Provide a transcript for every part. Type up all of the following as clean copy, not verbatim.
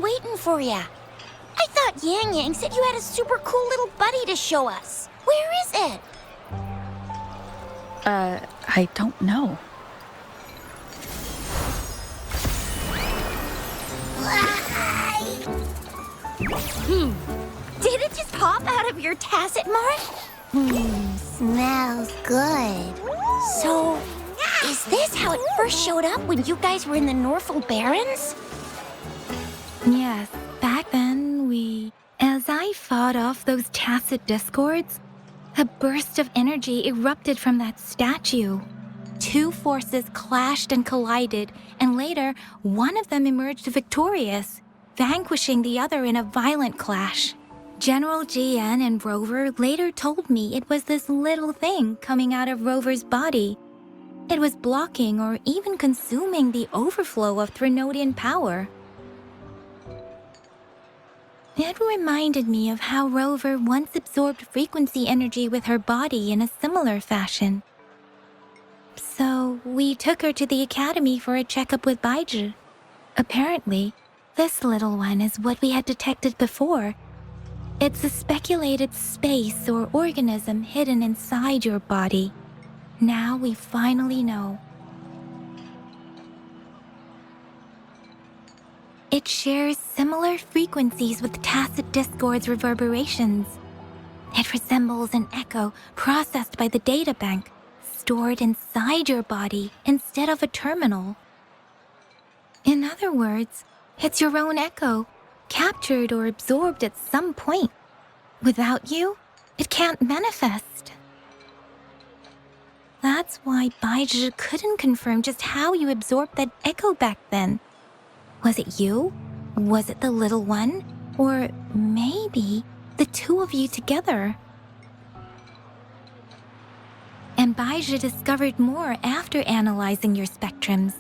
waiting for ya. I thought Yang Yang said you had a super cool little buddy to show us. Where is it? I don't know. Did it just pop out of your tacit mark? Smells good. So, is this how it first showed up when you guys were in the Norful Barrens? Yes, back then as I fought off those tacit discords, a burst of energy erupted from that statue. Two forces clashed and collided, and later, one of them emerged victorious, vanquishing the other in a violent clash. General GN and Rover later told me it was this little thing coming out of Rover's body. It was blocking or even consuming the overflow of Threnodian power. It reminded me of how Rover once absorbed frequency energy with her body in a similar fashion. So we took her to the academy for a checkup with Baizhi. Apparently, this little one is what we had detected before. It's a speculated space or organism hidden inside your body. Now we finally know. It shares similar frequencies with tacit discord's reverberations. It resembles an echo processed by the data bank, stored inside your body instead of a terminal. In other words, it's your own echo, captured or absorbed at some point. Without you, it can't manifest. That's why Baizhi couldn't confirm just how you absorbed that echo back then. Was it you? Was it the little one? Or maybe the two of you together? And Baizhi discovered more after analyzing your spectrums.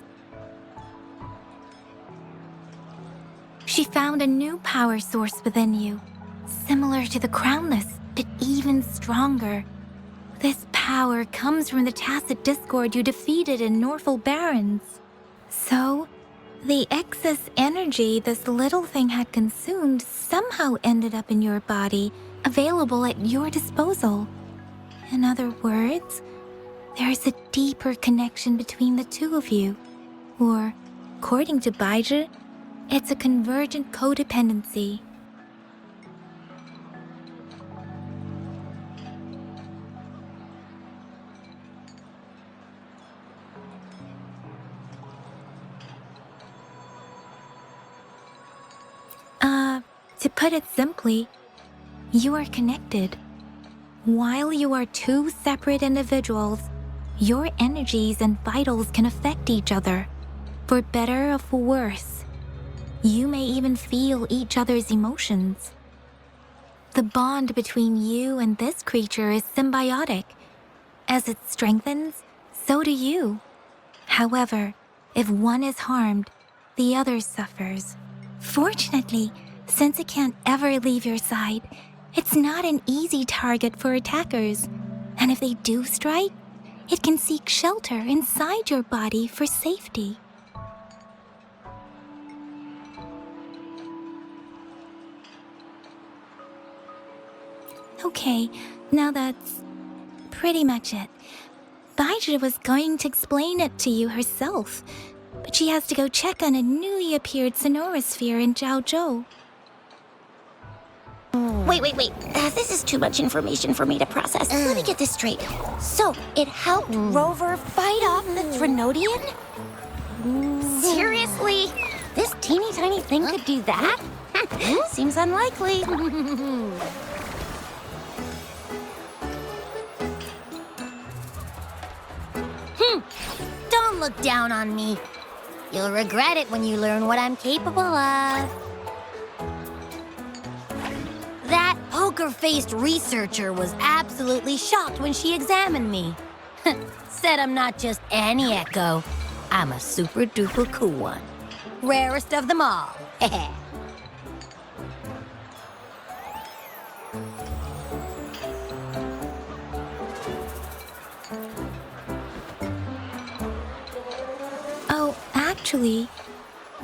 She found a new power source within you, similar to the Crownless, but even stronger. This power comes from the tacit discord you defeated in Norful Barrens. So, the excess energy this little thing had consumed somehow ended up in your body, available at your disposal. In other words, there's a deeper connection between the two of you. Or, according to Baizhi, it's a convergent codependency. To put it simply, you are connected. While you are two separate individuals, your energies and vitals can affect each other, for better or for worse. You may even feel each other's emotions. The bond between you and this creature is symbiotic. As it strengthens, so do you. However, if one is harmed, the other suffers. Fortunately, since it can't ever leave your side, it's not an easy target for attackers. And if they do strike, it can seek shelter inside your body for safety. Okay, now that's pretty much it. Baizhi was going to explain it to you herself, but she has to go check on a newly appeared sonorosphere in Zhaozhou. Wait. This is too much information for me to process. Let me get this straight. So, it helped Rover fight off the Threnodian? Seriously? This teeny tiny thing could do that? Seems unlikely. Don't look down on me. You'll regret it when you learn what I'm capable of. That poker-faced researcher was absolutely shocked when she examined me. Said I'm not just any echo. I'm a super-duper cool one. Rarest of them all. Oh, actually,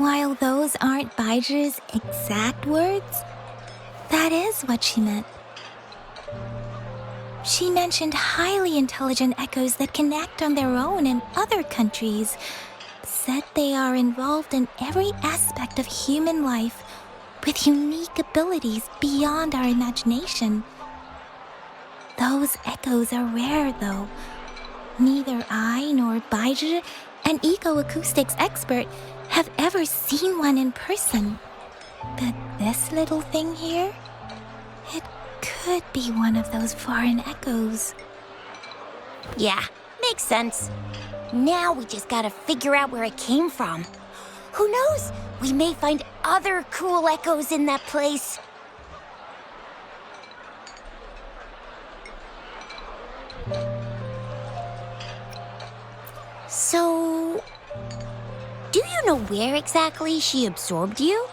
While those aren't Baiji's exact words, that is what she meant. She mentioned highly intelligent echoes that can act on their own in other countries, said they are involved in every aspect of human life with unique abilities beyond our imagination. Those echoes are rare, though. Neither I nor Baiji, an eco-acoustics expert, have ever seen one in person. But this little thing here, it could be one of those foreign echoes. Yeah, makes sense. Now we just gotta figure out where it came from. Who knows? We may find other cool echoes in that place. So, do you know where exactly she absorbed you?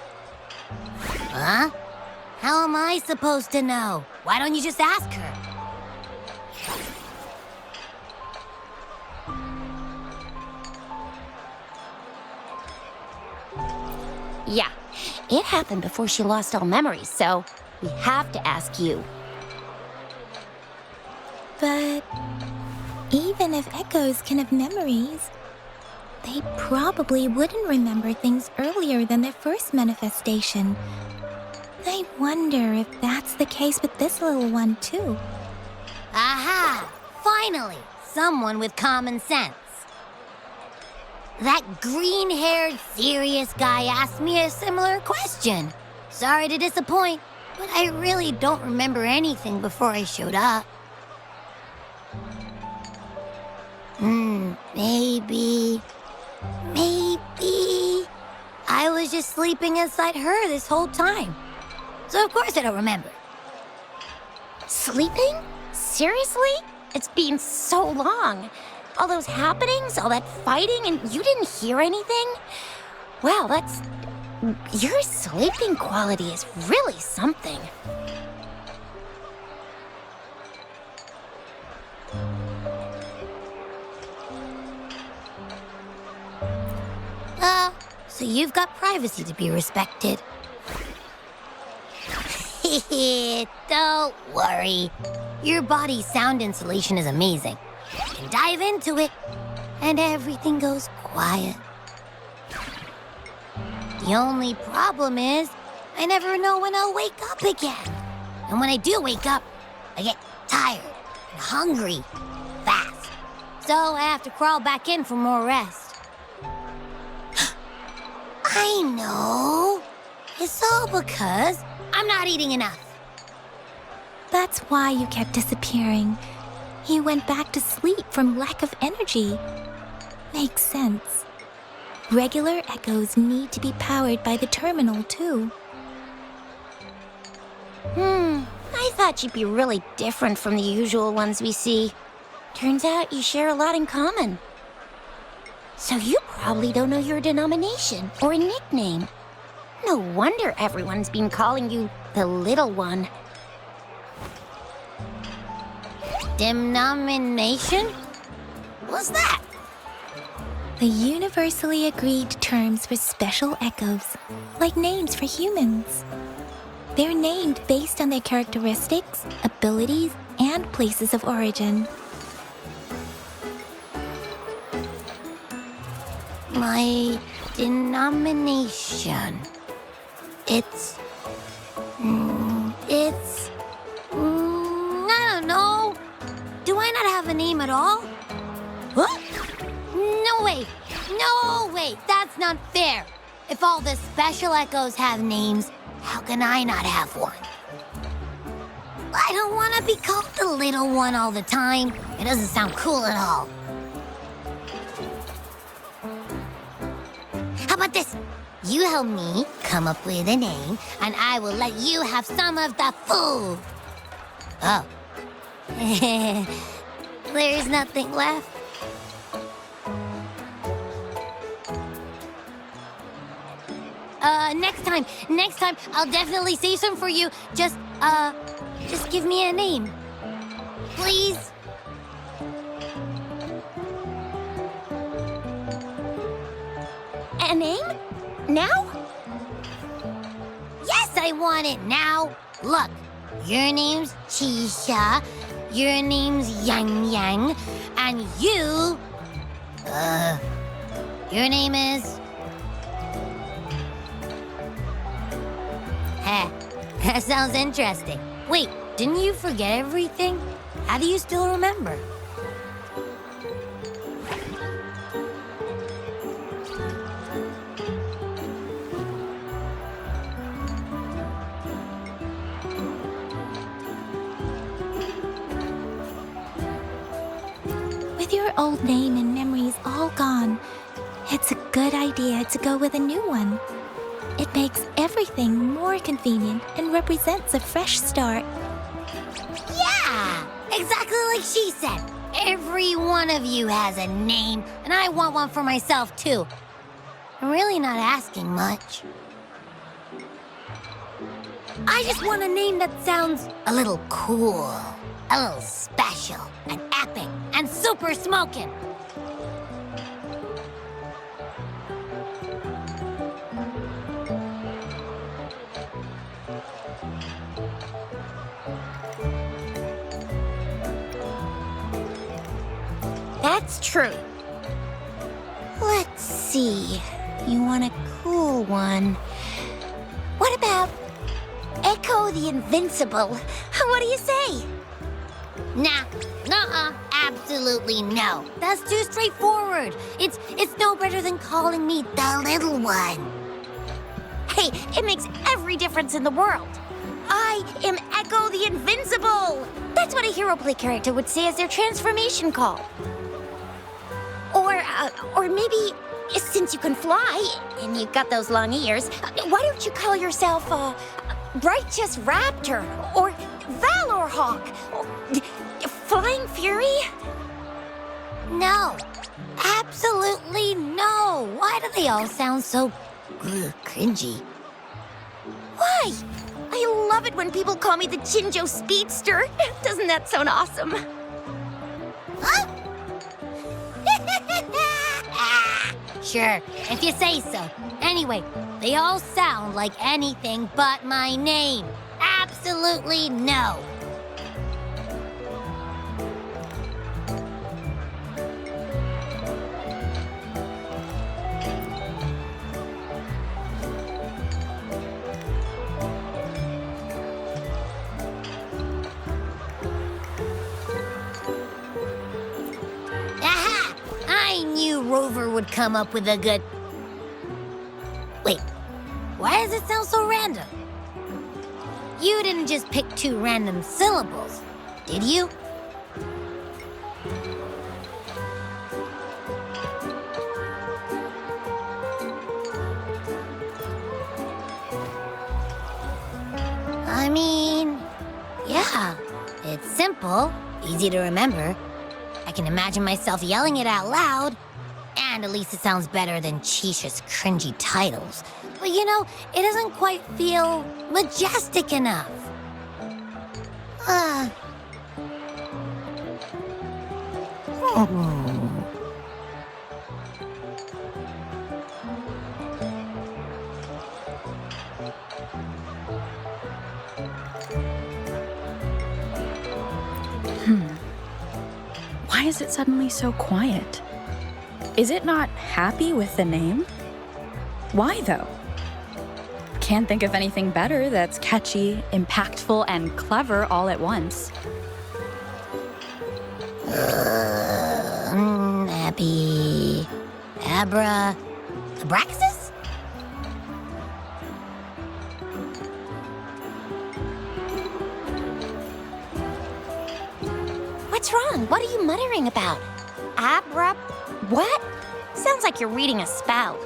Huh? How am I supposed to know? Why don't you just ask her? Yeah, it happened before she lost all memories, so we have to ask you. But even if echoes can have memories, they probably wouldn't remember things earlier than their first manifestation. I wonder if that's the case with this little one, too. Aha! Finally, someone with common sense. That green-haired, serious guy asked me a similar question. Sorry to disappoint, but I really don't remember anything before I showed up. Maybe... I was just sleeping inside her this whole time. So of course I don't remember. Sleeping? Seriously? It's been so long. All those happenings, all that fighting, and you didn't hear anything? Wow, your sleeping quality is really something. So you've got privacy to be respected. Don't worry. Your body's sound insulation is amazing. You can dive into it, and everything goes quiet. The only problem is, I never know when I'll wake up again. And when I do wake up, I get tired and hungry fast. So I have to crawl back in for more rest. I know. It's all because I'm not eating enough. That's why you kept disappearing. You went back to sleep from lack of energy. Makes sense. Regular echoes need to be powered by the terminal, too. I thought you'd be really different from the usual ones we see. Turns out you share a lot in common. So you probably don't know your denomination or a nickname. No wonder everyone's been calling you the Little One. Denomination? What's that? The universally agreed terms for special echoes, like names for humans. They're named based on their characteristics, abilities, and places of origin. My denomination. It's... I don't know. Do I not have a name at all? What? No way. No way. That's not fair. If all the special echoes have names, how can I not have one? I don't want to be called the little one all the time. It doesn't sound cool at all. How about this? You help me come up with a name, and I will let you have some of the food. Oh. There's nothing left. Next time, I'll definitely save some for you. Just give me a name. Please? A name? Now? Yes, I want it now. Look, your name's Chisha, your name's Yang Yang, and your name is... Heh, that sounds interesting. Wait, didn't you forget everything? How do you still remember? With your old name and memories all gone, it's a good idea to go with a new one. It makes everything more convenient and represents a fresh start. Yeah, exactly like she said. Every one of you has a name, and I want one for myself, too. I'm really not asking much. I just want a name that sounds a little cool, a little special, and epic, and super smoking. That's true. Let's see. You want a cool one. What about Echo the Invincible? What do you say? Nah, nuh-uh, absolutely no. That's too straightforward. It's no better than calling me the little one. Hey, it makes every difference in the world. I am Echo the Invincible! That's what a hero play character would say as their transformation call. Or maybe, since you can fly, and you've got those long ears, why don't you call yourself, Righteous Raptor, or Valor Hawk, or Flying Fury? No, absolutely no. Why do they all sound so cringy? Why? I love it when people call me the Jinjo Speedster. Doesn't that sound awesome? Huh? Sure, if you say so. Anyway, they all sound like anything but my name. Absolutely no. Aha! I knew Rover would come up with a good... Wait, why does it sound so random? You didn't just pick two random syllables, did you? I mean, yeah, it's simple, easy to remember. I can imagine myself yelling it out loud, and at least it sounds better than Chisha's cringy titles. But you know, it doesn't quite feel majestic enough. Why is it suddenly so quiet? Is it not happy with the name? Why, though? Can't think of anything better that's catchy, impactful, and clever all at once. Abby... Abra... Abraxas? What's wrong? What are you muttering about? Abra... what? Sounds like you're reading a spell.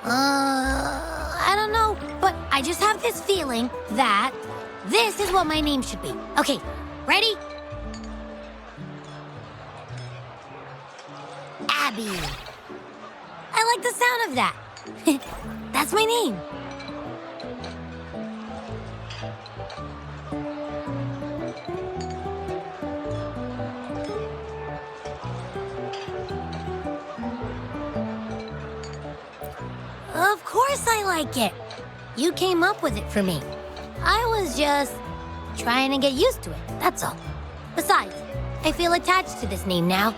I don't know, but I just have this feeling that this is what my name should be. Okay, ready? Abby. I like the sound of that. That's my name. Of course I like it. You came up with it for me. I was just trying to get used to it, that's all. Besides, I feel attached to this name now.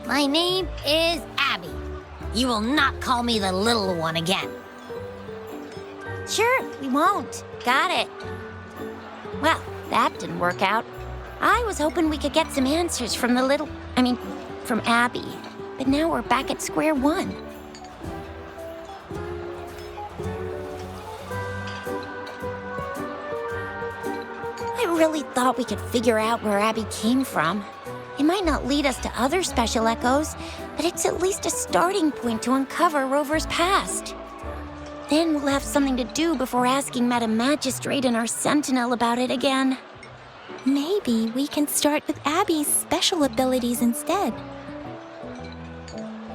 My name is Abby. You will not call me the little one again. Sure, we won't. Got it. Well, that didn't work out. I was hoping we could get some answers from from Abby. But now we're back at square one. I really thought we could figure out where Abby came from. It might not lead us to other special echoes, but it's at least a starting point to uncover Rover's past. Then we'll have something to do before asking Madam Magistrate and our Sentinel about it again. Maybe we can start with Abby's special abilities instead.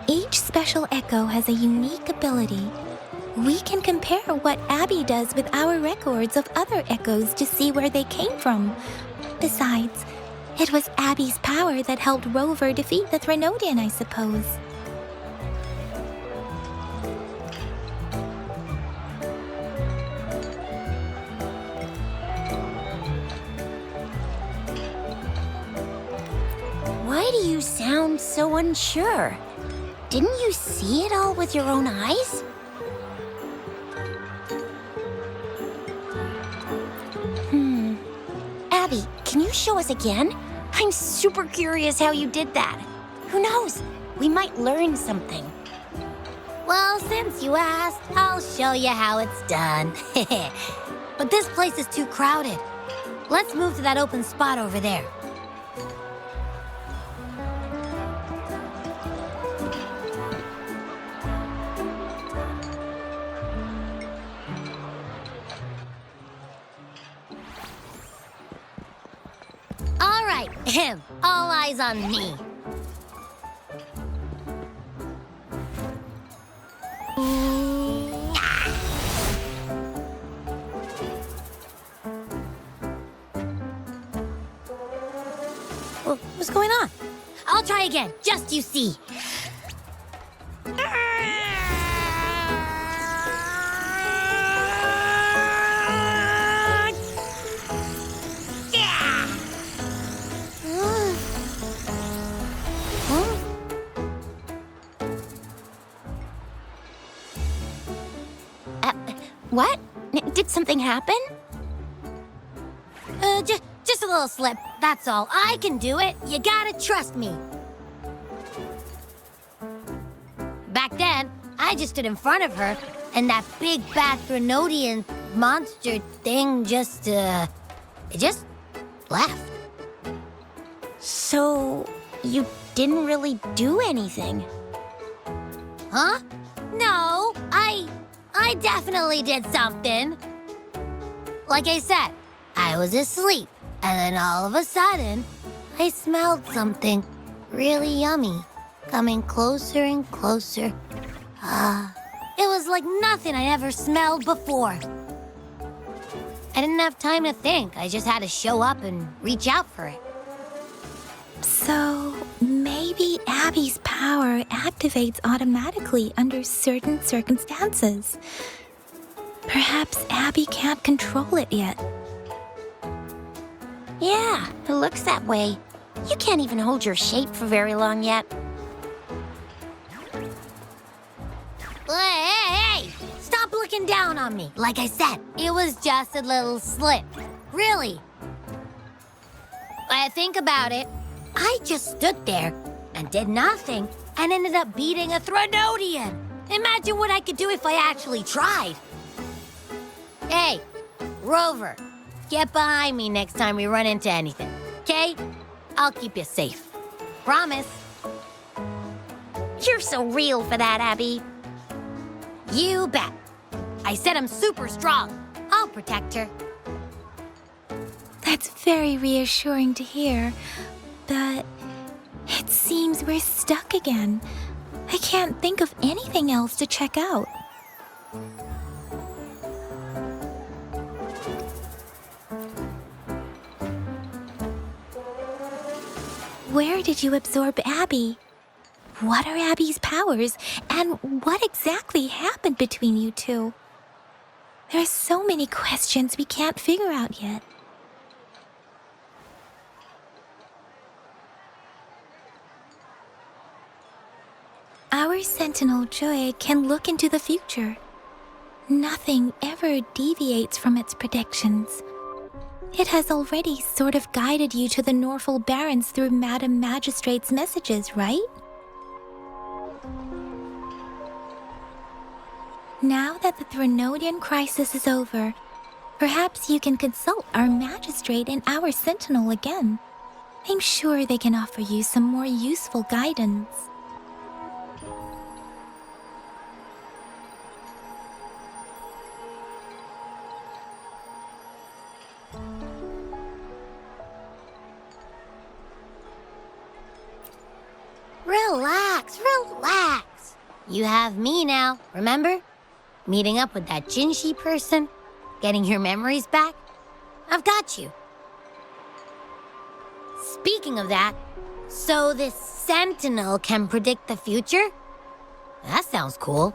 Each special echo has a unique ability. We can compare what Abby does with our records of other echoes to see where they came from. Besides, it was Abby's power that helped Rover defeat the Threnodian, I suppose. Why do you sound so unsure? Didn't you see it all with your own eyes? Abby, can you show us again? I'm super curious how you did that. Who knows? We might learn something. Well, since you asked, I'll show you how it's done. But this place is too crowded. Let's move to that open spot over there. All right, all eyes on me. What's going on? I'll try again, just you see. What? Did something happen? Just a little slip, that's all. I can do it. You gotta trust me. Back then, I just stood in front of her, and that big bad Threnodian monster thing it just left. So, you didn't really do anything? Huh? No, I definitely did something. Like I said, I was asleep, and then all of a sudden, I smelled something really yummy coming closer and closer. It was like nothing I ever smelled before. I didn't have time to think. I just had to show up and reach out for it. So, maybe Abby's power activates automatically under certain circumstances. Perhaps Abby can't control it yet. Yeah, it looks that way. You can't even hold your shape for very long yet. Hey! Stop looking down on me. Like I said, it was just a little slip. Really. Think about it. I just stood there and did nothing and ended up beating a Threnodian. Imagine what I could do if I actually tried. Hey, Rover, get behind me next time we run into anything, okay? I'll keep you safe. Promise. You're so real for that, Abby. You bet. I said I'm super strong. I'll protect her. That's very reassuring to hear, but it seems we're stuck again. I can't think of anything else to check out. Where did you absorb Abby? What are Abby's powers, and what exactly happened between you two? There are so many questions we can't figure out yet. Our Sentinel Joy can look into the future. Nothing ever deviates from its predictions. It has already sort of guided you to the Norfolk Barrens through Madam Magistrate's messages, right? Now that the Threnodian crisis is over, perhaps you can consult our Magistrate and our Sentinel again. I'm sure they can offer you some more useful guidance. Relax, relax. You have me now, remember? Meeting up with that Jinshi person, getting your memories back. I've got you. Speaking of that, so this Sentinel can predict the future? That sounds cool.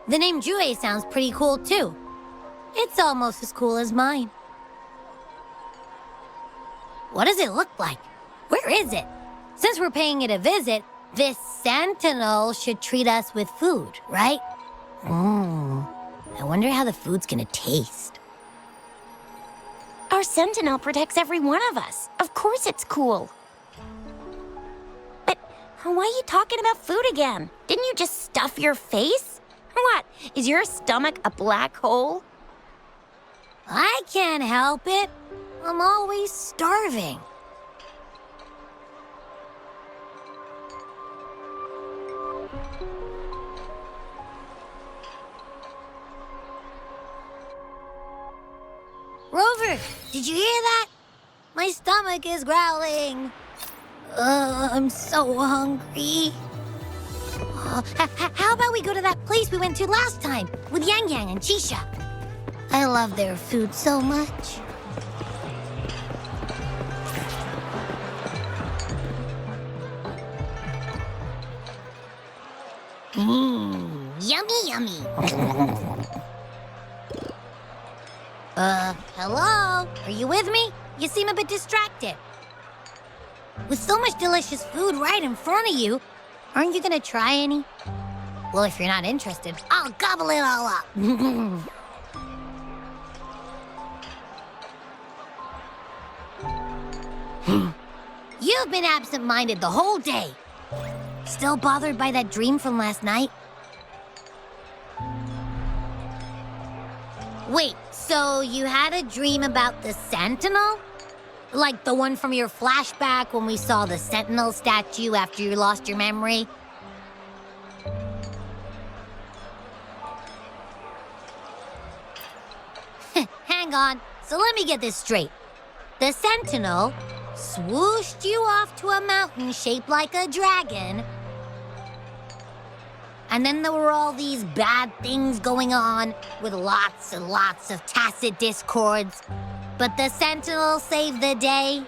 The name Jue sounds pretty cool too. It's almost as cool as mine. What does it look like? Where is it? Since we're paying it a visit, this Sentinel should treat us with food, right? I wonder how the food's gonna taste. Our Sentinel protects every one of us. Of course it's cool. But why are you talking about food again? Didn't you just stuff your face? What, is your stomach a black hole? I can't help it. I'm always starving. Rover, did you hear that? My stomach is growling. I'm so hungry. How about we go to that place we went to last time with Yang Yang and Chisha? I love their food so much. Yummy, yummy. Hello? Are you with me? You seem a bit distracted. With so much delicious food right in front of you, aren't you gonna try any? Well, if you're not interested, I'll gobble it all up. You've been absent-minded the whole day. Still bothered by that dream from last night? Wait, so you had a dream about the Sentinel? Like the one from your flashback when we saw the Sentinel statue after you lost your memory? Hang on, so let me get this straight. The Sentinel swooshed you off to a mountain shaped like a dragon, and then there were all these bad things going on with lots and lots of tacit discords. But the Sentinel saved the day.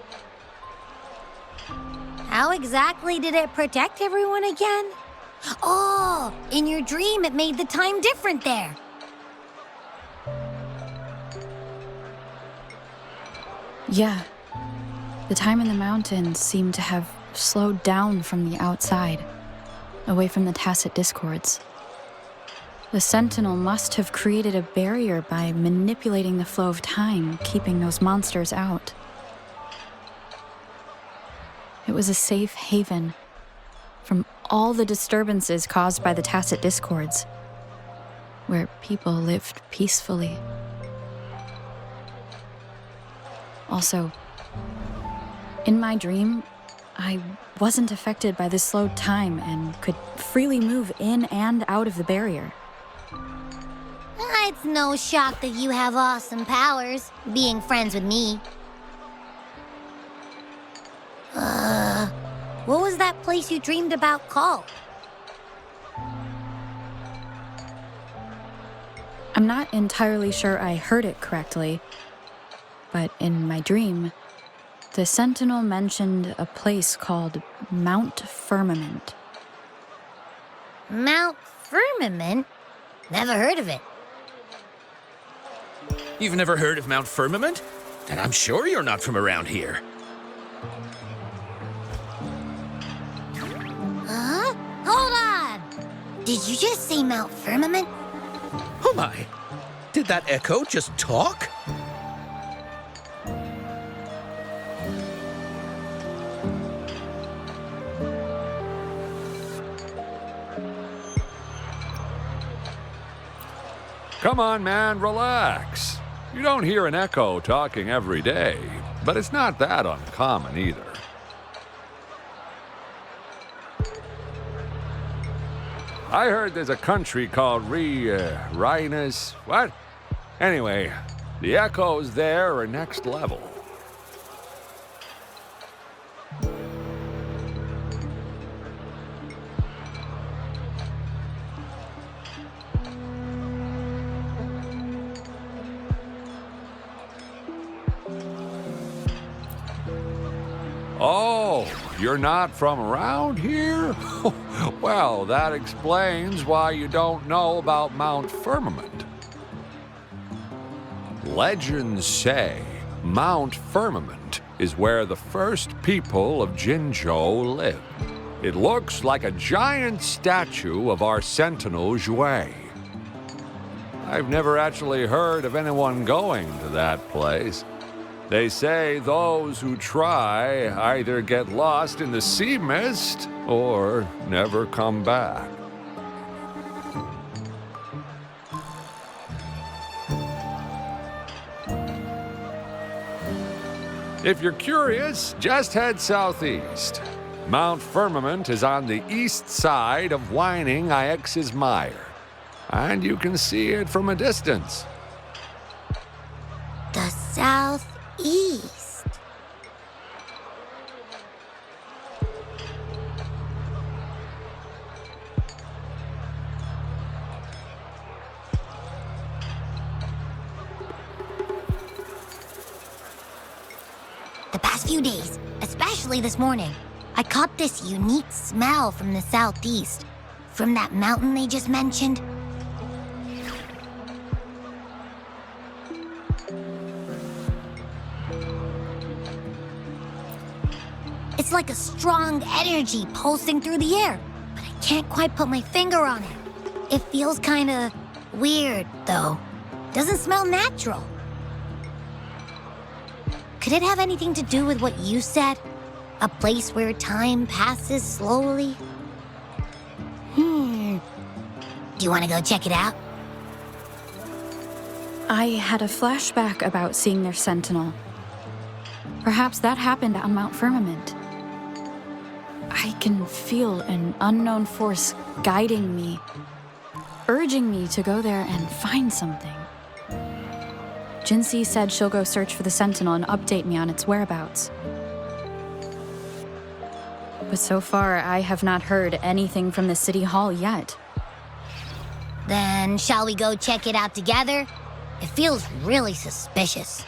How exactly did it protect everyone again? Oh, in your dream it made the time different there. Yeah. The time in the mountains seemed to have slowed down from the outside, away from the tacit discords. The Sentinel must have created a barrier by manipulating the flow of time, keeping those monsters out. It was a safe haven from all the disturbances caused by the tacit discords, where people lived peacefully. Also, in my dream, I wasn't affected by the slowed time and could freely move in and out of the barrier. It's no shock that you have awesome powers, being friends with me. What was that place you dreamed about called? I'm not entirely sure I heard it correctly, but in my dream, The Sentinel mentioned a place called Mount Firmament. Mount Firmament? Never heard of it. You've never heard of Mount Firmament? Then I'm sure you're not from around here. Huh? Hold on! Did you just say Mount Firmament? Oh my! Did that echo just talk? Come on, man, relax. You don't hear an echo talking every day, but it's not that uncommon either. I heard there's a country called Rhinus. What? Anyway, the echoes there are next level. Oh, you're not from around here? Well, that explains why you don't know about Mount Firmament. Legends say Mount Firmament is where the first people of Jinzhou lived. It looks like a giant statue of our Sentinel Zhui. I've never actually heard of anyone going to that place. They say those who try either get lost in the sea mist or never come back. If you're curious, just head southeast. Mount Firmament is on the east side of Whining Ix's Mire, and you can see it from a distance. The southeast. The past few days, especially this morning, I caught this unique smell from the southeast. From that mountain they just mentioned. It's like a strong energy pulsing through the air, but I can't quite put my finger on it. It feels kinda weird, though. Doesn't smell natural. Could it have anything to do with what you said? A place where time passes slowly? Do you want to go check it out? I had a flashback about seeing their sentinel. Perhaps that happened on Mount Firmament. I can feel an unknown force guiding me, urging me to go there and find something. Jinxie said she'll go search for the sentinel and update me on its whereabouts. But so far, I have not heard anything from the city hall yet. Then shall we go check it out together? It feels really suspicious.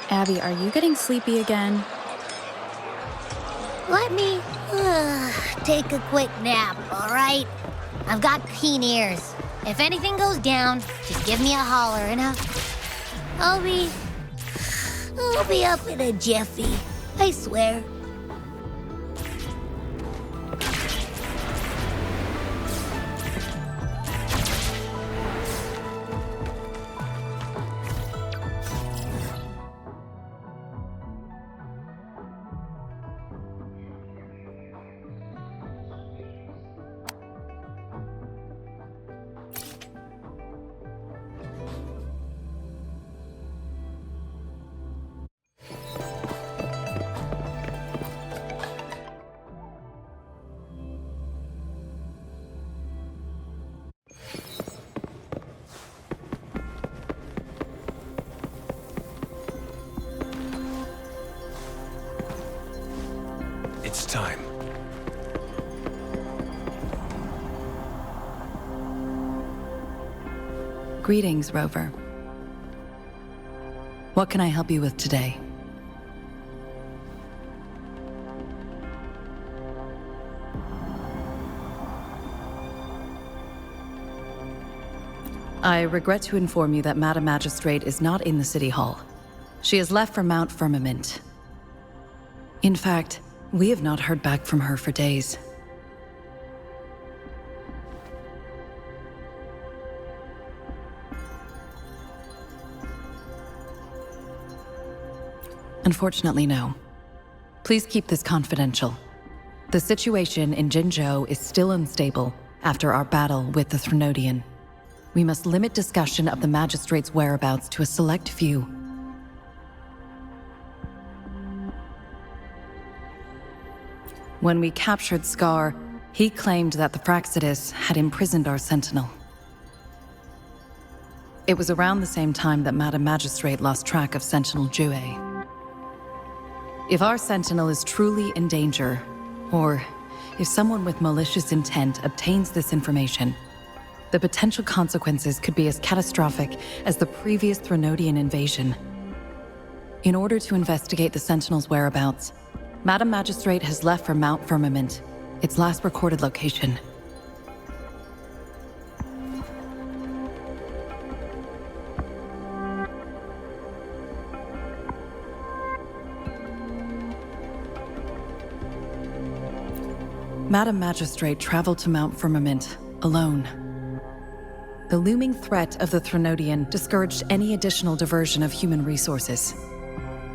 Abby, are you getting sleepy again? Let me take a quick nap, all right? I've got keen ears. If anything goes down, just give me a holler and I'll be up in a jiffy, I swear. time. Greetings, Rover. What can I help you with today? I regret to inform you that Madam Magistrate is not in the City Hall. She has left for Mount Firmament. In fact, we have not heard back from her for days. Unfortunately, no. Please keep this confidential. The situation in Jinzhou is still unstable after our battle with the Threnodian. We must limit discussion of the Magistrate's whereabouts to a select few. When we captured Scar, he claimed that the Fraxidus had imprisoned our Sentinel. It was around the same time that Madam Magistrate lost track of Sentinel Jue. If our Sentinel is truly in danger, or if someone with malicious intent obtains this information, the potential consequences could be as catastrophic as the previous Threnodian invasion. In order to investigate the Sentinel's whereabouts, Madam Magistrate has left for Mount Firmament, its last recorded location. Madam Magistrate traveled to Mount Firmament alone. The looming threat of the Threnodian discouraged any additional diversion of human resources.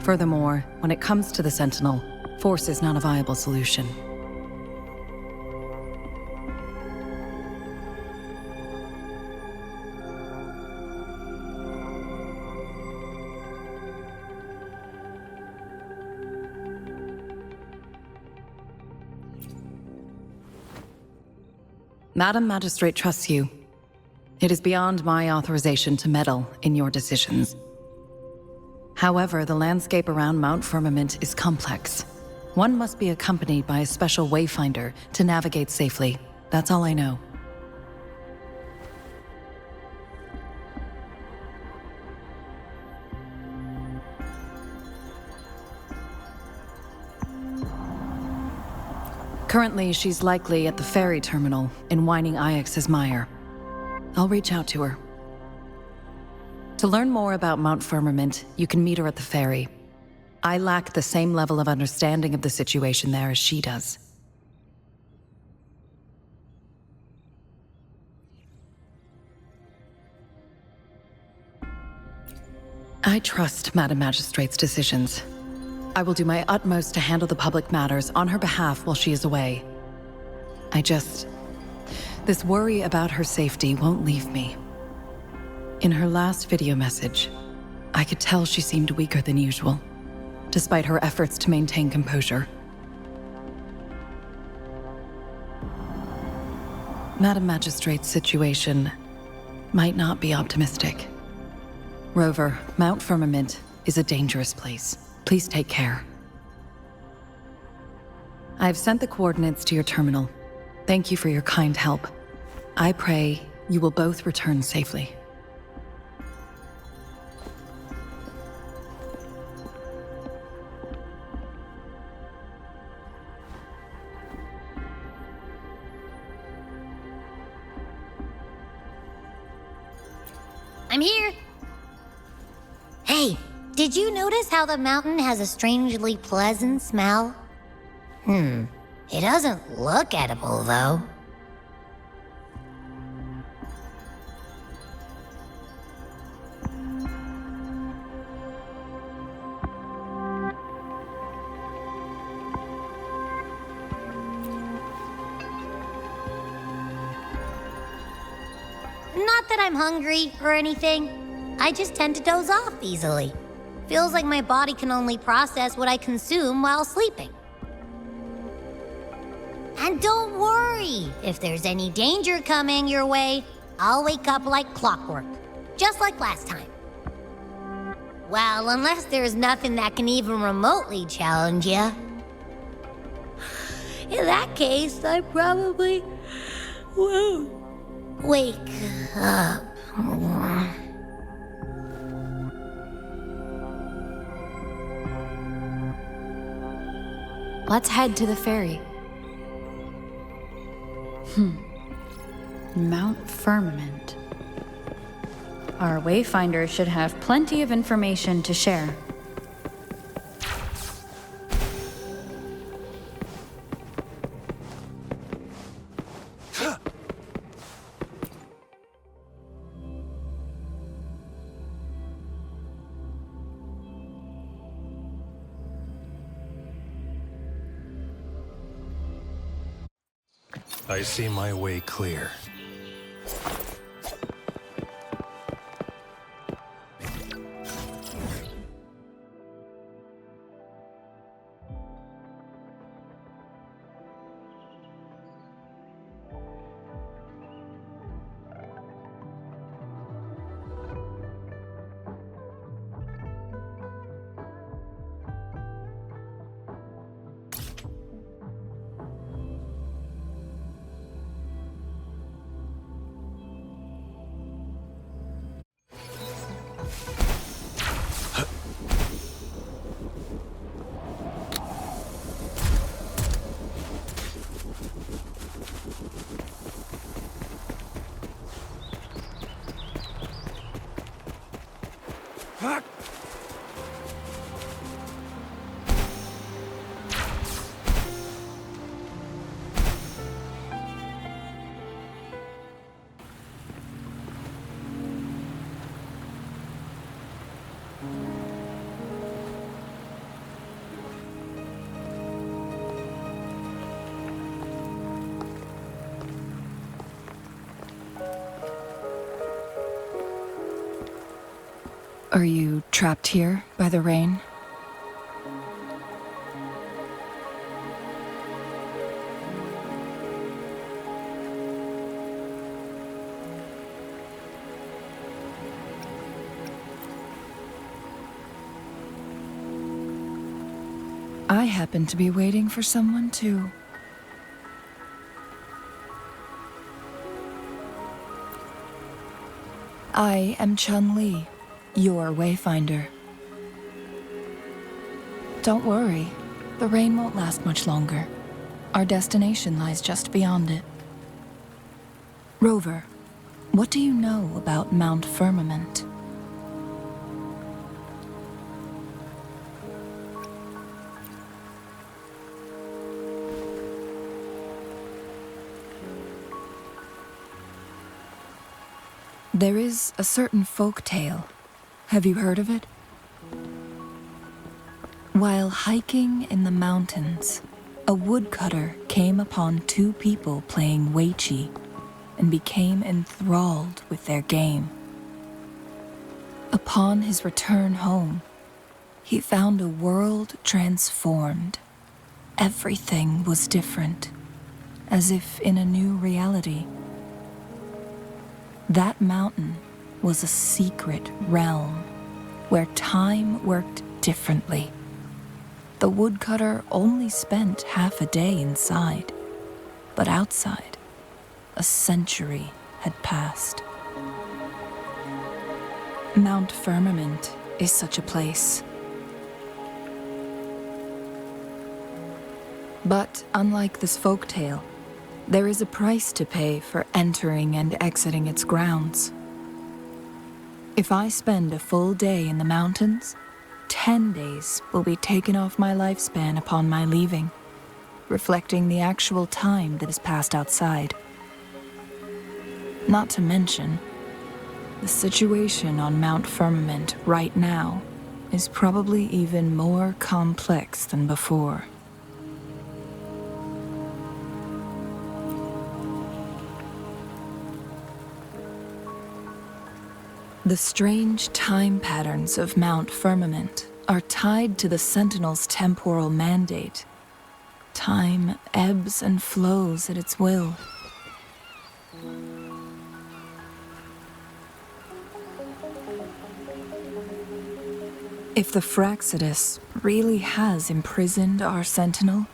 Furthermore, when it comes to the Sentinel, force is not a viable solution. Madam Magistrate trusts you. It is beyond my authorization to meddle in your decisions. However, the landscape around Mount Firmament is complex. One must be accompanied by a special wayfinder to navigate safely. That's all I know. Currently, she's likely at the ferry terminal in Whining Ix's Mire. I'll reach out to her. To learn more about Mount Firmament, you can meet her at the ferry. I lack the same level of understanding of the situation there as she does. I trust Madam Magistrate's decisions. I will do my utmost to handle the public matters on her behalf while she is away. This worry about her safety won't leave me. In her last video message, I could tell she seemed weaker than usual, despite her efforts to maintain composure. Madam Magistrate's situation might not be optimistic. Rover, Mount Firmament is a dangerous place. Please take care. I've sent the coordinates to your terminal. Thank you for your kind help. I pray you will both return safely. I'm here. Hey, did you notice how the mountain has a strangely pleasant smell? It doesn't look edible, though. Not that I'm hungry or anything. I just tend to doze off easily. Feels like my body can only process what I consume while sleeping. And don't worry, if there's any danger coming your way, I'll wake up like clockwork, just like last time. Well, unless there's nothing that can even remotely challenge you. In that case, I probably won't wake up. Let's head to the ferry. Mount Firmament. Our Wayfinder should have plenty of information to share. I see my way clear. Are you trapped here by the rain? I happen to be waiting for someone too. I am Chun-Li, your Wayfinder. Don't worry, the rain won't last much longer. Our destination lies just beyond it. Rover, what do you know about Mount Firmament? There is a certain folk tale. Have you heard of it? While hiking in the mountains, a woodcutter came upon two people playing Weiqi and became enthralled with their game. Upon his return home, he found a world transformed. Everything was different, as if in a new reality. That mountain was a secret realm where time worked differently. The woodcutter only spent half a day inside, but outside, a century had passed. Mount Firmament is such a place. But unlike this folktale, there is a price to pay for entering and exiting its grounds. If I spend a full day in the mountains, 10 days will be taken off my lifespan upon my leaving, reflecting the actual time that is passed outside. Not to mention, the situation on Mount Firmament right now is probably even more complex than before. The strange time patterns of Mount Firmament are tied to the Sentinel's temporal mandate. Time ebbs and flows at its will. If the Fraxidus really has imprisoned our Sentinel,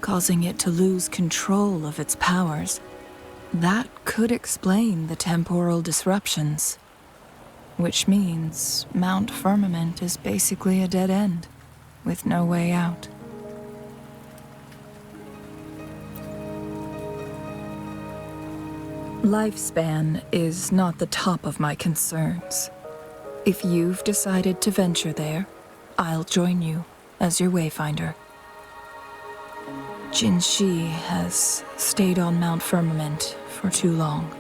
causing it to lose control of its powers. That could explain the temporal disruptions. Which means Mount Firmament is basically a dead end, with no way out. Lifespan is not the top of my concerns. If you've decided to venture there, I'll join you as your wayfinder. Jinshi has stayed on Mount Firmament for too long.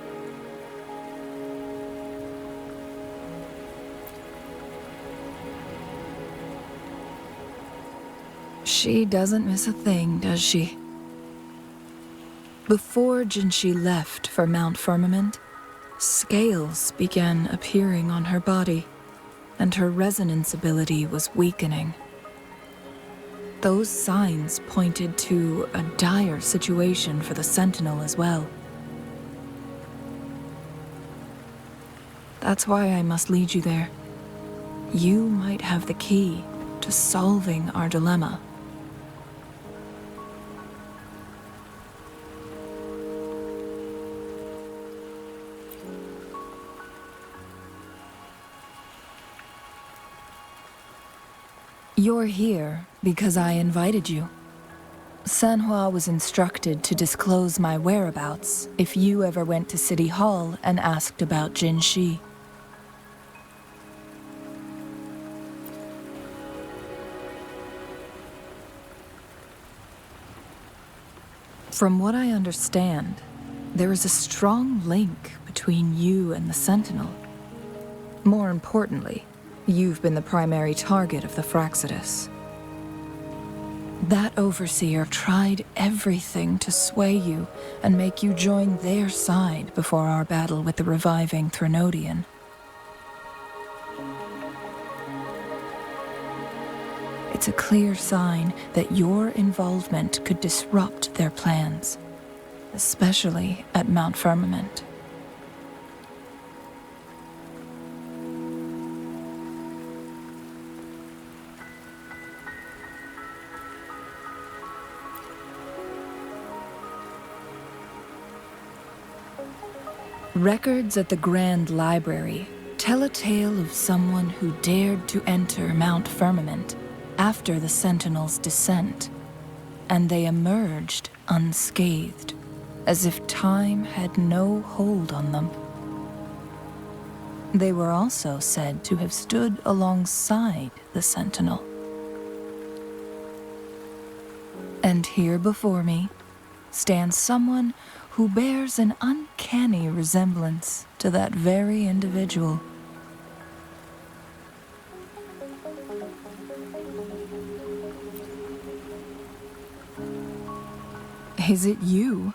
She doesn't miss a thing, does she? Before Jinshi left for Mount Firmament, scales began appearing on her body, and her resonance ability was weakening. Those signs pointed to a dire situation for the Sentinel as well. That's why I must lead you there. You might have the key to solving our dilemma. You're here because I invited you. Sanhua was instructed to disclose my whereabouts if you ever went to City Hall and asked about Jinshi. From what I understand, there is a strong link between you and the Sentinel. More importantly, you've been the primary target of the Fraxidus. That overseer tried everything to sway you and make you join their side before our battle with the reviving Threnodian. It's a clear sign that your involvement could disrupt their plans, especially at Mount Firmament. Records at the Grand Library tell a tale of someone who dared to enter Mount Firmament after the Sentinel's descent, and they emerged unscathed, as if time had no hold on them. They were also said to have stood alongside the Sentinel. And here before me stands someone who bears an uncanny resemblance to that very individual. Is it you?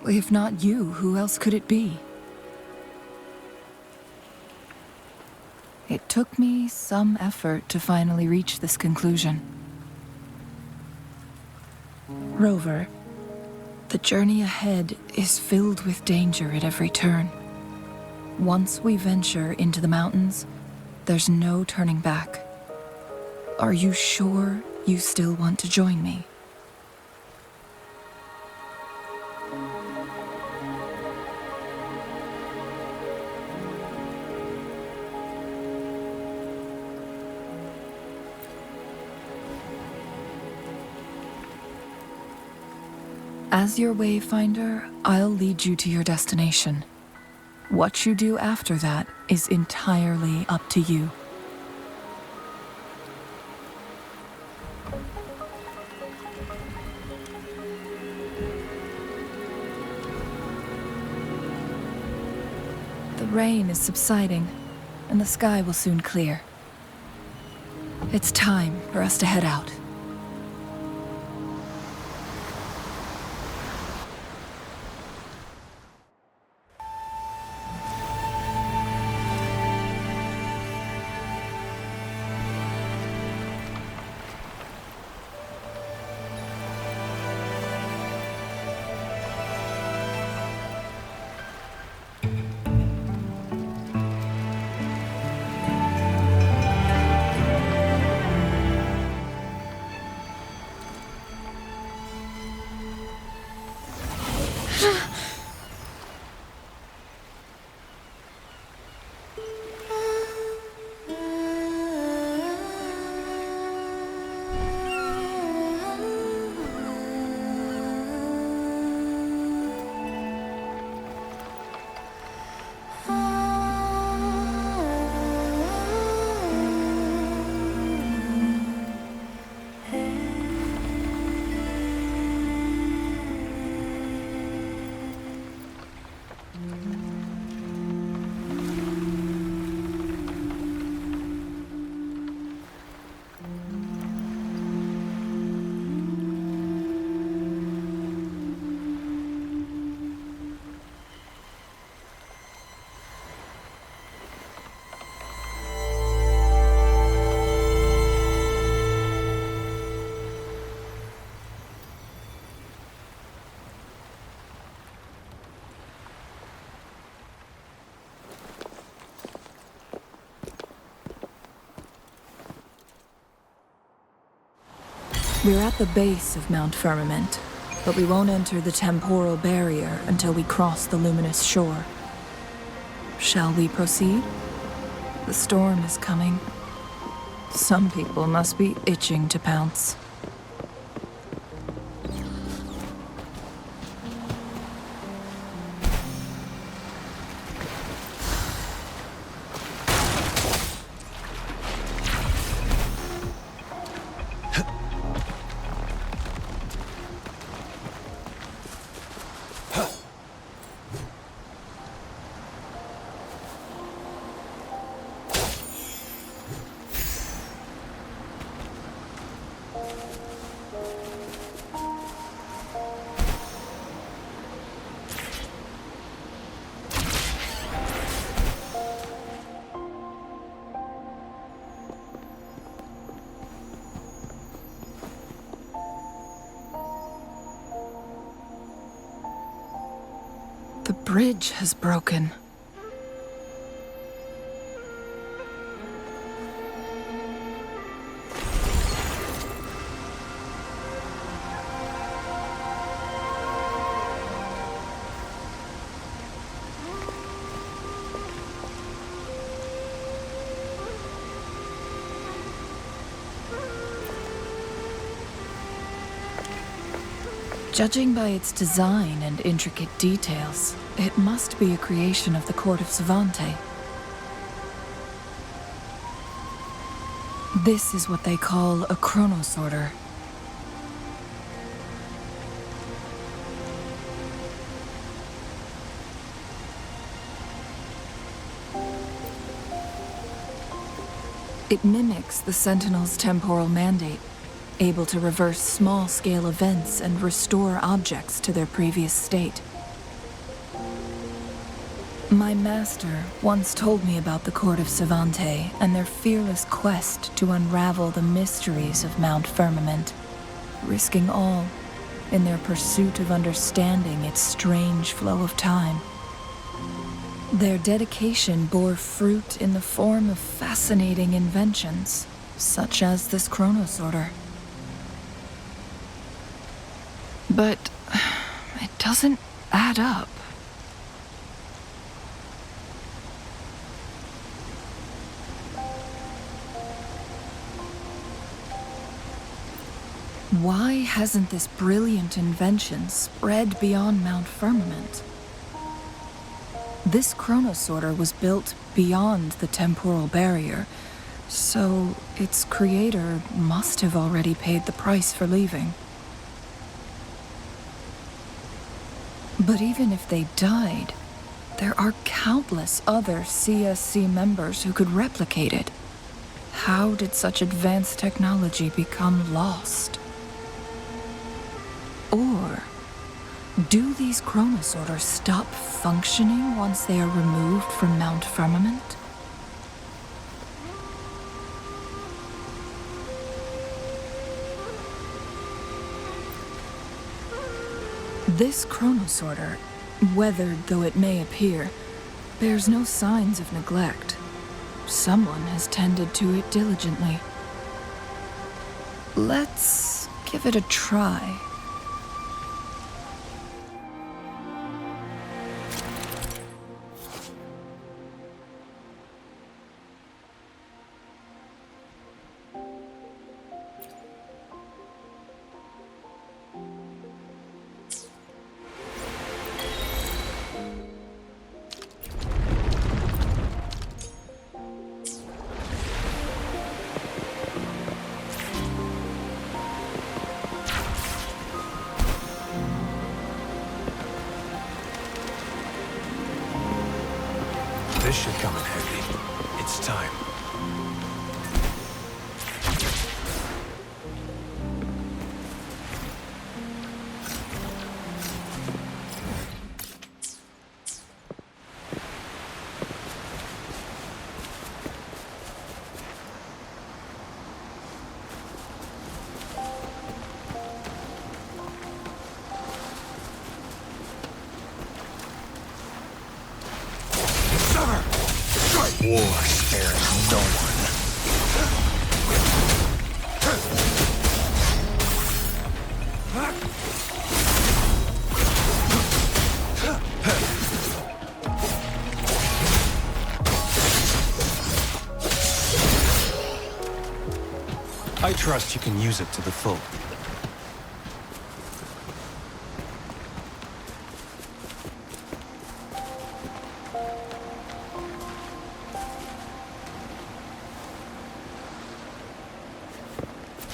If not you, who else could it be? It took me some effort to finally reach this conclusion. Rover, the journey ahead is filled with danger at every turn. Once we venture into the mountains, there's no turning back. Are you sure you still want to join me? As your wayfinder, I'll lead you to your destination. What you do after that is entirely up to you. The rain is subsiding, and the sky will soon clear. It's time for us to head out. We're at the base of Mount Firmament, but we won't enter the temporal barrier until we cross the luminous shore. Shall we proceed? The storm is coming. Some people must be itching to pounce. The bridge has broken. Judging by its design and intricate details, it must be a creation of the court of Savante. This is what they call a chronosorter. It mimics the Sentinel's temporal mandate, able to reverse small-scale events and restore objects to their previous state. My master once told me about the Court of Savante and their fearless quest to unravel the mysteries of Mount Firmament, risking all in their pursuit of understanding its strange flow of time. Their dedication bore fruit in the form of fascinating inventions, such as this chronosorter. But it doesn't add up. Why hasn't this brilliant invention spread beyond Mount Firmament? This chronosorter was built beyond the temporal barrier, so its creator must have already paid the price for leaving. But even if they died, there are countless other CSC members who could replicate it. How did such advanced technology become lost? Or do these chronosorters stop functioning once they are removed from Mount Firmament? This chronosorter, weathered though it may appear, bears no signs of neglect. Someone has tended to it diligently. Let's give it a try. This should come in handy. It's time. War spares no one. I trust you can use it to the full.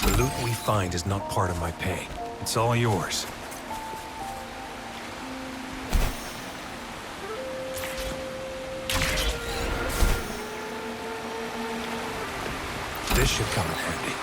The loot we find is not part of my pay. It's all yours. This should come in handy.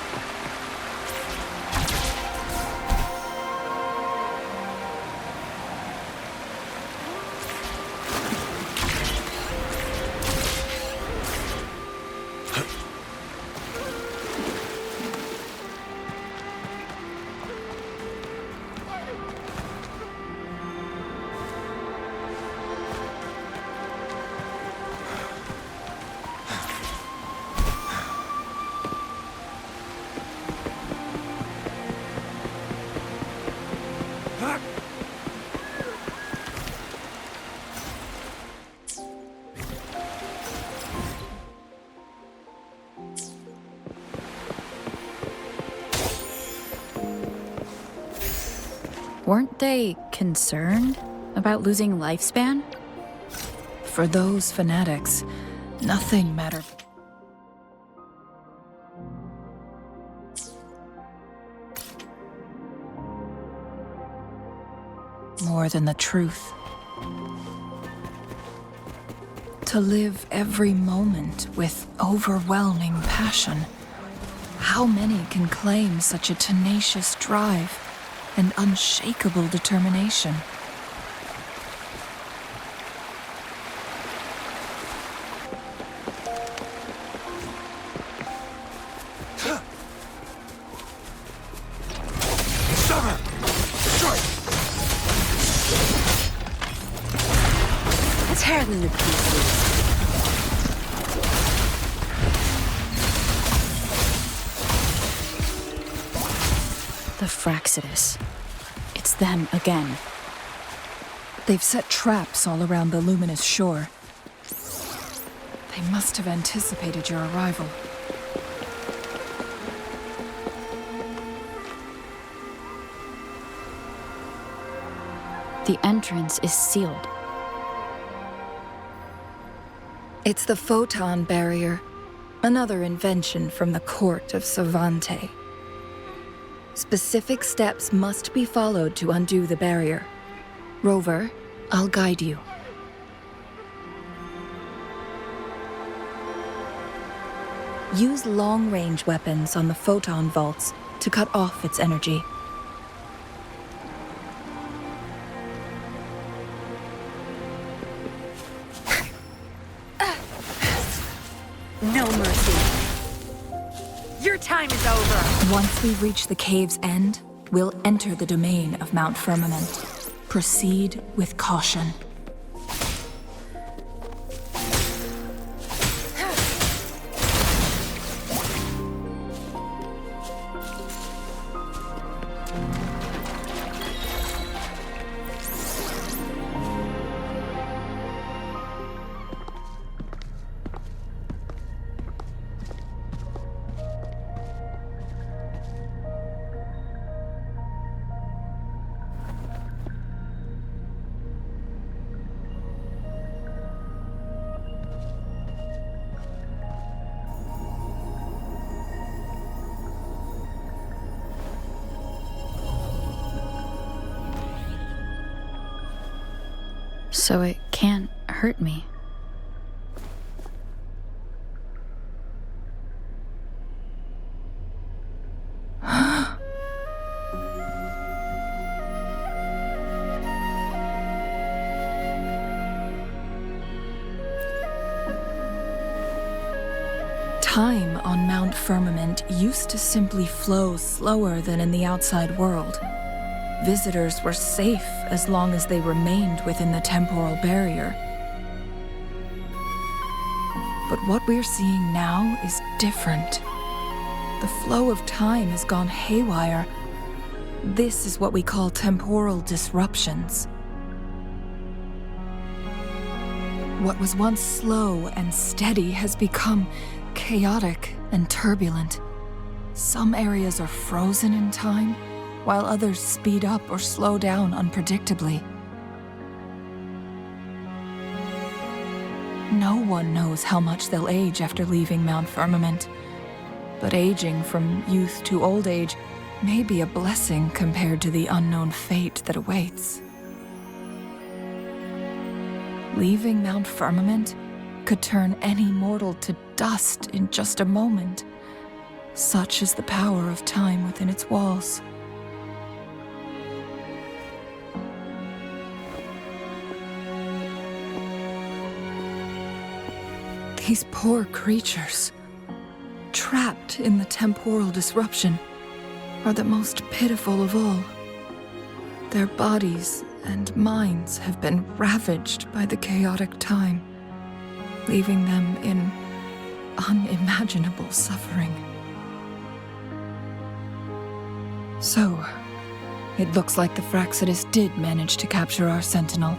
Weren't they concerned about losing lifespan? For those fanatics, nothing mattered more than the truth. To live every moment with overwhelming passion. How many can claim such a tenacious drive and unshakable determination? Tear them to pieces. The Fraxidus. It's them again. They've set traps all around the luminous shore. They must have anticipated your arrival. The entrance is sealed. It's the photon barrier, another invention from the court of Savante. Specific steps must be followed to undo the barrier. Rover, I'll guide you. Use long-range weapons on the photon vaults to cut off its energy. No mercy. Your time is over. Once we reach the cave's end, we'll enter the domain of Mount Firmament. Proceed with caution. So it can't hurt me. Time on Mount Firmament used to simply flow slower than in the outside world. Visitors were safe as long as they remained within the temporal barrier. But what we're seeing now is different. The flow of time has gone haywire. This is what we call temporal disruptions. What was once slow and steady has become chaotic and turbulent. Some areas are frozen in time, while others speed up or slow down unpredictably. No one knows how much they'll age after leaving Mount Firmament, but aging from youth to old age may be a blessing compared to the unknown fate that awaits. Leaving Mount Firmament could turn any mortal to dust in just a moment. Such is the power of time within its walls. These poor creatures, trapped in the temporal disruption, are the most pitiful of all. Their bodies and minds have been ravaged by the chaotic time, leaving them in unimaginable suffering. So, it looks like the Fraxidus did manage to capture our sentinel,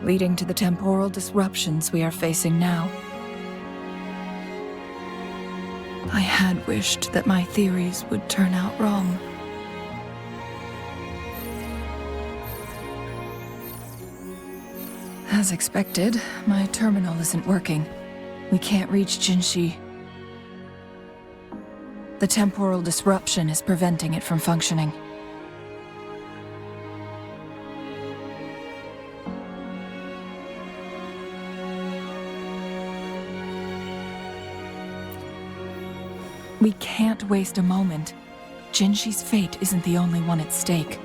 leading to the temporal disruptions we are facing now. I had wished that my theories would turn out wrong. As expected, my terminal isn't working. We can't reach Jinshi. The temporal disruption is preventing it from functioning. We can't waste a moment. Jinshi's fate isn't the only one at stake.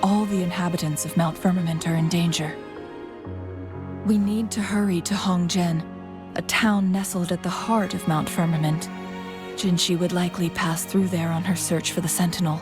All the inhabitants of Mount Firmament are in danger. We need to hurry to Hongjian, a town nestled at the heart of Mount Firmament. Jinshi would likely pass through there on her search for the Sentinel.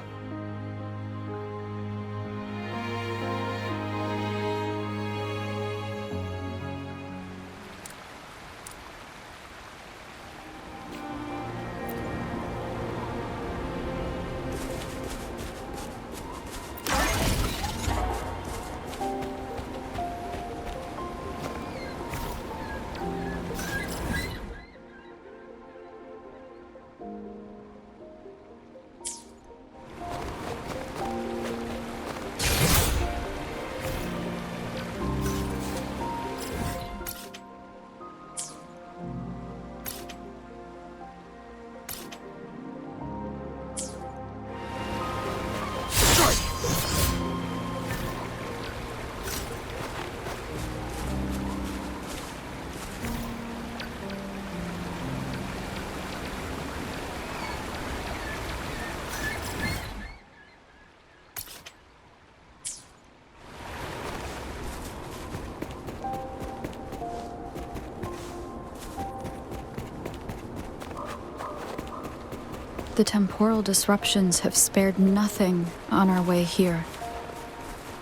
The temporal disruptions have spared nothing on our way here.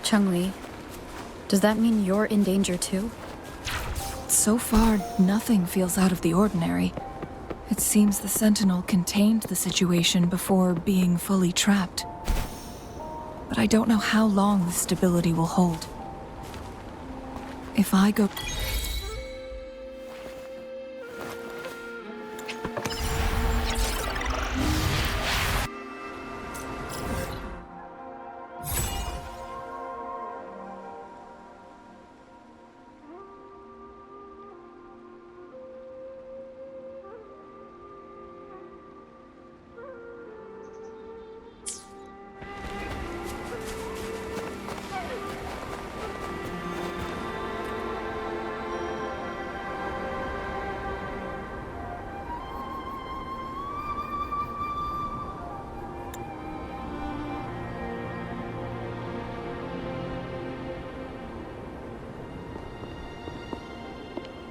Chungli, does that mean you're in danger too? So far, nothing feels out of the ordinary. It seems the Sentinel contained the situation before being fully trapped. But I don't know how long this stability will hold. If I go...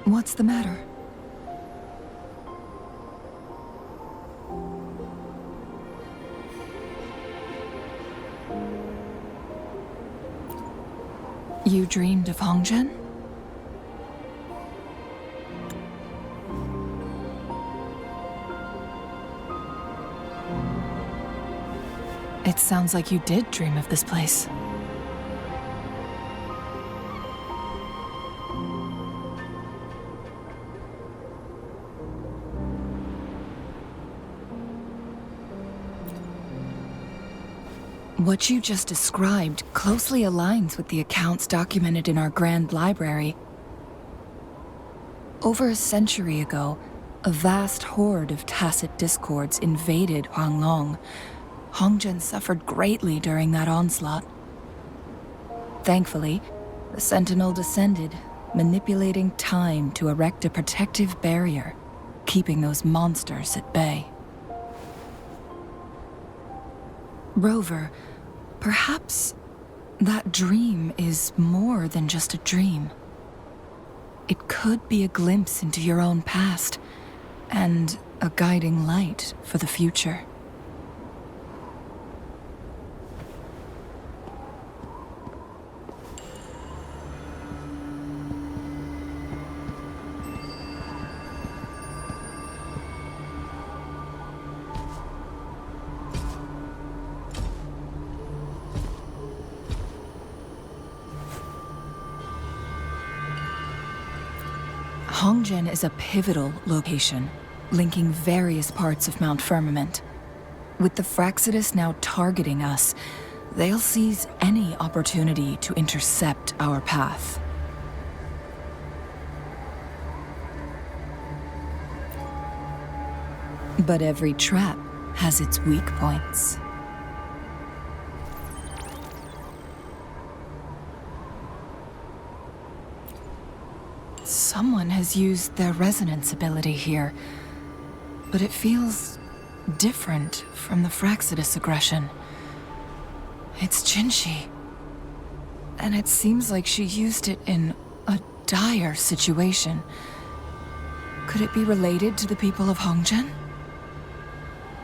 What's the matter? You dreamed of Hongzhen? It sounds like you did dream of this place. What you just described closely aligns with the accounts documented in our Grand Library. Over a century ago, a vast horde of tacit discords invaded Huanglong. Hongzhen suffered greatly during that onslaught. Thankfully, the Sentinel descended, manipulating time to erect a protective barrier, keeping those monsters at bay. Rover, perhaps that dream is more than just a dream. It could be a glimpse into your own past, and a guiding light for the future. Hongzhen is a pivotal location, linking various parts of Mount Firmament. With the Fraxidus now targeting us, they'll seize any opportunity to intercept our path. But every trap has its weak points. Someone has used their resonance ability here, but it feels different from the Fraxidus aggression. It's Jinshi, and it seems like she used it in a dire situation. Could it be related to the people of Hongzhen?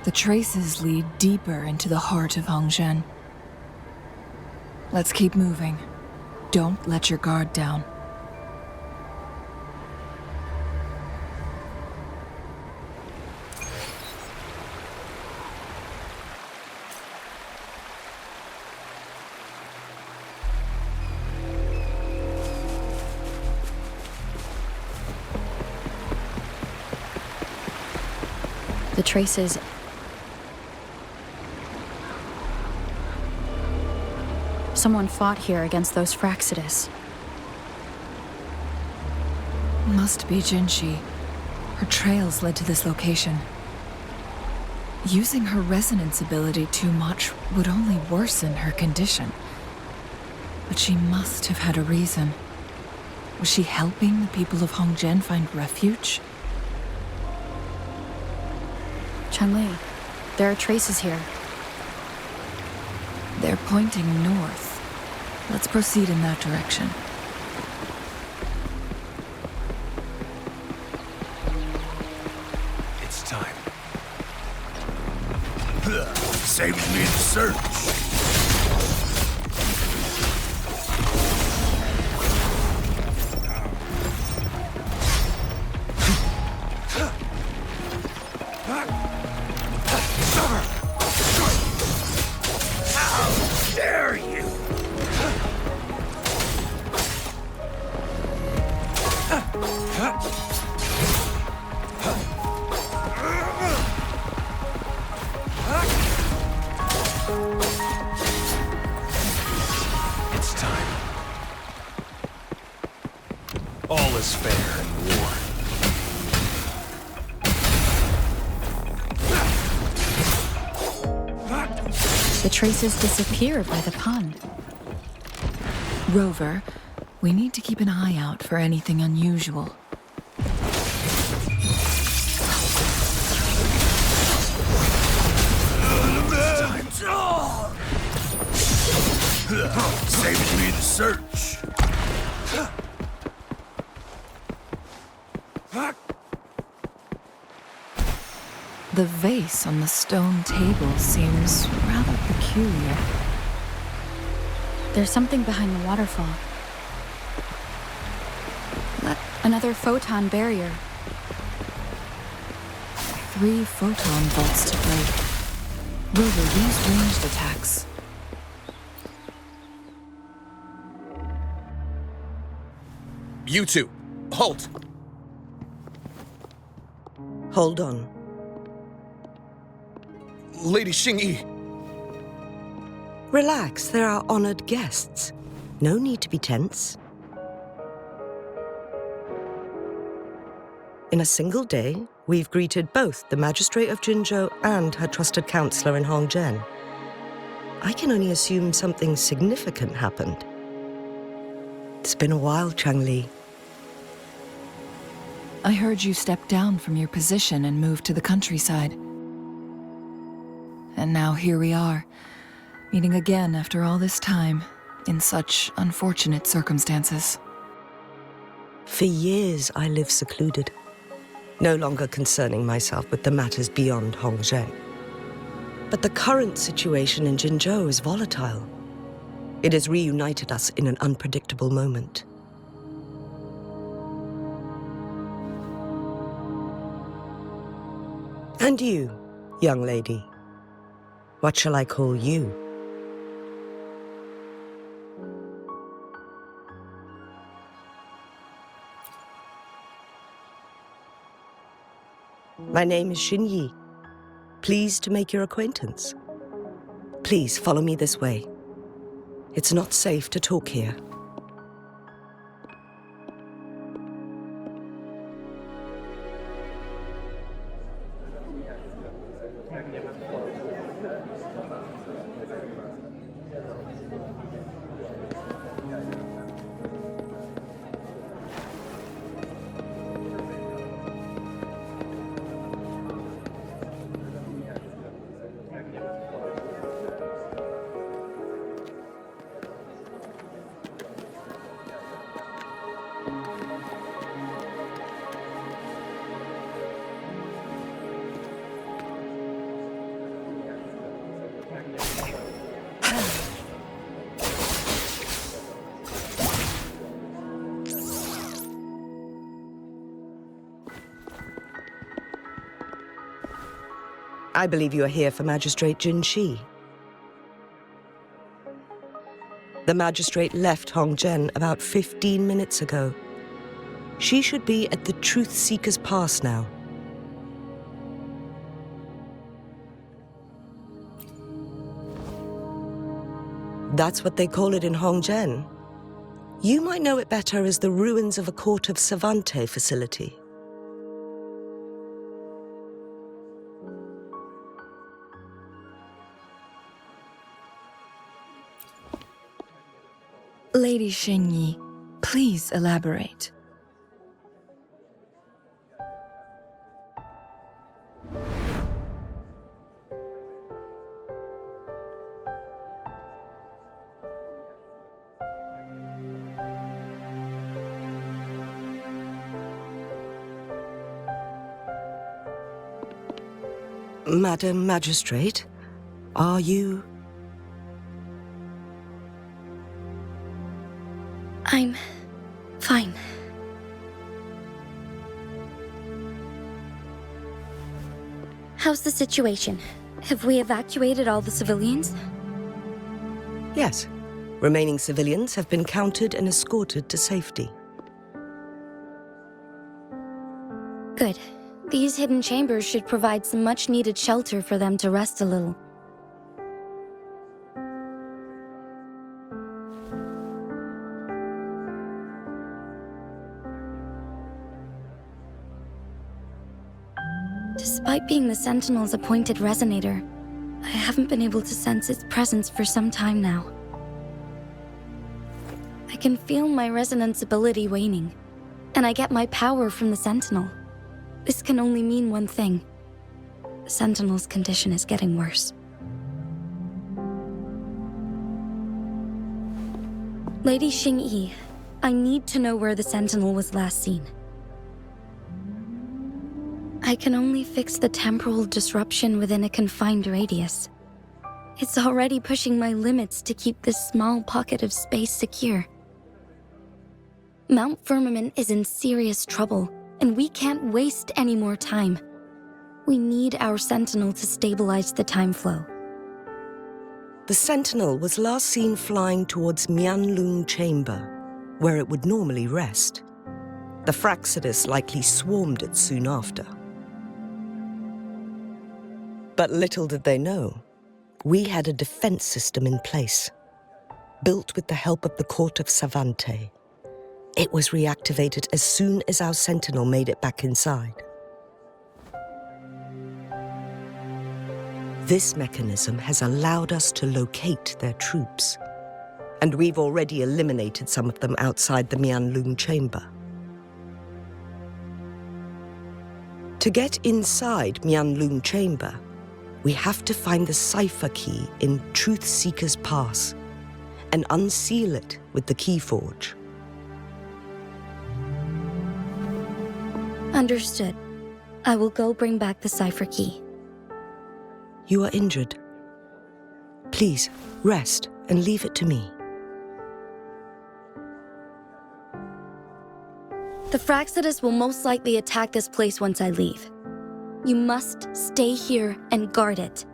The traces lead deeper into the heart of Hongzhen. Let's keep moving. Don't let your guard down. The traces. Someone fought here against those Fraxidus. Must be Jinshi. Her trails led to this location. Using her resonance ability too much would only worsen her condition. But she must have had a reason. Was she helping the people of Hongzhen find refuge? Chun-Li, there are traces here. They're pointing north. Let's proceed in that direction. It's time. Saves me the search. It's time. All is fair in war. The traces disappear by the pond. Rover, we need to keep an eye out for anything unusual. Saves me the search. The vase on the stone table seems rather peculiar. There's something behind the waterfall. Another photon barrier. 3 photon bolts to break. Rover, these ranged attacks. You two, halt! Hold on. Lady Xingyi. Relax, they're our honored guests. No need to be tense. In a single day, we've greeted both the Magistrate of Jinzhou and her trusted counselor in Hongzhen. I can only assume something significant happened. It's been a while, Changli. I heard you stepped down from your position and moved to the countryside. And now here we are, meeting again after all this time, in such unfortunate circumstances. For years, I lived secluded, no longer concerning myself with the matters beyond Hongzhen. But the current situation in Jinzhou is volatile. It has reunited us in an unpredictable moment. And you, young lady, what shall I call you? My name is Xinyi. Pleased to make your acquaintance. Please follow me this way. It's not safe to talk here. I believe you are here for Magistrate Jin Shi. The magistrate left Hongzhen about 15 minutes ago. She should be at the Truth Seeker's Pass now. That's what they call it in Hongzhen. You might know it better as the ruins of a Court of Savante facility. Lady Xingyi, please elaborate. Madam Magistrate, are you... I'm fine. How's the situation? Have we evacuated all the civilians? Yes. Remaining civilians have been counted and escorted to safety. Good. These hidden chambers should provide some much-needed shelter for them to rest a little. Despite being the Sentinel's appointed resonator, I haven't been able to sense its presence for some time now. I can feel my resonance ability waning, and I get my power from the Sentinel. This can only mean one thing. The Sentinel's condition is getting worse. Lady Xingyi, I need to know where the Sentinel was last seen. I can only fix the temporal disruption within a confined radius. It's already pushing my limits to keep this small pocket of space secure. Mount Firmament is in serious trouble, and we can't waste any more time. We need our Sentinel to stabilize the time flow. The Sentinel was last seen flying towards Huanglong Chamber, where it would normally rest. The Fractsidus likely swarmed it soon after. But little did they know, we had a defense system in place, built with the help of the court of Savante. It was reactivated as soon as our Sentinel made it back inside. This mechanism has allowed us to locate their troops, and we've already eliminated some of them outside the Huanglong Chamber. To get inside Huanglong Chamber, we have to find the cipher key in Truth Seeker's Pass and unseal it with the Keyforge. Understood. I will go bring back the cipher key. You are injured. Please, rest and leave it to me. The Fractsidus will most likely attack this place once I leave. You must stay here and guard it.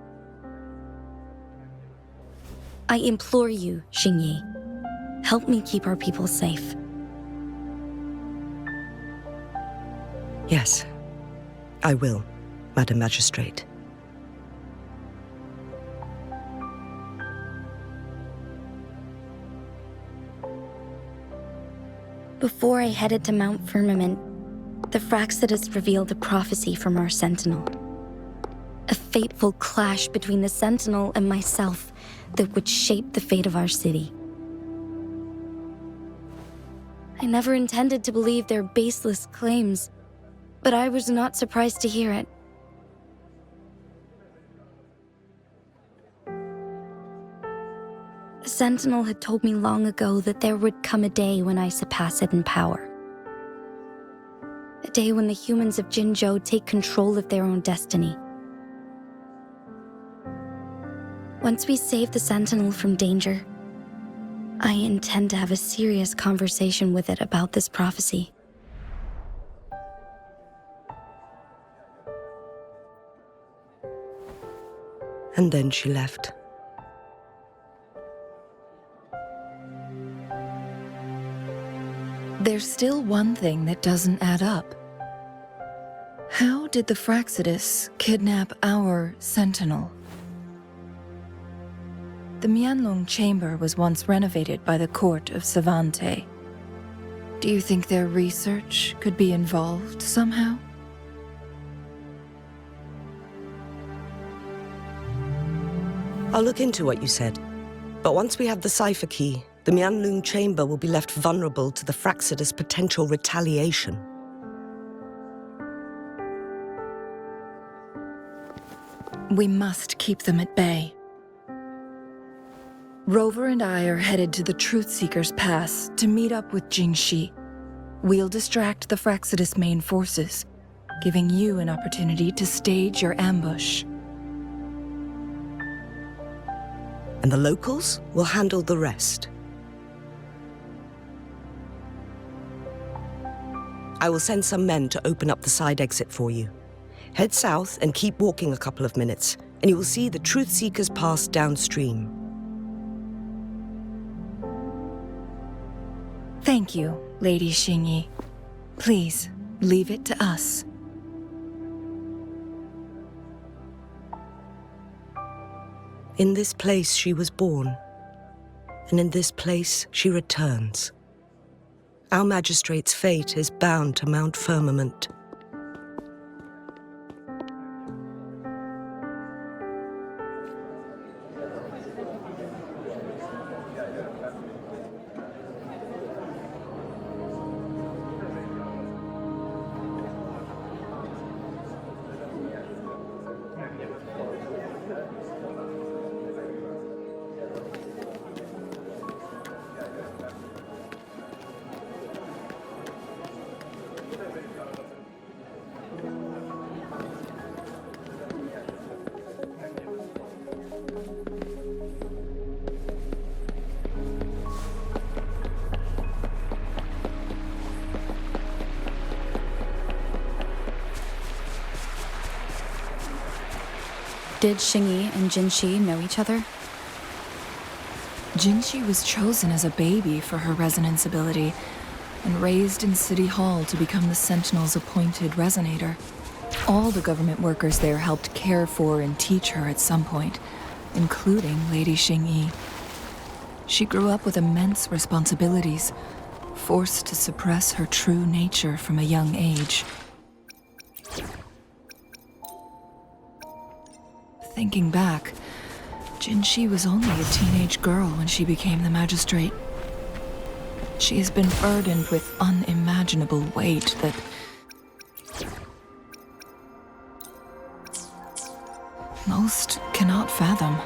I implore you, Xingyi. Help me keep our people safe. Yes, I will, Madam Magistrate. Before I headed to Mount Firmament, the Fractsidus revealed a prophecy from our Sentinel. A fateful clash between the Sentinel and myself that would shape the fate of our city. I never intended to believe their baseless claims, but I was not surprised to hear it. The Sentinel had told me long ago that there would come a day when I surpass it in power. A day when the humans of Jinzhou take control of their own destiny. Once we save the Sentinel from danger, I intend to have a serious conversation with it about this prophecy. And then she left. There's still one thing that doesn't add up. How did the Fractsidus kidnap our Sentinel? The Huanglong Chamber was once renovated by the court of Savante. Do you think their research could be involved somehow? I'll look into what you said. But once we have the cipher key, the Huanglong Chamber will be left vulnerable to the Fractsidus' potential retaliation. We must keep them at bay. Rover and I are headed to the Truth Seeker's Pass to meet up with Jingxi. We'll distract the Fractsidus' main forces, giving you an opportunity to stage your ambush. And the locals will handle the rest. I will send some men to open up the side exit for you. Head south and keep walking a couple of minutes, and you will see the Truth Seeker's Pass downstream. Thank you, Lady Xingyi. Please, leave it to us. In this place she was born, and in this place she returns. Our magistrate's fate is bound to Mount Firmament. Did Xingyi and Jinshi know each other? Jinshi was chosen as a baby for her resonance ability and raised in City Hall to become the Sentinel's appointed resonator. All the government workers there helped care for and teach her at some point, including Lady Xingyi. She grew up with immense responsibilities, forced to suppress her true nature from a young age. Thinking back, Jinshi was only a teenage girl when she became the magistrate. She has been burdened with unimaginable weight that most cannot fathom.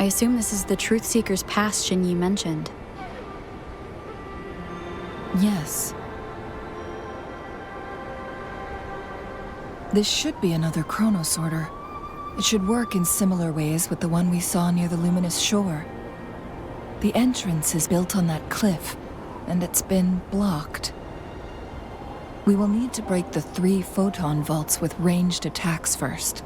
I assume this is the Truth Seeker's Pass Xingyi mentioned. Yes. This should be another chronosorter. It should work in similar ways with the one we saw near the luminous shore. The entrance is built on that cliff, and it's been blocked. We will need to break the 3 photon vaults with ranged attacks first.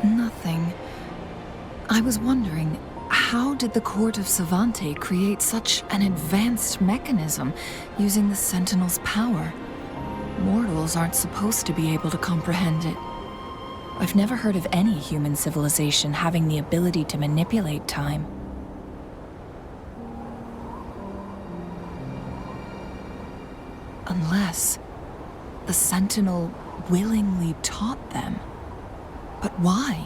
Nothing. I was wondering, how did the Court of Savante create such an advanced mechanism using the Sentinel's power? Mortals aren't supposed to be able to comprehend it. I've never heard of any human civilization having the ability to manipulate time. Unless the Sentinel willingly taught them. But why?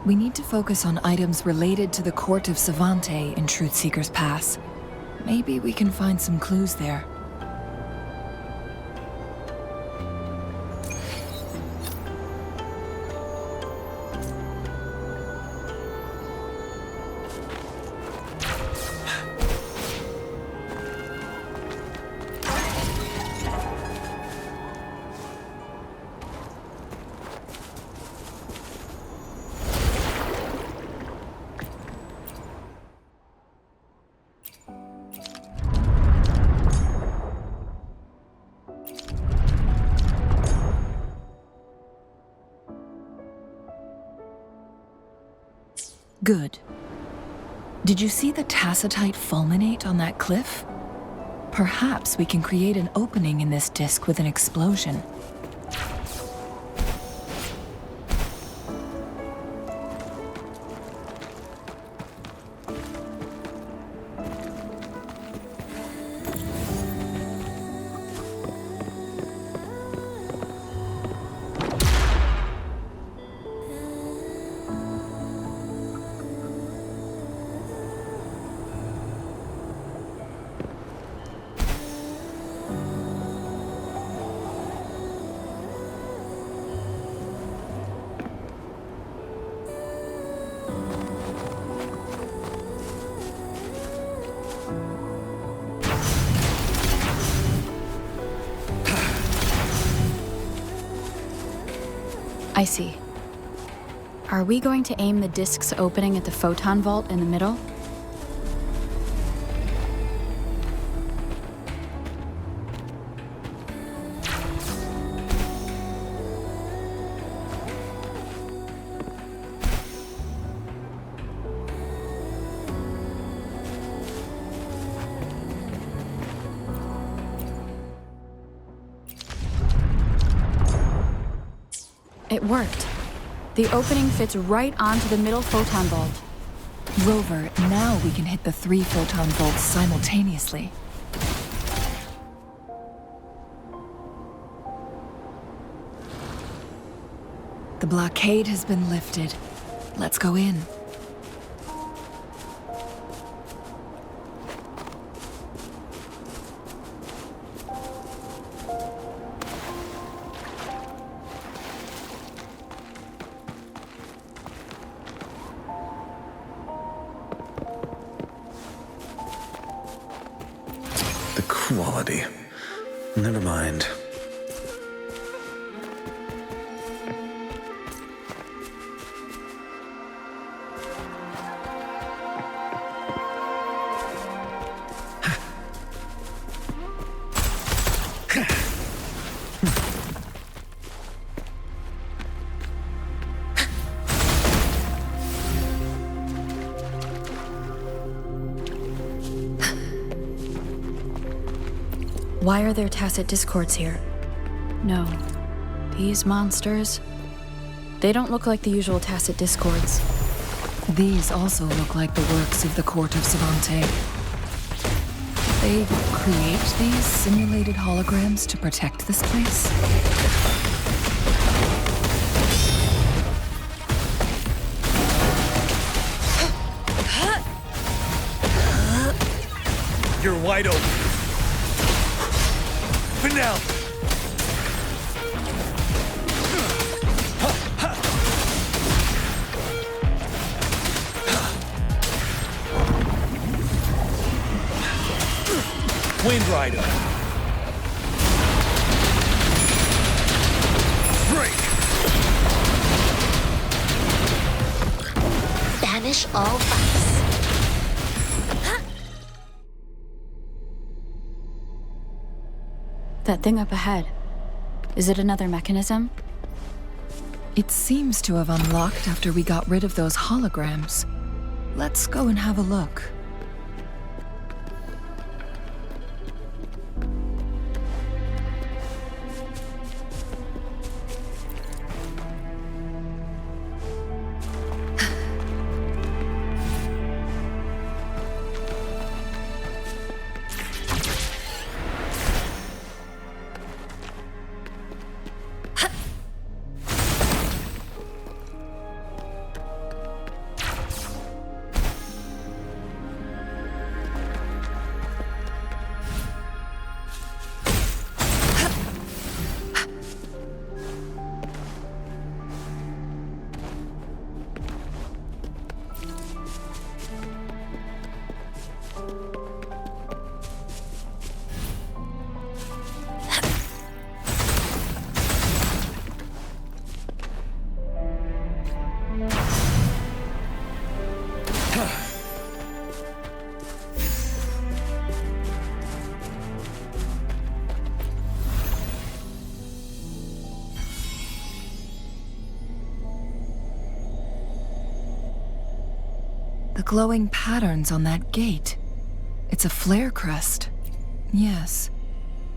We need to focus on items related to the Court of Savante in Truth Seeker's Pass. Maybe we can find some clues there. Good. Did you see the tacitite fulminate on that cliff? Perhaps we can create an opening in this disk with an explosion. I see. Are we going to aim the disk's opening at the photon vault in the middle? It worked. The opening fits right onto the middle photon vault. Rover, now we can hit the 3 photon vaults simultaneously. The blockade has been lifted. Let's go in. The quality. Never mind. Why are there tacit discords here? No. These monsters, they don't look like the usual tacit discords. These also look like the works of the court of Savante. They create these simulated holograms to protect this place? You're wide open. For now. Wind Rider. Break. Banish all vice. That thing up ahead, is it another mechanism? It seems to have unlocked after we got rid of those holograms. Let's go and have a look. The glowing patterns on that gate. It's a flare crest. Yes.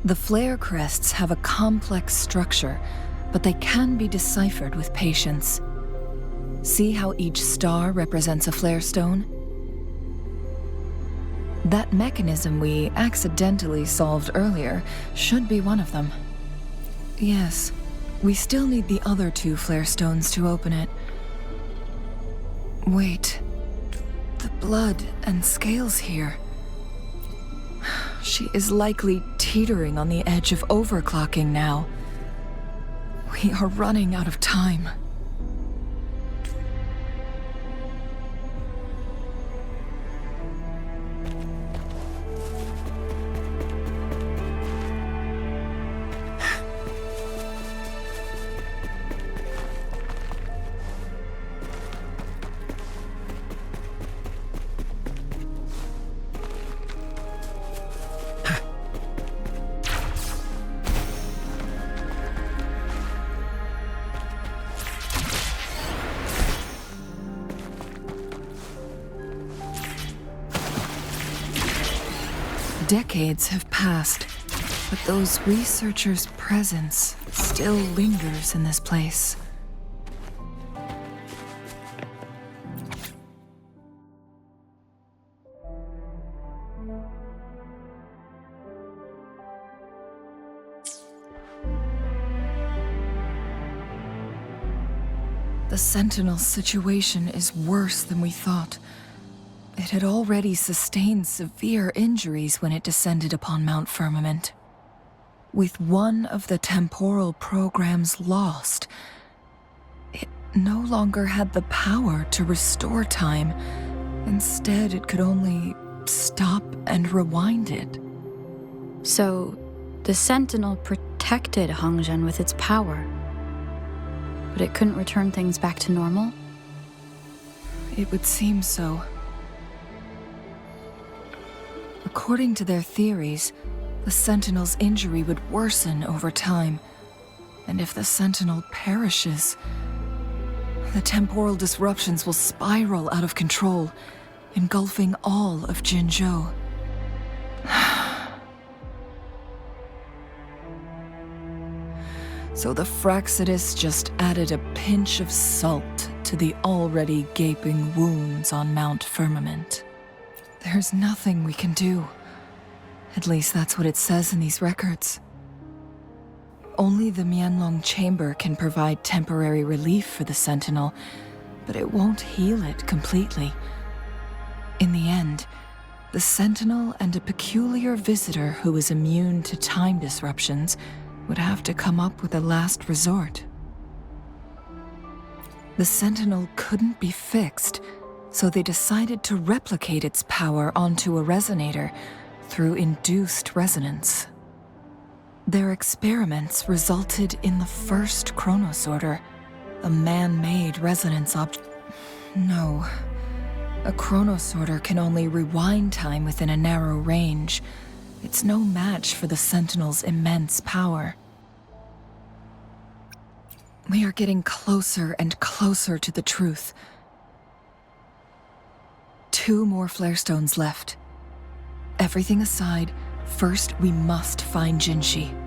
The flare crests have a complex structure, but they can be deciphered with patience. See how each star represents a flare stone? That mechanism we accidentally solved earlier should be one of them. Yes. We still need the other two flare stones to open it. Wait. The blood and scales here. She is likely teetering on the edge of overclocking now. We are running out of time. Decades have passed, but those researchers' presence still lingers in this place. The Sentinel situation is worse than we thought. It had already sustained severe injuries when it descended upon Mount Firmament. With one of the temporal programs lost, it no longer had the power to restore time. Instead, it could only stop and rewind it. So, The Sentinel protected Hongzhen with its power, but it couldn't return things back to normal? It would seem so. According to their theories, the Sentinel's injury would worsen over time. And if the Sentinel perishes, the temporal disruptions will spiral out of control, engulfing all of Jinzhou. So the Fraxidus just added a pinch of salt to the already gaping wounds on Mount Firmament. There's nothing we can do. At least that's what it says in these records. Only the Huanglong chamber can provide temporary relief for the Sentinel, but it won't heal it completely. In the end, the Sentinel and a peculiar visitor who is immune to time disruptions would have to come up with a last resort. The Sentinel couldn't be fixed, so they decided to replicate its power onto a resonator through induced resonance. Their experiments resulted in the first chronosorter, a man-made resonance object. No, a chronosorter can only rewind time within a narrow range. It's no match for the Sentinel's immense power. We are getting closer and closer to the truth. 2 more flare stones left. Everything aside, first we must find Jinshi.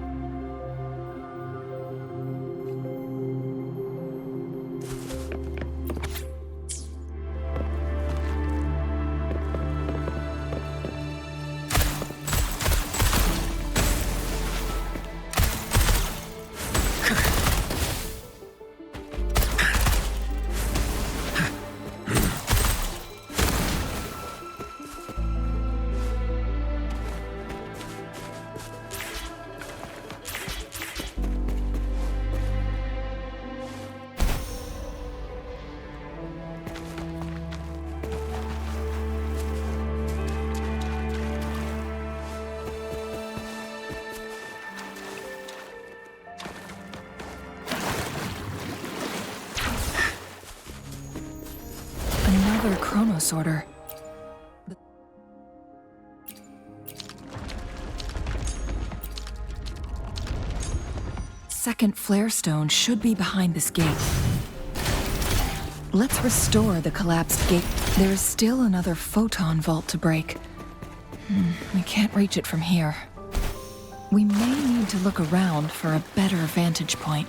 Another chronosorter. Second flare stone should be behind this gate. Let's restore the collapsed gate. There is still another photon vault to break. We can't reach it from here. We may need to look around for a better vantage point.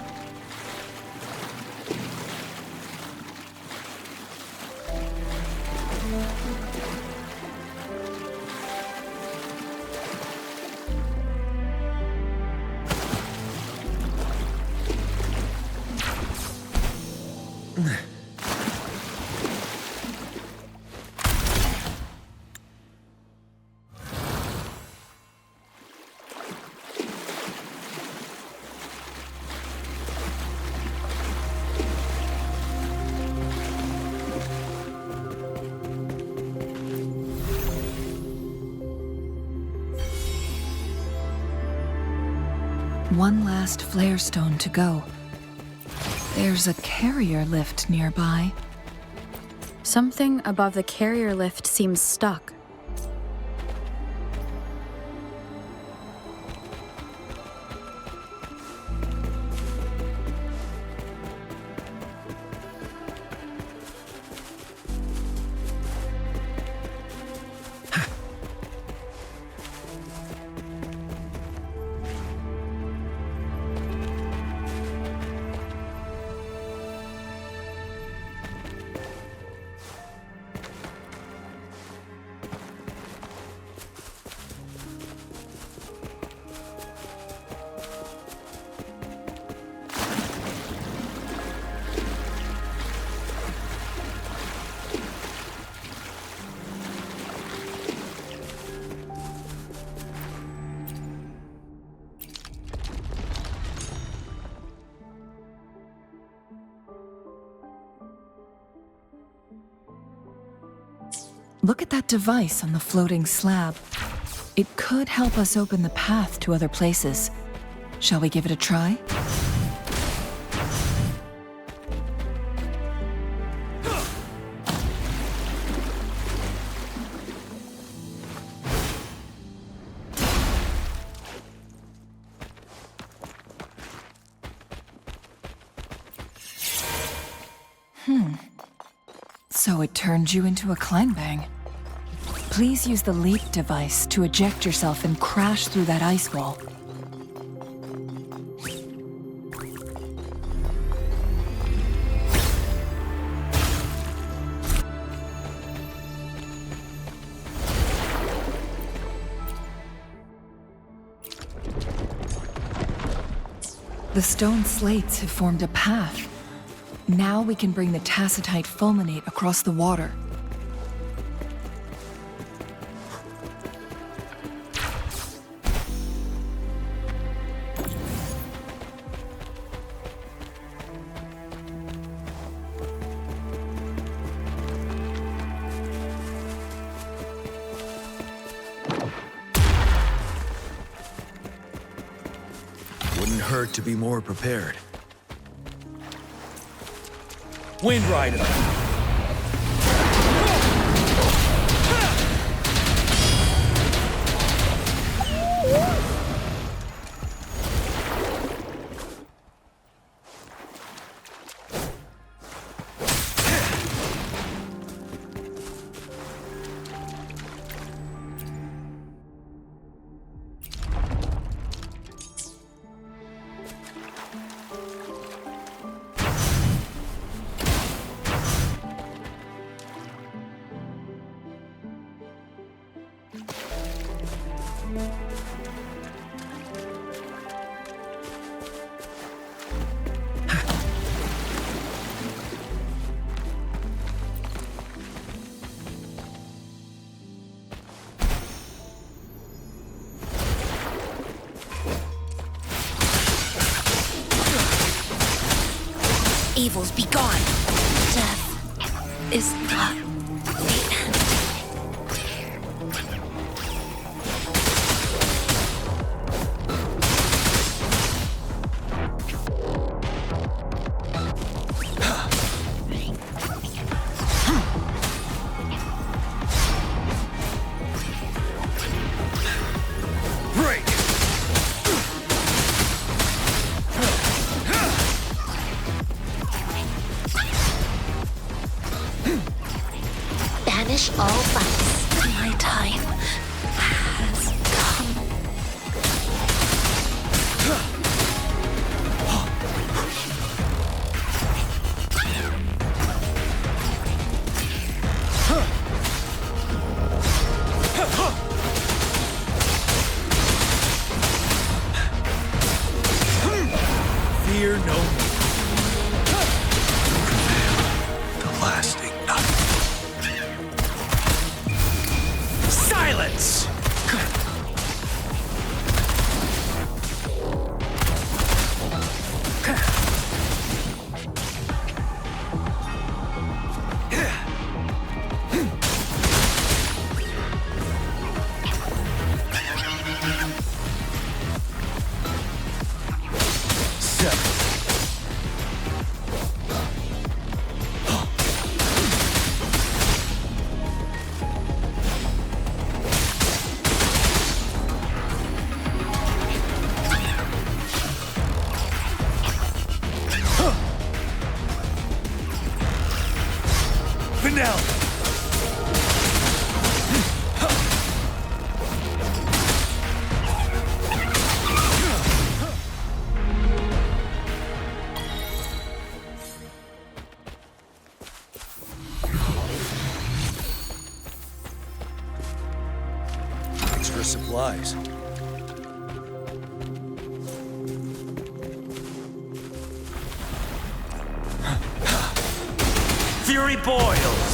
One last flare stone to go. There's a carrier lift nearby. Something above the carrier lift seems stuck. Look at that device on the floating slab. It could help us open the path to other places. Shall we give it a try? So it turned you into a Klangbang. Please use the leap device to eject yourself and crash through that ice wall. The stone slates have formed a path. Now we can bring the tacitite fulminate across the water. Wouldn't hurt to be more prepared. Wind Rider! Evils be gone. Death is not the end. Banish all fights. My time has come. Fear no more. The lasting night. Silence! Vanilla! Extra supplies. Fury boils!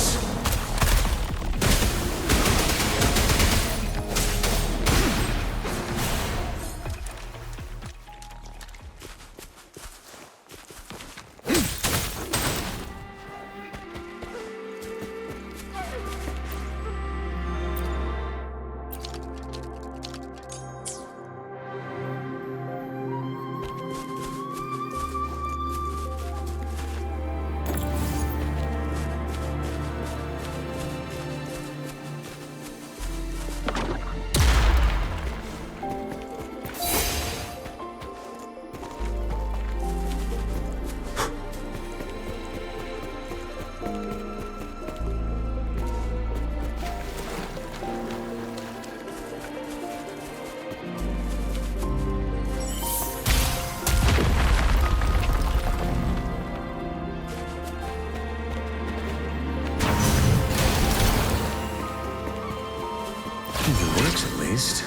least.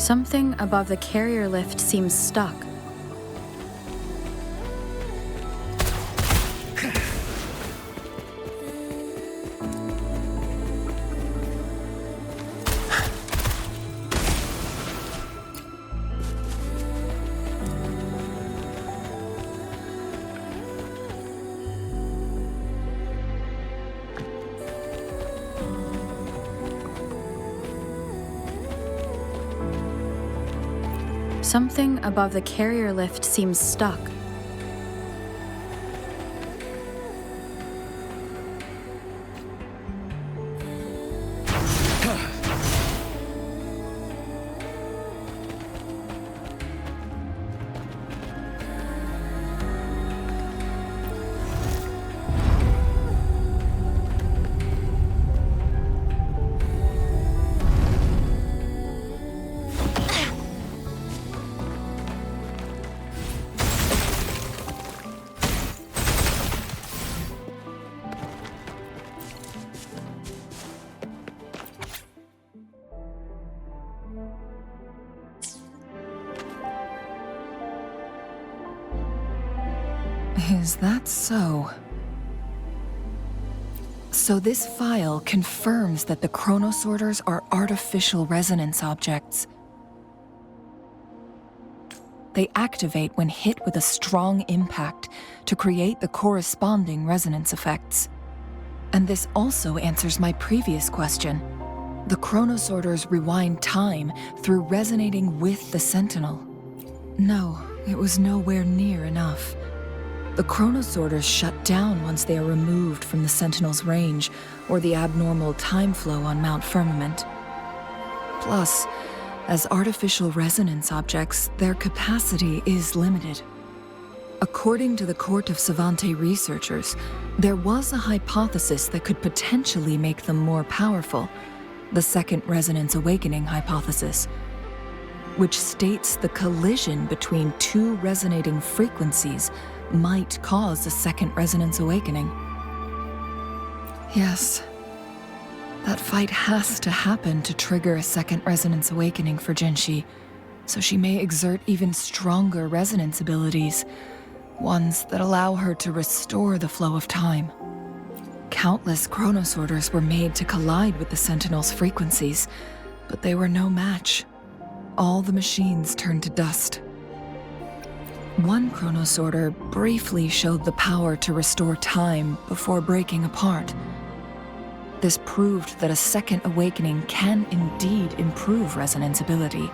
Something above the carrier lift seems stuck. Something above the carrier lift seems stuck. Is that so? So this file confirms that the chronosorters are artificial resonance objects. They activate when hit with a strong impact to create the corresponding resonance effects. And this also answers my previous question. The chronosorters rewind time through resonating with the Sentinel. No, it was nowhere near enough. The chronosorters shut down once they are removed from the Sentinel's range or the abnormal time flow on Mount Firmament. Plus, as artificial resonance objects, their capacity is limited. According to the Court of Savante researchers, there was a hypothesis that could potentially make them more powerful, the Second Resonance Awakening hypothesis, which states the collision between two resonating frequencies might cause a second resonance awakening. Yes. That fight has to happen to trigger a second resonance awakening for Jinshi, so she may exert even stronger resonance abilities, ones that allow her to restore the flow of time. Countless chronosorters were made to collide with the Sentinel's frequencies, but they were no match. All the machines turned to dust. One chronosorter briefly showed the power to restore time before breaking apart. This proved that a second awakening can indeed improve resonance ability.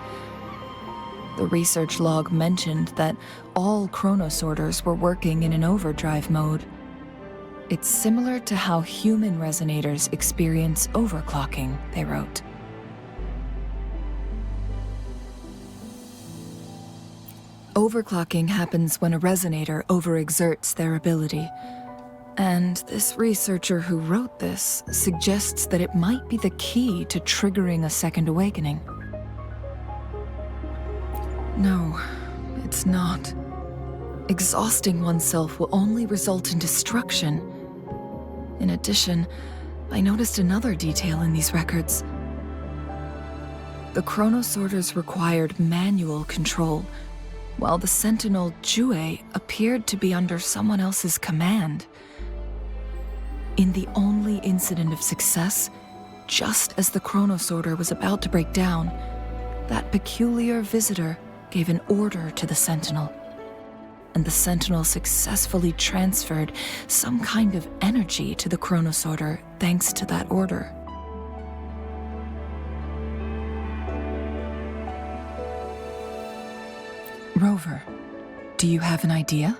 The research log mentioned that all chronosorters were working in an overdrive mode. It's similar to how human resonators experience overclocking, they wrote. Overclocking happens when a resonator overexerts their ability. And this researcher who wrote this suggests that it might be the key to triggering a second awakening. No, it's not. Exhausting oneself will only result in destruction. In addition, I noticed another detail in these records. The chronosorters required manual control, while the sentinel Jue appeared to be under someone else's command. In the only incident of success, just as the chronosorter was about to break down, that peculiar visitor gave an order to the sentinel, and the sentinel successfully transferred some kind of energy to the chronosorter thanks to that order. Rover, do you have an idea?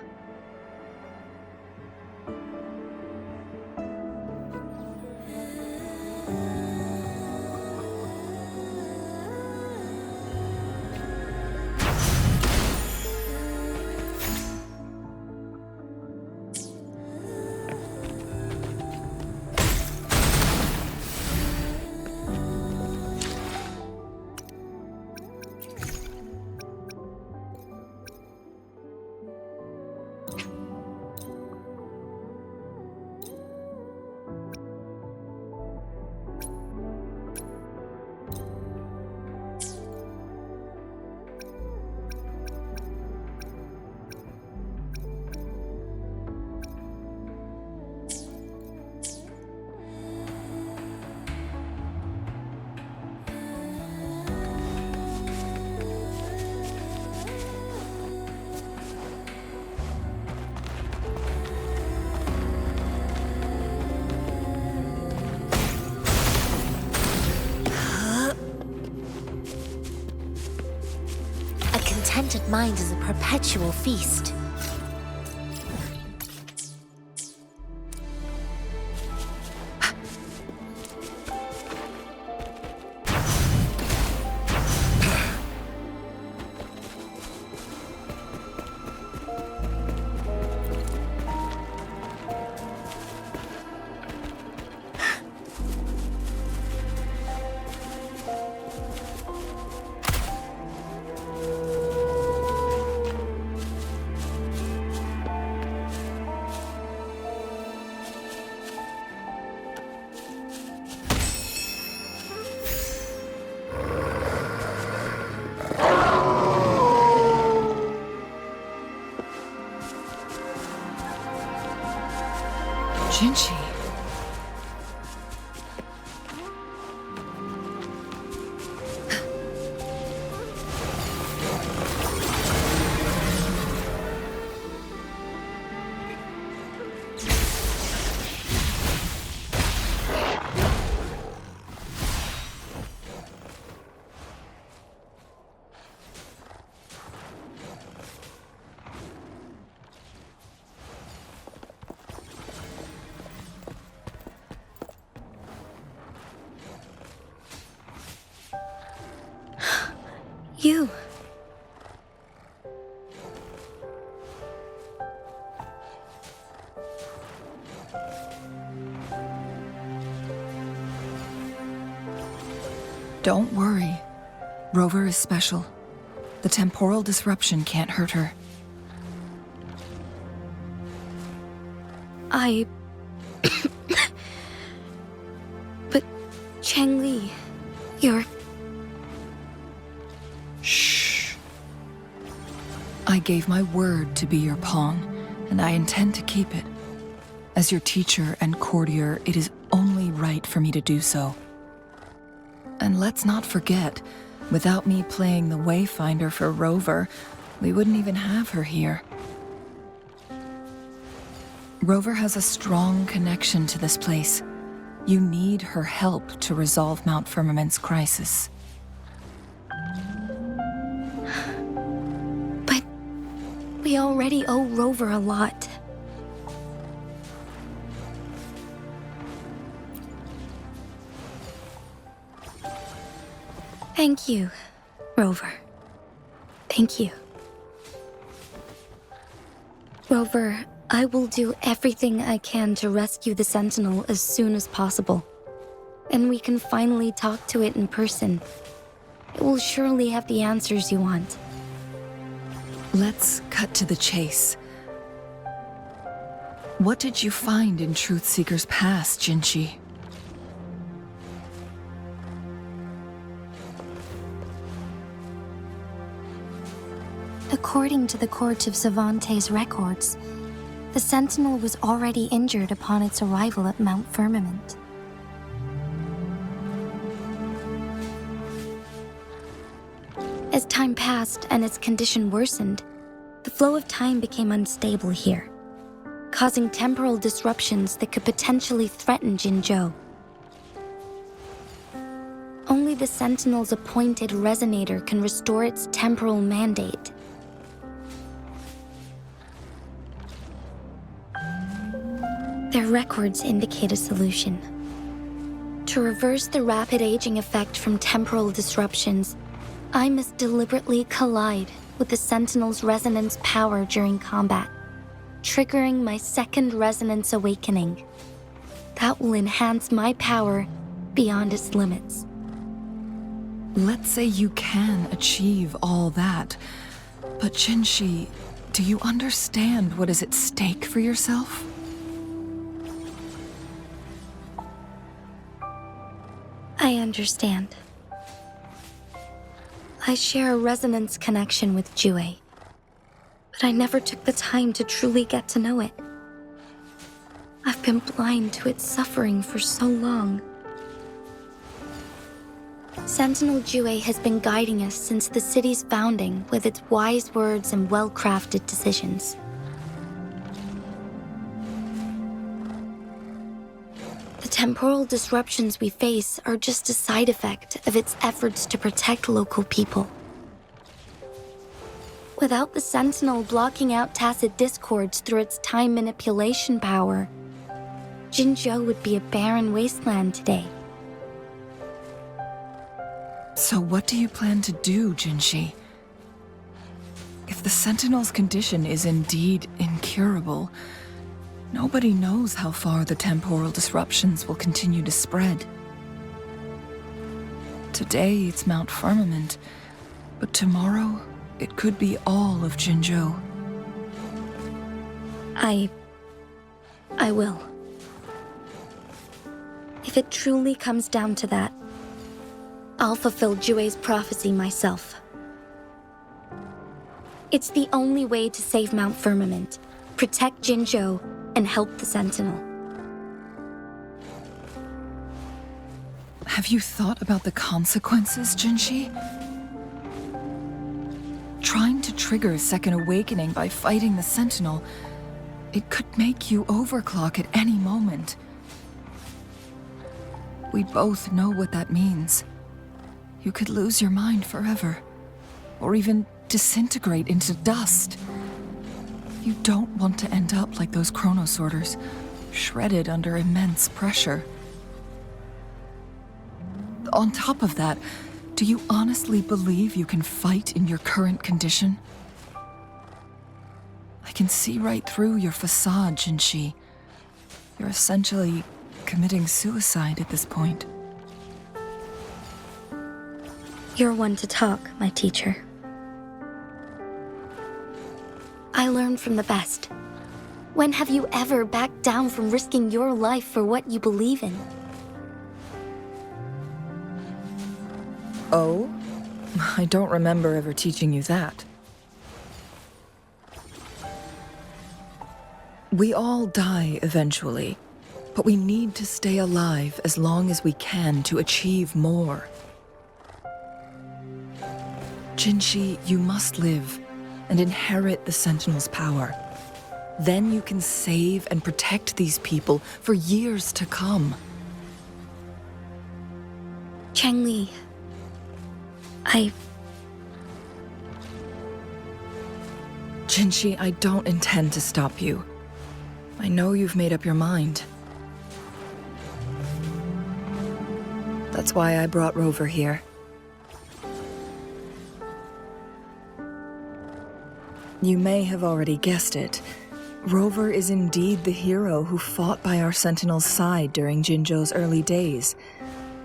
Contented mind is a perpetual feast. Jinchi. You. Don't worry. Rover is special. The temporal disruption can't hurt her. But Changli, you're... Shh. I gave my word to be your pawn, and I intend to keep it. As your teacher and courtier, it is only right for me to do so. And let's not forget, without me playing the Wayfinder for Rover, we wouldn't even have her here. Rover has a strong connection to this place. You need her help to resolve Mount Firmament's crisis. But we already owe Rover a lot. Thank you, Rover. Thank you. Rover, I will do everything I can to rescue the Sentinel as soon as possible. And we can finally talk to it in person. It will surely have the answers you want. Let's cut to the chase. What did you find in Truthseeker's past, Jinchi? According to the Court of Savante's records, the Sentinel was already injured upon its arrival at Mount Firmament. As time passed and its condition worsened, the flow of time became unstable here, causing temporal disruptions that could potentially threaten Jinzhou. Only the Sentinel's appointed resonator can restore its temporal mandate. Their records indicate a solution. To reverse the rapid aging effect from temporal disruptions, I must deliberately collide with the Sentinel's resonance power during combat, triggering my second resonance awakening. That will enhance my power beyond its limits. Let's say you can achieve all that, but Jinshi, do you understand what is at stake for yourself? I understand. I share a resonance connection with Jue, but I never took the time to truly get to know it. I've been blind to its suffering for so long. Sentinel Jue has been guiding us since the city's founding with its wise words and well-crafted decisions. The temporal disruptions we face are just a side effect of its efforts to protect local people. Without the Sentinel blocking out tacit discords through its time manipulation power, Jinzhou would be a barren wasteland today. So what do you plan to do, Jinshi? If the Sentinel's condition is indeed incurable, nobody knows how far the temporal disruptions will continue to spread. Today it's Mount Firmament, but tomorrow it could be all of Jinzhou. I will. If it truly comes down to that, I'll fulfill Jue's prophecy myself. It's the only way to save Mount Firmament, protect Jinzhou, and help the Sentinel. Have you thought about the consequences, Jinshi? Trying to trigger a second awakening by fighting the Sentinel, it could make you overclock at any moment. We both know what that means. You could lose your mind forever, or even disintegrate into dust. You don't want to end up like those chronosorters, shredded under immense pressure. On top of that, do you honestly believe you can fight in your current condition? I can see right through your facade, Jinshi. You're essentially committing suicide at this point. You're one to talk, my teacher. I learn from the best. When have you ever backed down from risking your life for what you believe in? Oh? I don't remember ever teaching you that. We all die eventually, but we need to stay alive as long as we can to achieve more. Jinshi, you must live and inherit the Sentinel's power. Then you can save and protect these people for years to come. Changli, Jinshi, I don't intend to stop you. I know you've made up your mind. That's why I brought Rover here. You may have already guessed it. Rover is indeed the hero who fought by our Sentinel's side during Jinzhou's early days.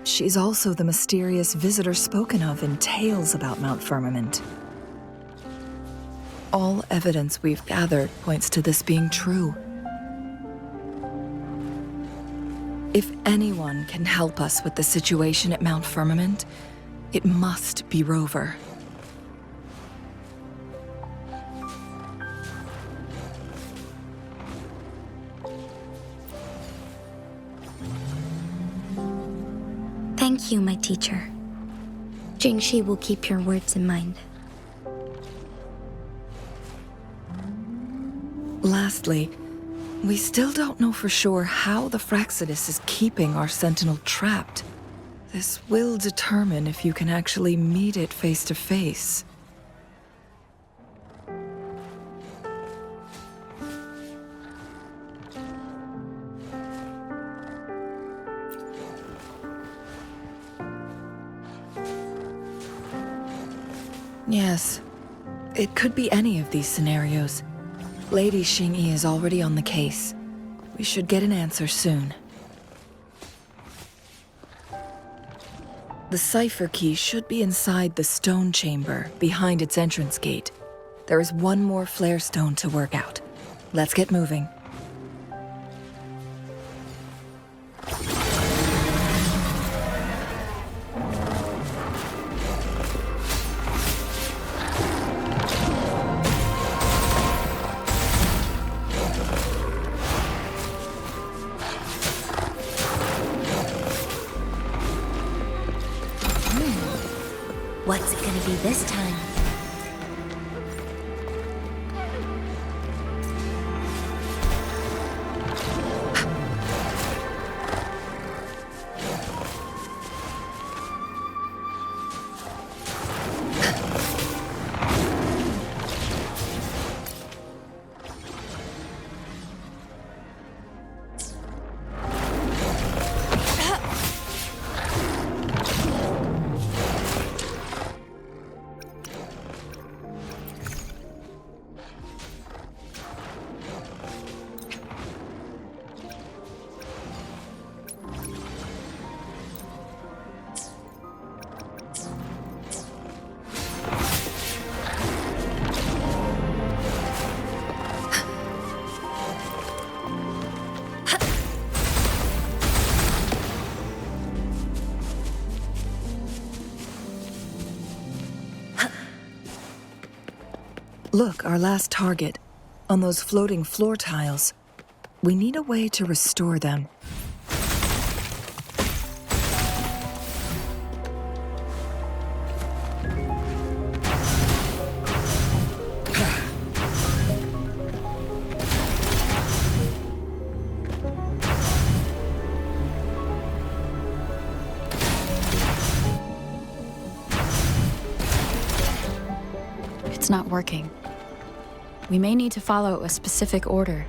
She's also the mysterious visitor spoken of in tales about Mount Firmament. All evidence we've gathered points to this being true. If anyone can help us with the situation at Mount Firmament, it must be Rover. Thank you, my teacher. Jingxi will keep your words in mind. Lastly, we still don't know for sure how the Fraxidus is keeping our sentinel trapped. This will determine if you can actually meet it face to face. Yes, it could be any of these scenarios. Lady Xingyi is already on the case. We should get an answer soon. The cipher key should be inside the stone chamber, behind its entrance gate. There is one more flare stone to work out. Let's get moving. What's it gonna be this time? Look, our last target. On those floating floor tiles. We need a way to restore them. It's not working. We may need to follow a specific order.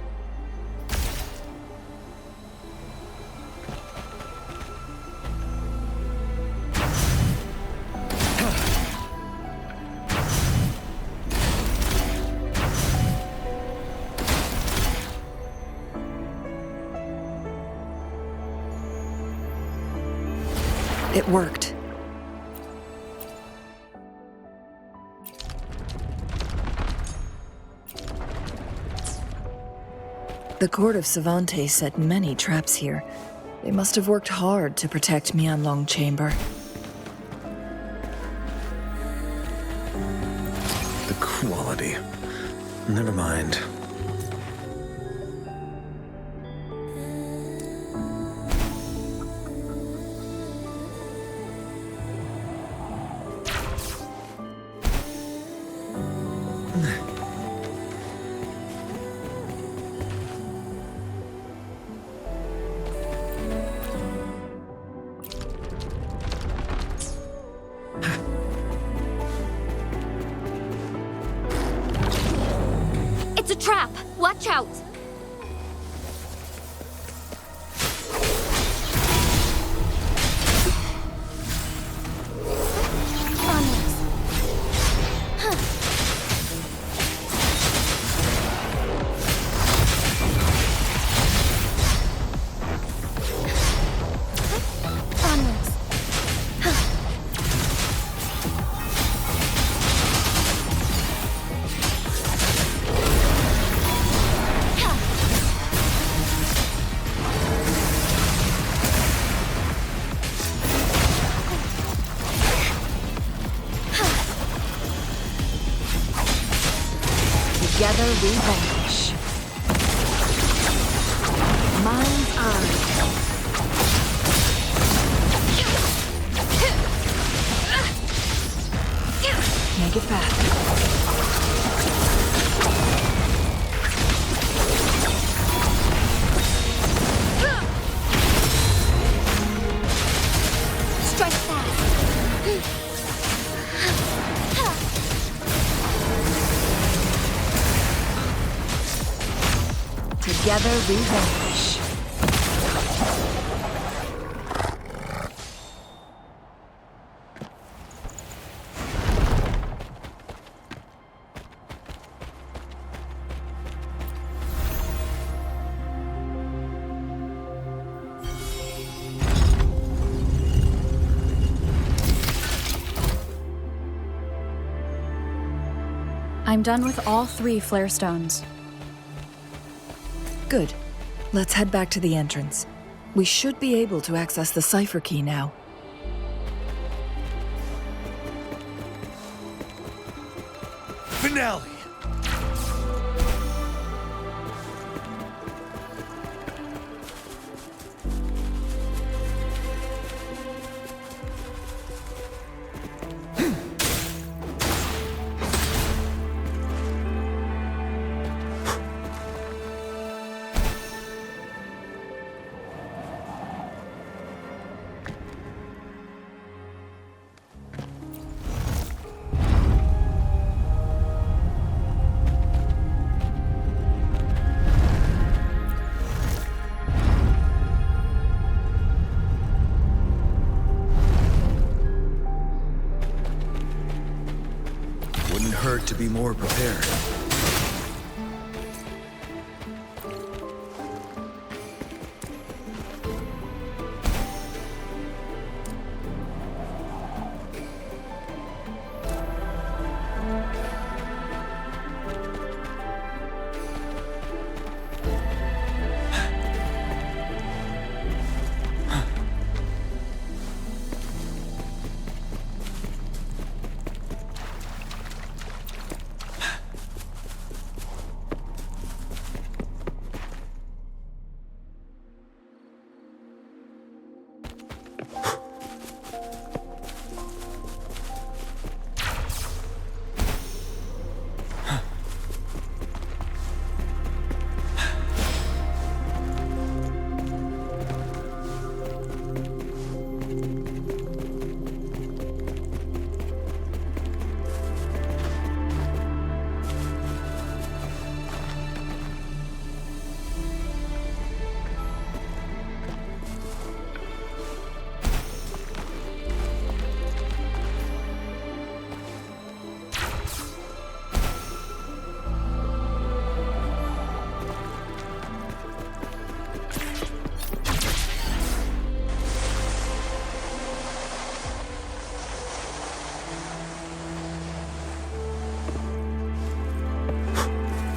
It worked. The court of Savantes set many traps here. They must have worked hard to protect Huanglong Chamber. The quality. Never mind. It's a trap! Watch out! Together we vanquish. Mind's eye. Make it fast. Strike fast. Together we vanquish. I'm done with all 3 flare stones. Good. Let's head back to the entrance. We should be able to access the cipher key now. Finale! Wouldn't hurt to be more prepared.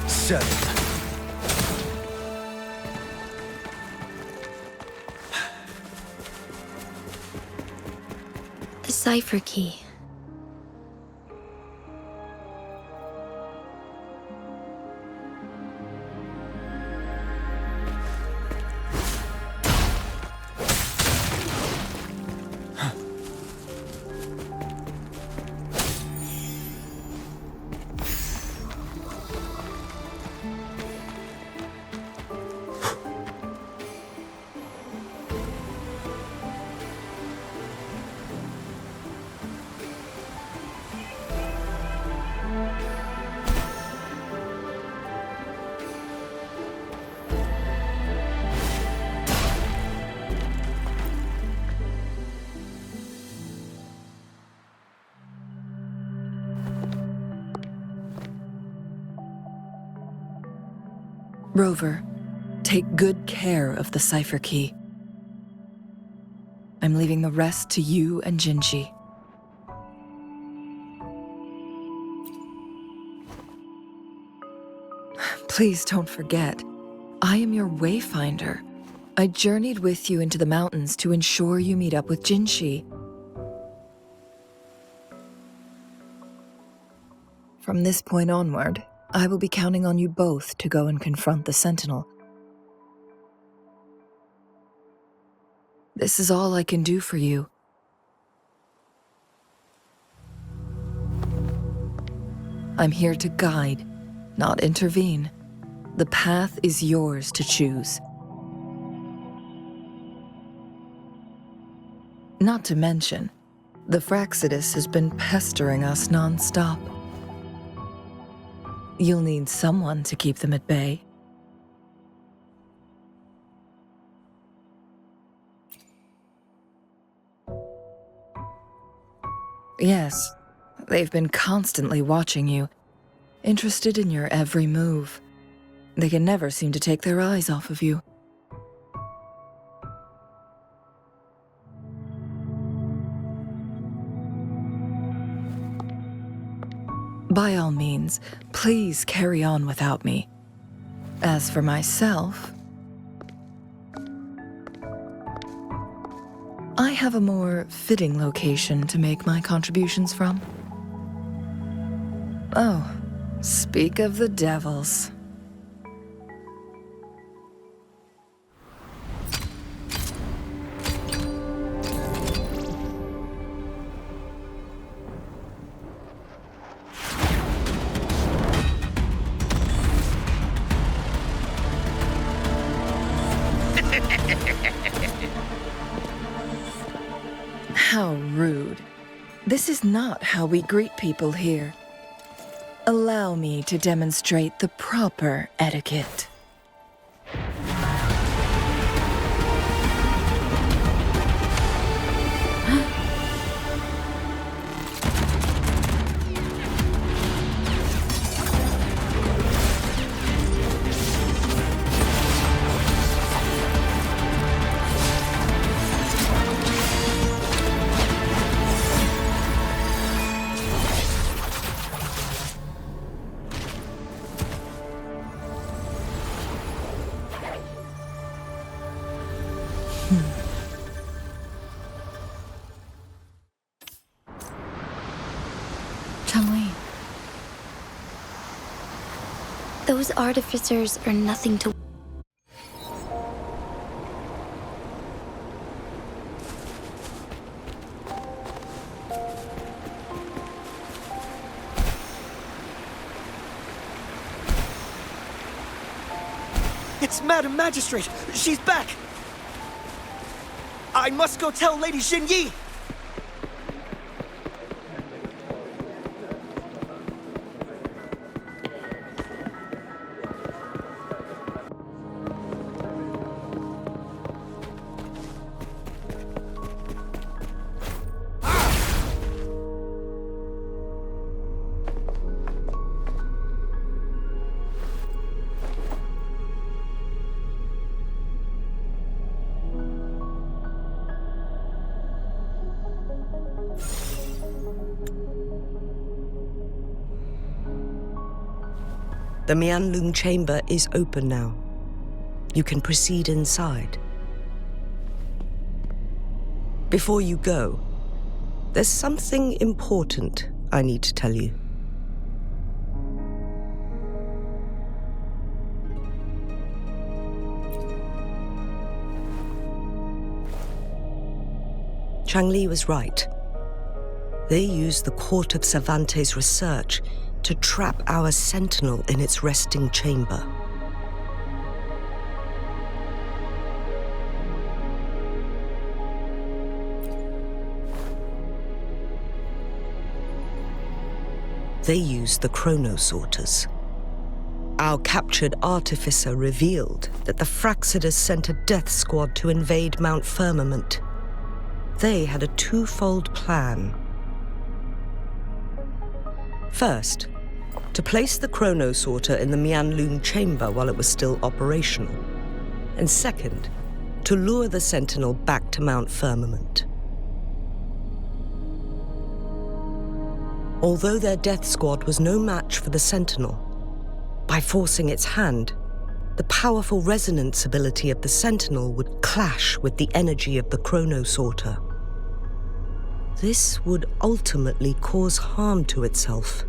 Settled. The cipher key. Rover, take good care of the cipher key. I'm leaving the rest to you and Jinshi. Please don't forget, I am your wayfinder. I journeyed with you into the mountains to ensure you meet up with Jinshi. From this point onward, I will be counting on you both to go and confront the Sentinel. This is all I can do for you. I'm here to guide, not intervene. The path is yours to choose. Not to mention, the Fraxidus has been pestering us non-stop. You'll need someone to keep them at bay. Yes, they've been constantly watching you, interested in your every move. They can never seem to take their eyes off of you. By all means, please carry on without me. As for myself, I have a more fitting location to make my contributions from. Oh, speak of the devils. How rude. This is not how we greet people here. Allow me to demonstrate the proper etiquette. Those artificers are nothing to... It's Madam Magistrate! She's back! I must go tell Lady Xinyi! The Mianlung chamber is open now. You can proceed inside. Before you go, there's something important I need to tell you. Changli was right. They used the Court of Cervantes' research to trap our sentinel in its resting chamber. They used the chronosorters. Our captured artificer revealed that the Fraxidus sent a death squad to invade Mount Firmament. They had a twofold plan. First, to place the chronosorter in the Mianlung chamber while it was still operational. And second, to lure the sentinel back to Mount Firmament. Although their death squad was no match for the sentinel, by forcing its hand, the powerful resonance ability of the sentinel would clash with the energy of the chronosorter. This would ultimately cause harm to itself.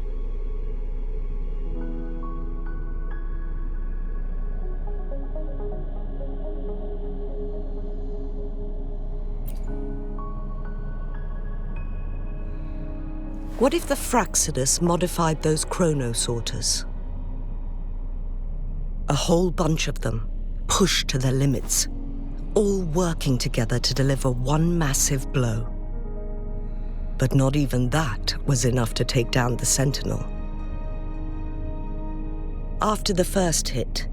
What if the Fraxidus modified those chronosorters? A whole bunch of them, pushed to their limits, all working together to deliver one massive blow. But not even that was enough to take down the Sentinel. After the first hit,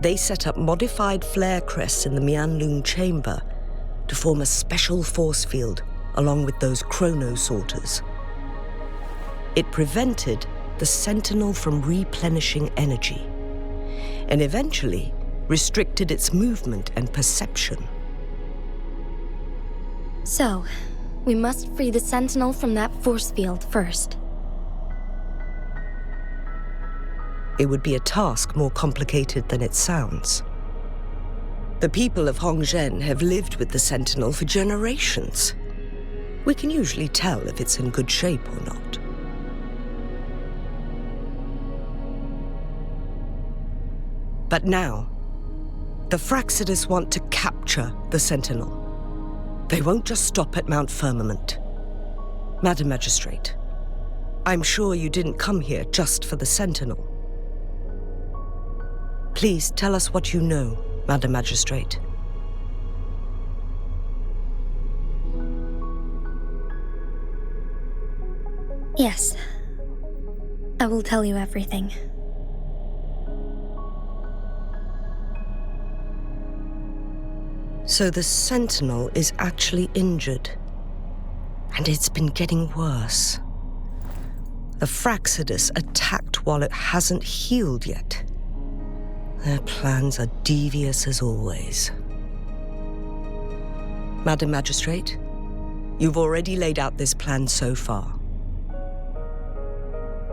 they set up modified flare crests in the Huanglong chamber to form a special force field along with those chronosorters. It prevented the Sentinel from replenishing energy, and eventually restricted its movement and perception. So, we must free the Sentinel from that force field first. It would be a task more complicated than it sounds. The people of Hongzhen have lived with the Sentinel for generations. We can usually tell if it's in good shape or not. But now, the Fraxidus want to capture the Sentinel. They won't just stop at Mount Firmament. Madam Magistrate, I'm sure you didn't come here just for the Sentinel. Please tell us what you know, Madam Magistrate. Yes. I will tell you everything. So the Sentinel is actually injured. And it's been getting worse. The Fraxidus attacked while it hasn't healed yet. Their plans are devious as always. Madam Magistrate, you've already laid out this plan so far.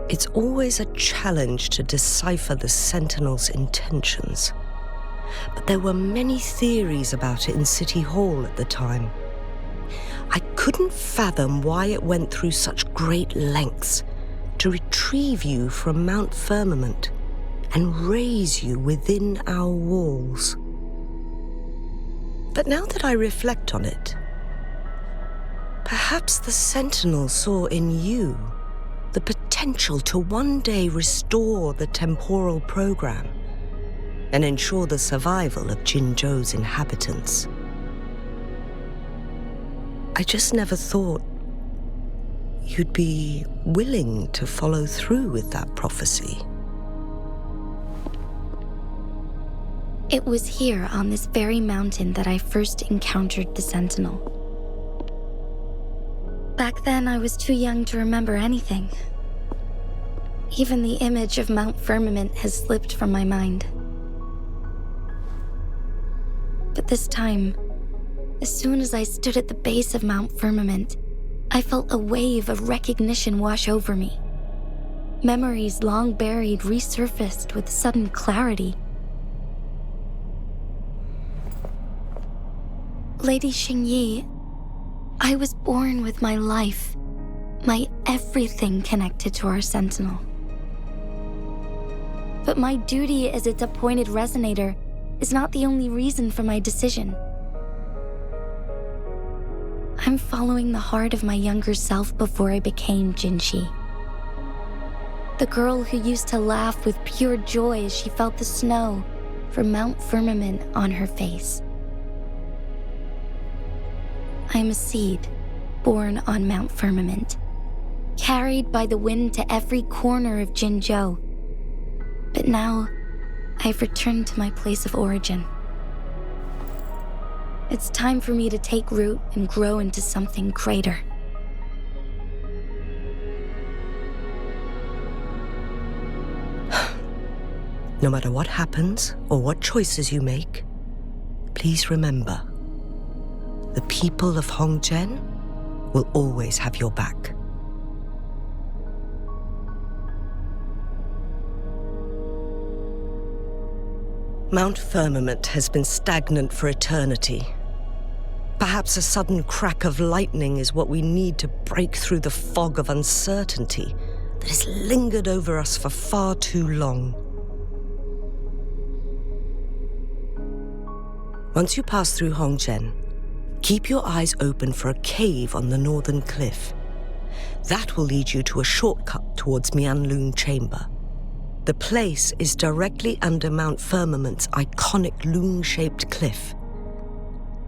It's always a challenge to decipher the Sentinel's intentions. But there were many theories about it in City Hall at the time. I couldn't fathom why it went through such great lengths to retrieve you from Mount Firmament and raise you within our walls. But now that I reflect on it, perhaps the Sentinel saw in you the potential to one day restore the temporal program and ensure the survival of Jinzhou's inhabitants. I just never thought you'd be willing to follow through with that prophecy. It was here on this very mountain that I first encountered the Sentinel. Back then, I was too young to remember anything. Even the image of Mount Firmament has slipped from my mind. But this time, as soon as I stood at the base of Mount Firmament, I felt a wave of recognition wash over me. Memories long buried resurfaced with sudden clarity. Lady Xingyi, I was born with my life, my everything connected to our Sentinel. But my duty as its appointed resonator is not the only reason for my decision. I'm following the heart of my younger self before I became Jinshi. The girl who used to laugh with pure joy as she felt the snow from Mount Firmament on her face. I'm a seed born on Mount Firmament, carried by the wind to every corner of Jinzhou. But now, I've returned to my place of origin. It's time for me to take root and grow into something greater. No matter what happens or what choices you make, please remember, the people of Hongzhen will always have your back. Mount Firmament has been stagnant for eternity. Perhaps a sudden crack of lightning is what we need to break through the fog of uncertainty that has lingered over us for far too long. Once you pass through Hongzhen, keep your eyes open for a cave on the northern cliff. That will lead you to a shortcut towards Mianlung Chamber. The place is directly under Mount Firmament's iconic loon-shaped cliff.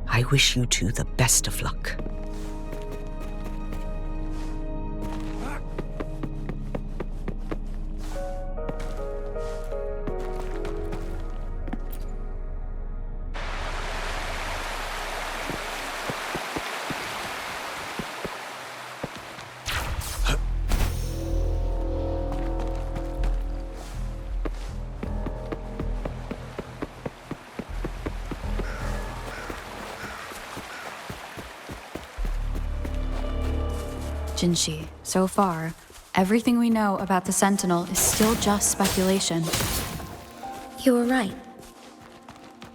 I wish you two the best of luck. Jinshi, so far, everything we know about the Sentinel is still just speculation. You were right.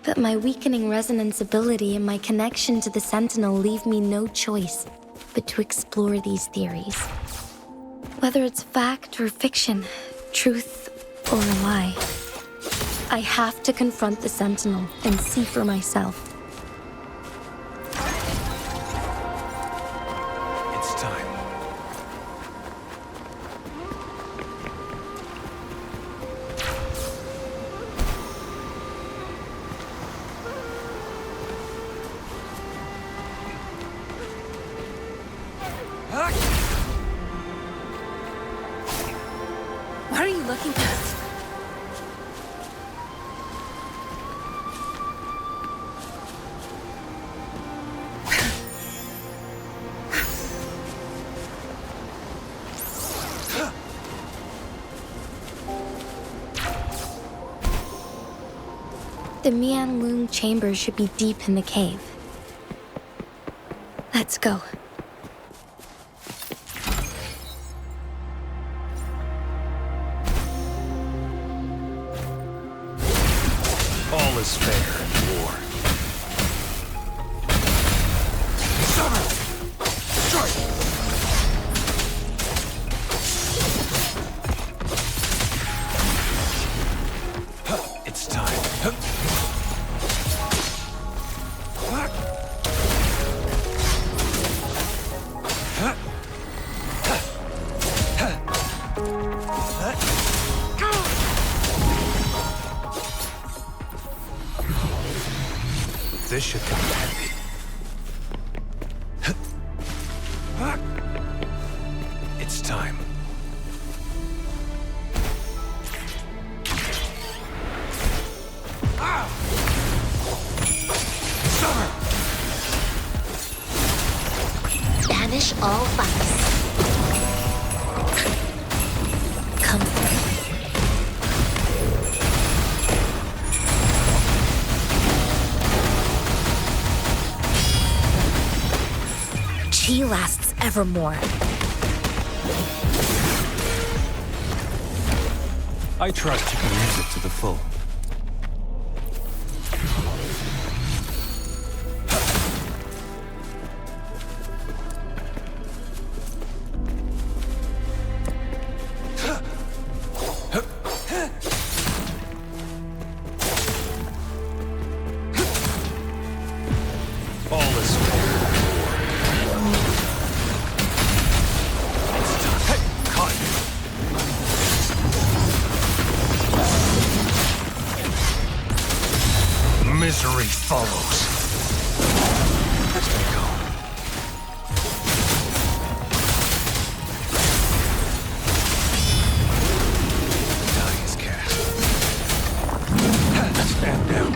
But my weakening resonance ability and my connection to the Sentinel leave me no choice but to explore these theories. Whether it's fact or fiction, truth or a lie, I have to confront the Sentinel and see for myself. It's time. What are you looking at? The Mianlung Chamber should be deep in the cave. Let's go. All is fair in war. It's time. This should come in handy. It's time. Banish all vice. Come Chi lasts evermore. I trust you can use it to the full. All is fair. It's done. Hey, caught you. Misery follows. Let's go. Die is cast. Stand down.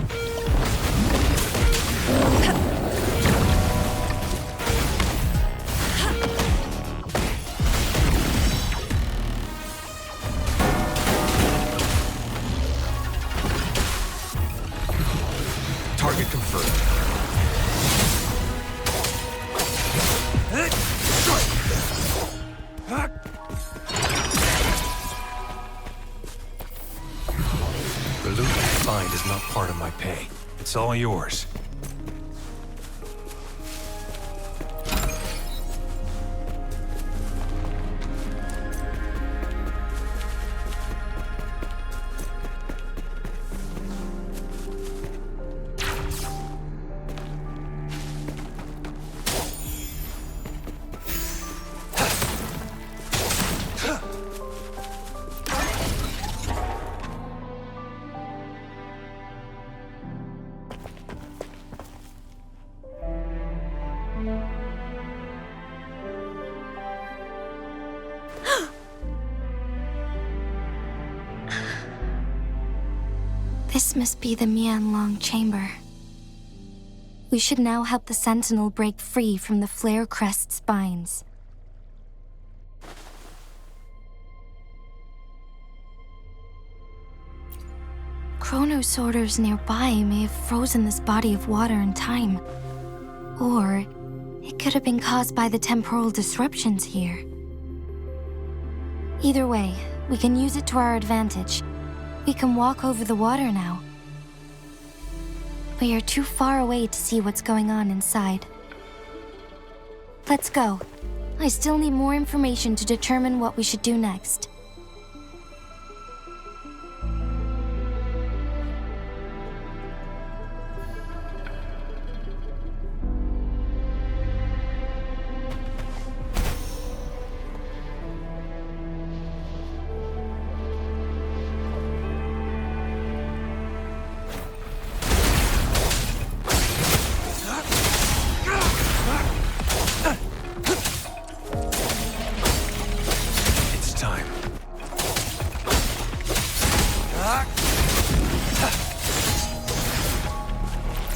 Target confirmed. The loot you find is not part of my pay. It's all yours. This must be the Huanglong chamber. We should now help the Sentinel break free from the flare crest spines. Chronosorters nearby may have frozen this body of water in time. Or it could have been caused by the temporal disruptions here. Either way, we can use it to our advantage. We can walk over the water now. We are too far away to see what's going on inside. Let's go. I still need more information to determine what we should do next.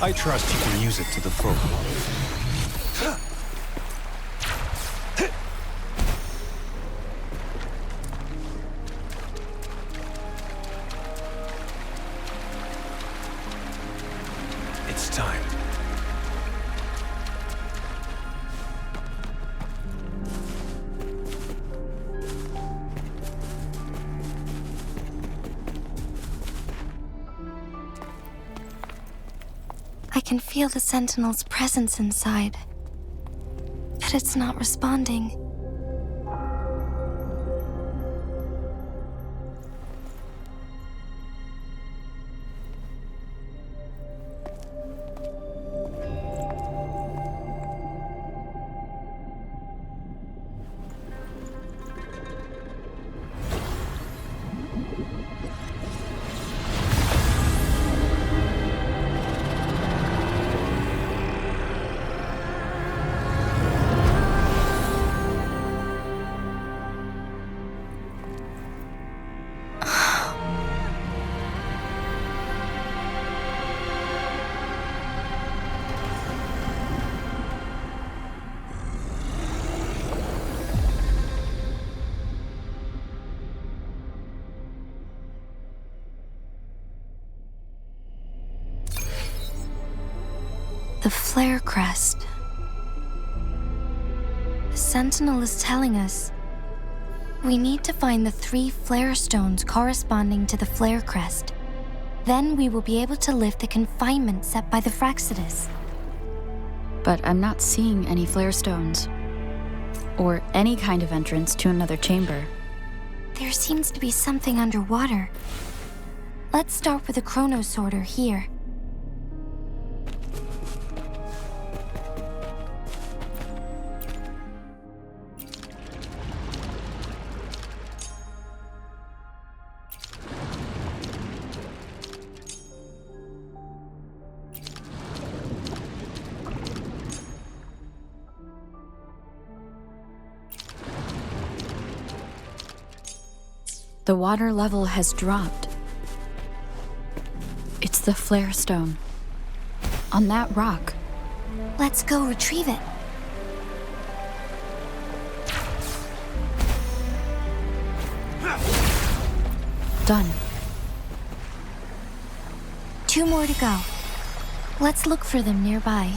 I trust you can use it to the full. It's time. I can feel the Sentinel's presence inside, but it's not responding. The flare crest. The Sentinel is telling us we need to find the 3 flare stones corresponding to the flare crest. Then we will be able to lift the confinement set by the Fraxidus. But I'm not seeing any flare stones. Or any kind of entrance to another chamber. There seems to be something underwater. Let's start with the Chronosorter here. The water level has dropped. It's the flare stone. On that rock. Let's go retrieve it. Done. 2 more to go. Let's look for them nearby.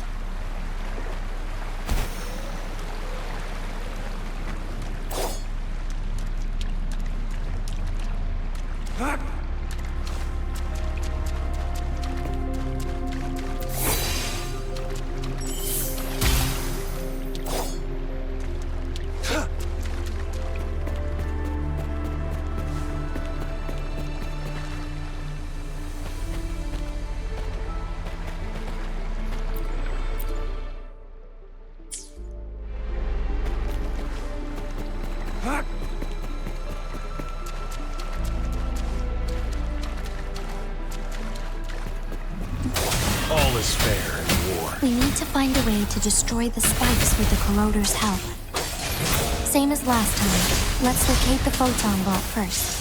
All is fair in war. We need to find a way to destroy the spikes with the corroder's help. Same as last time. Let's locate the photon vault first.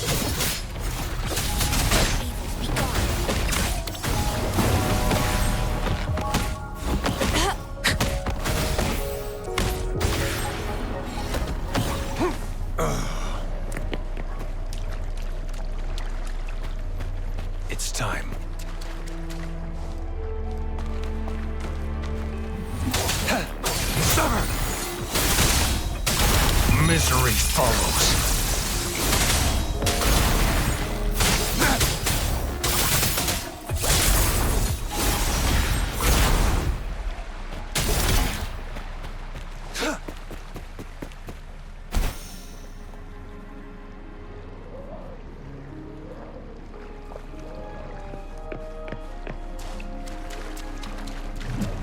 Misery follows.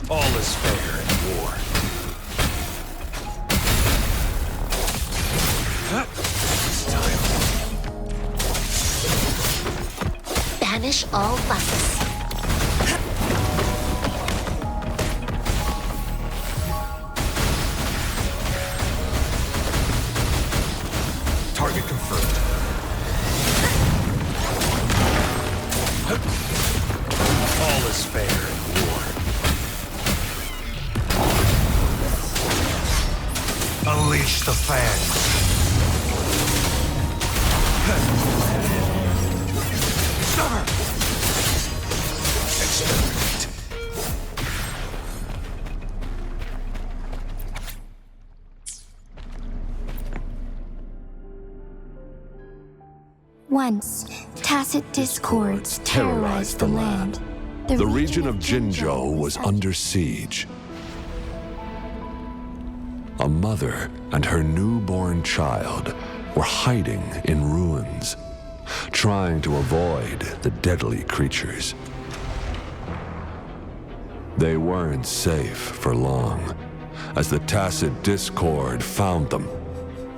All is fair in war. This time. Banish all vice. Target confirmed. All is fair in war. Unleash the fangs. Summer! Experiment. Once, tacit discords terrorized the land. The region of Jinzhou was under siege. A mother and her newborn child were hiding in ruins, trying to avoid the deadly creatures. They weren't safe for long, as the tacit discord found them.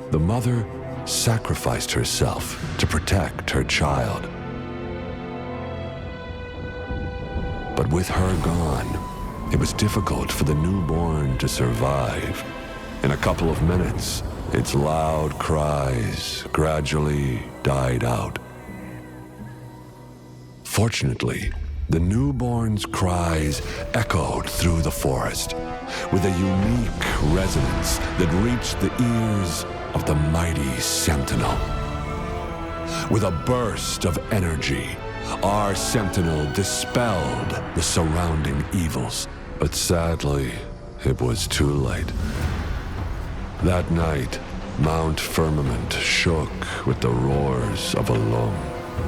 The mother sacrificed herself to protect her child. But with her gone, it was difficult for the newborn to survive. In a couple of minutes, its loud cries gradually died out. Fortunately, the newborn's cries echoed through the forest with a unique resonance that reached the ears of the mighty Sentinel. With a burst of energy, our Sentinel dispelled the surrounding evils. But sadly, it was too late. That night, Mount Firmament shook with the roars of a loom,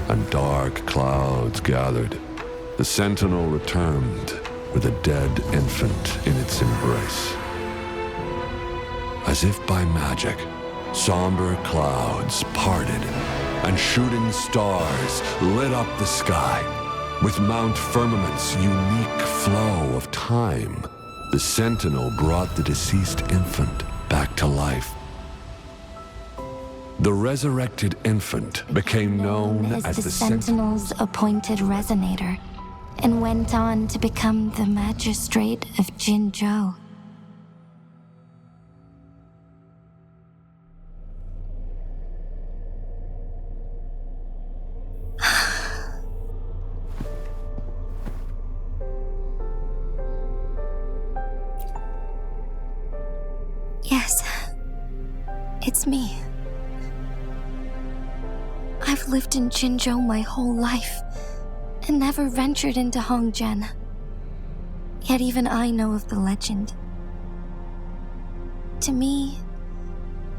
and dark clouds gathered. The Sentinel returned with a dead infant in its embrace. As if by magic, somber clouds parted, and shooting stars lit up the sky. With Mount Firmament's unique flow of time, the Sentinel brought the deceased infant back to life. The resurrected infant became known as the Sentinel's appointed resonator, and went on to become the magistrate of Jinzhou. Yes, it's me. I've lived in Jinzhou my whole life, and never ventured into Hongzhen. Yet even I know of the legend. To me,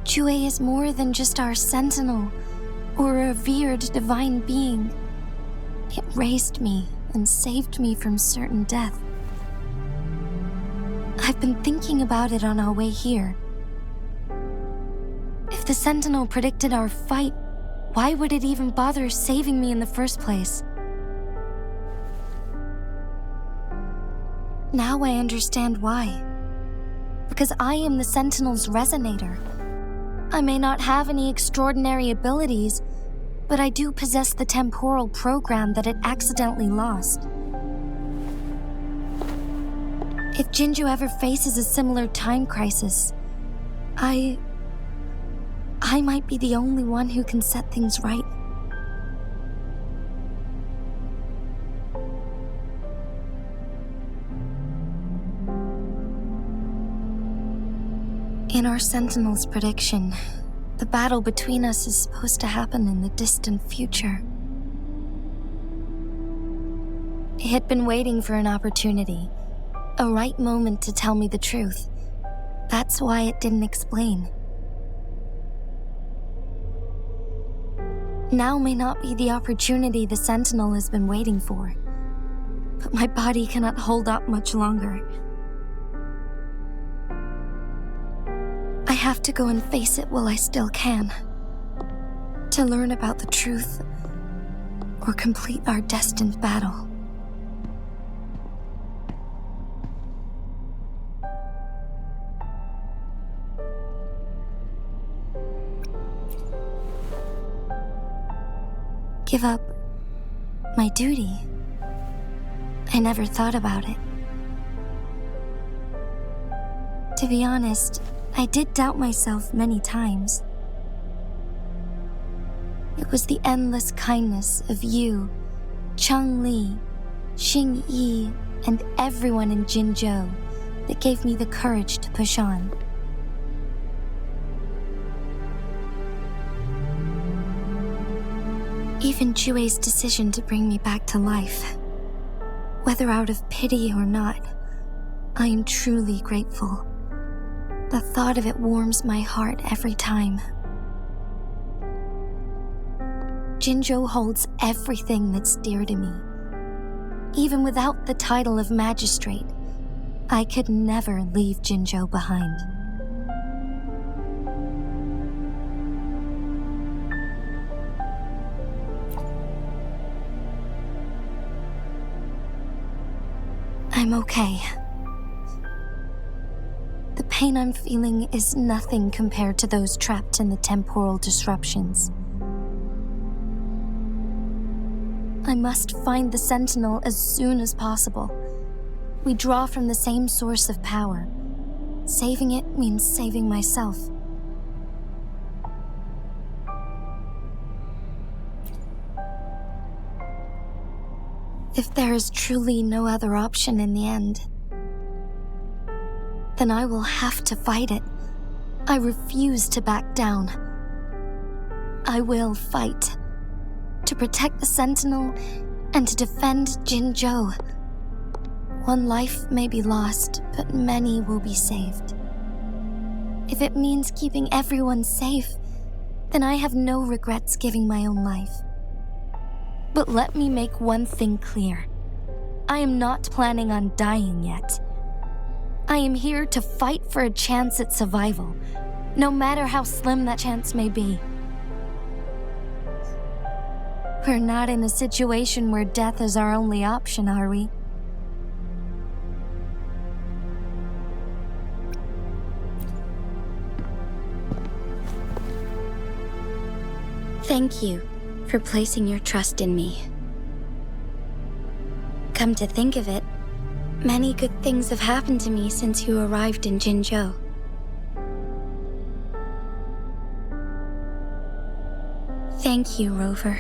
Jue is more than just our sentinel, or a revered divine being. It raised me and saved me from certain death. I've been thinking about it on our way here. If the Sentinel predicted our fight, why would it even bother saving me in the first place? Now I understand why. Because I am the Sentinel's resonator. I may not have any extraordinary abilities, but I do possess the temporal program that it accidentally lost. If Jinzhou ever faces a similar time crisis, I might be the only one who can set things right. In our Sentinel's prediction, the battle between us is supposed to happen in the distant future. It had been waiting for an opportunity, a right moment to tell me the truth. That's why it didn't explain. Now may not be the opportunity the Sentinel has been waiting for, but my body cannot hold up much longer. I have to go and face it while I still can, to learn about the truth or complete our destined battle. Give up my duty. I never thought about it. To be honest, I did doubt myself many times. It was the endless kindness of you, Cheng Li, Xing Yi, and everyone in Jinzhou that gave me the courage to push on. Even Jue's decision to bring me back to life, whether out of pity or not, I am truly grateful. The thought of it warms my heart every time. Jinzhou holds everything that's dear to me. Even without the title of magistrate, I could never leave Jinzhou behind. I'm okay. The pain I'm feeling is nothing compared to those trapped in the temporal disruptions. I must find the Sentinel as soon as possible. We draw from the same source of power. Saving it means saving myself. If there is truly no other option in the end, then I will have to fight it. I refuse to back down. I will fight. To protect the Sentinel and to defend Jinzhou. One life may be lost, but many will be saved. If it means keeping everyone safe, then I have no regrets giving my own life. But let me make one thing clear. I am not planning on dying yet. I am here to fight for a chance at survival, no matter how slim that chance may be. We're not in a situation where death is our only option, are we? Thank you for placing your trust in me. Come to think of it, many good things have happened to me since you arrived in Jinzhou. Thank you, Rover.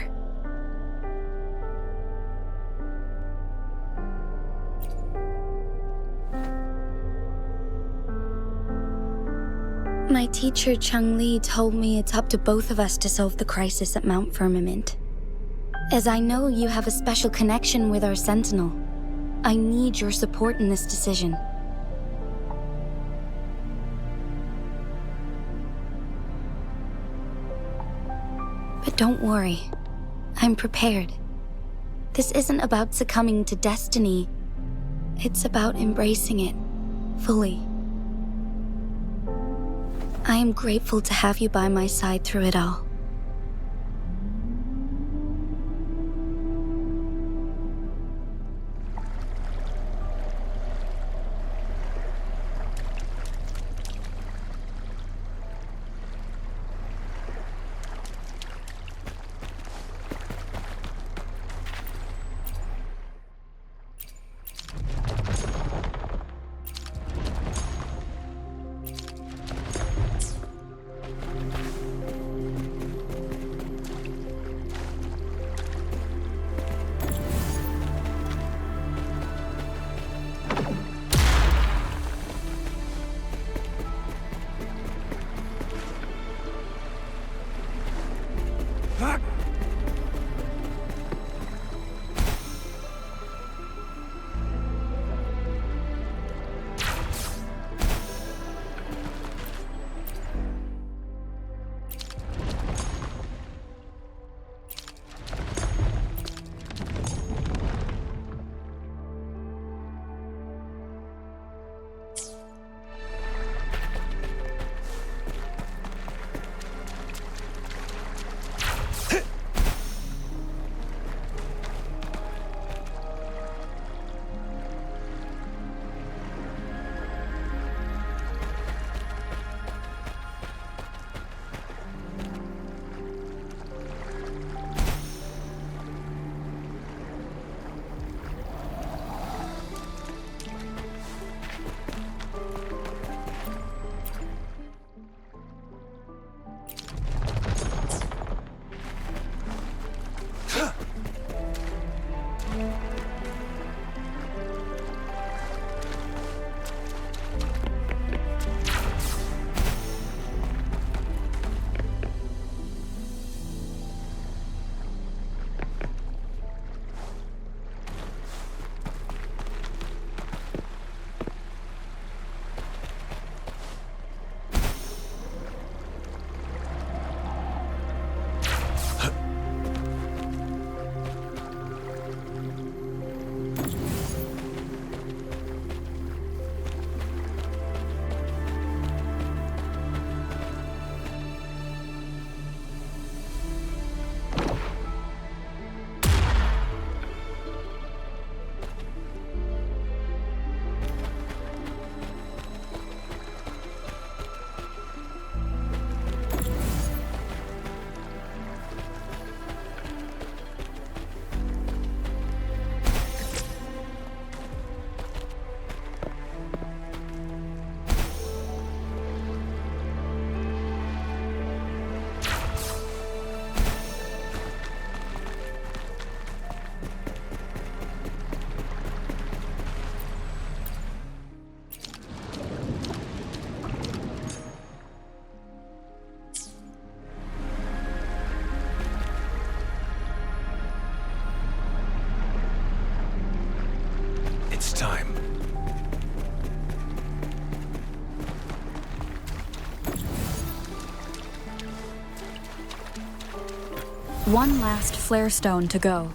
My teacher, Cheng Li, told me it's up to both of us to solve the crisis at Mount Firmament. As I know you have a special connection with our Sentinel, I need your support in this decision. But don't worry, I'm prepared. This isn't about succumbing to destiny. It's about embracing it fully. I am grateful to have you by my side through it all. One last flare stone to go.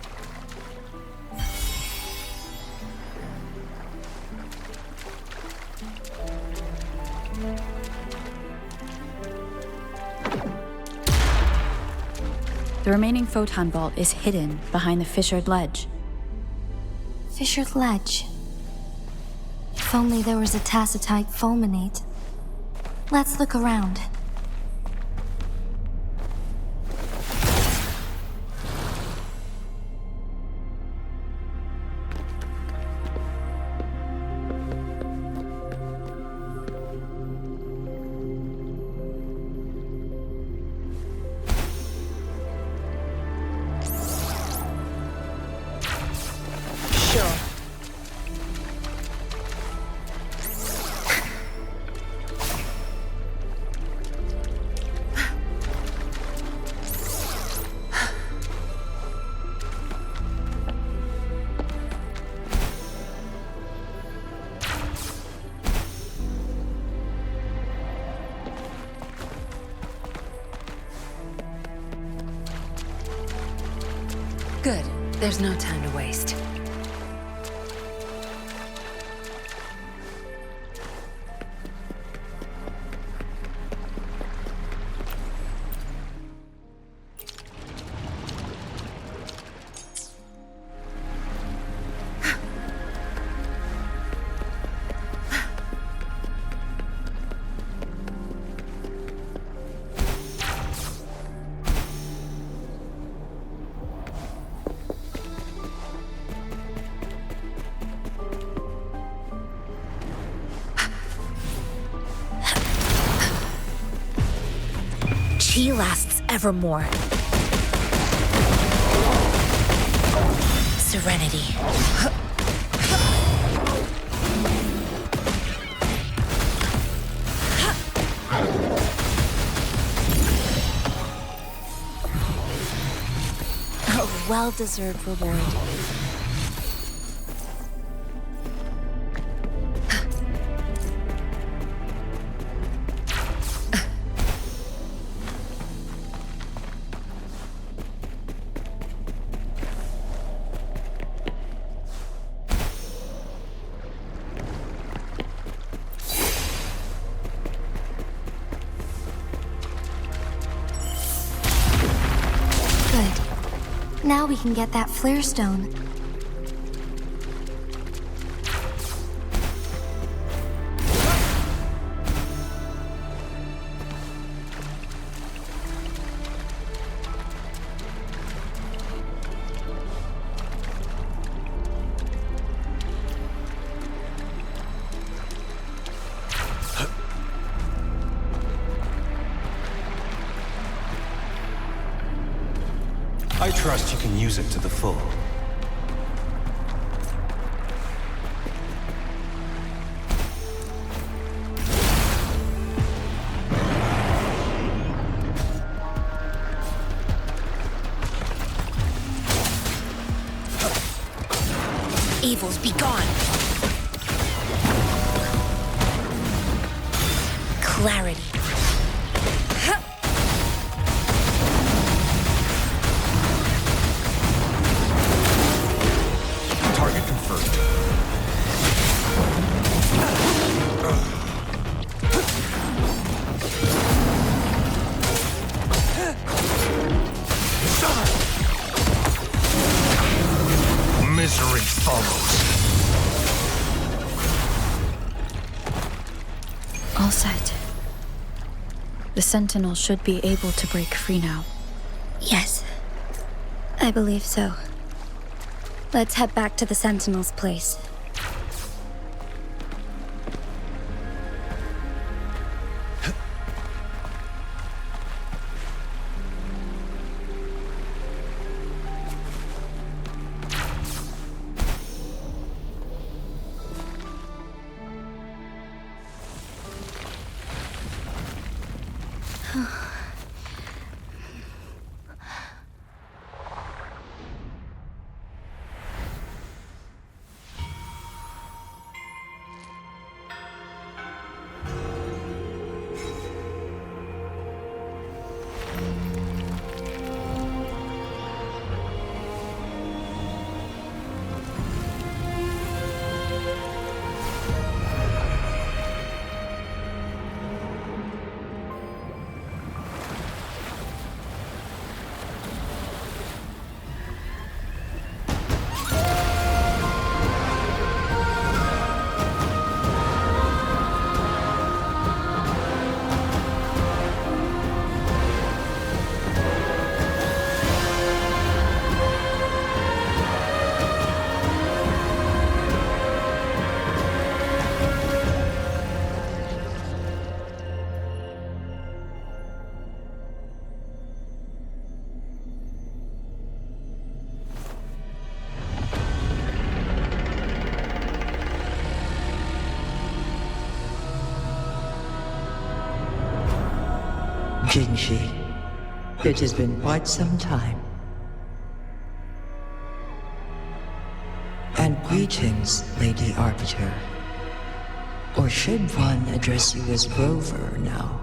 The remaining photon vault is hidden behind the fissured ledge. Fissured ledge. If only there was a tacitite fulminate. Let's look around. Good. There's no time to waste. Chi lasts evermore. Serenity. A well-deserved reward. Now we can get that flare stone. I trust you can use it to the full. Evils be gone. Clarity. Target confirmed. Misery follows. All set. The Sentinel should be able to break free now. Yes, I believe so. Let's head back to the Sentinel's place. Jinshi, it has been quite some time. And greetings, Lady Arbiter. Or should one address you as Rover now?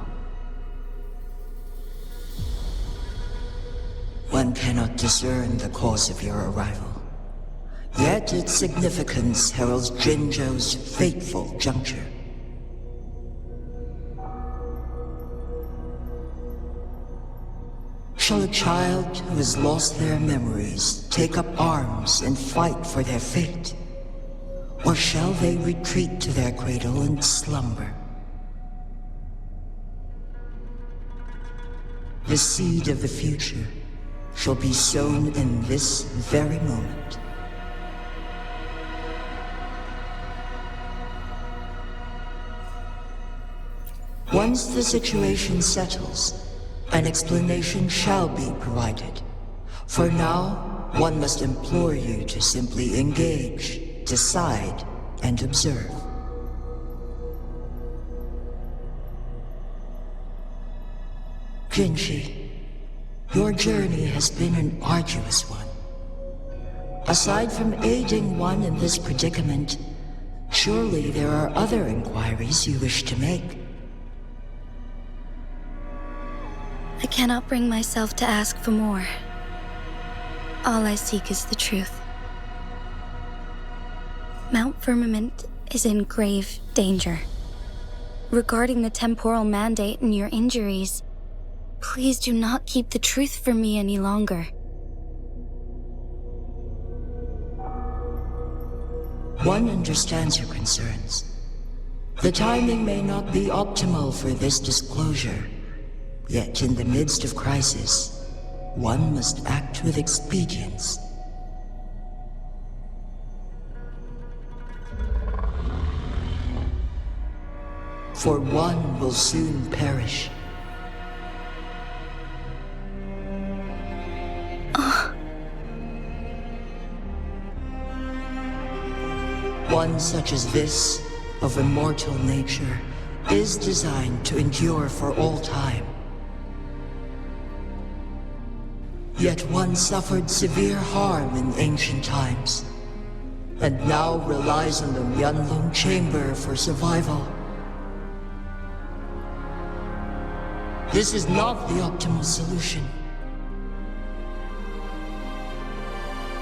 One cannot discern the cause of your arrival. Yet its significance heralds Jinzhou's fateful juncture. Shall a child who has lost their memories take up arms and fight for their fate? Or shall they retreat to their cradle and slumber? The seed of the future shall be sown in this very moment. Once the situation settles, an explanation shall be provided. For now, one must implore you to simply engage, decide, and observe. Jinshi, your journey has been an arduous one. Aside from aiding one in this predicament, surely there are other inquiries you wish to make. I cannot bring myself to ask for more. All I seek is the truth. Mount Firmament is in grave danger. Regarding the temporal mandate and your injuries, please do not keep the truth from me any longer. One understands your concerns. The timing may not be optimal for this disclosure. Yet in the midst of crisis, one must act with expedience. For one will soon perish. One such as this, of immortal nature, is designed to endure for all time. Yet one suffered severe harm in ancient times, and now relies on the Huanglong chamber for survival. This is not the optimal solution.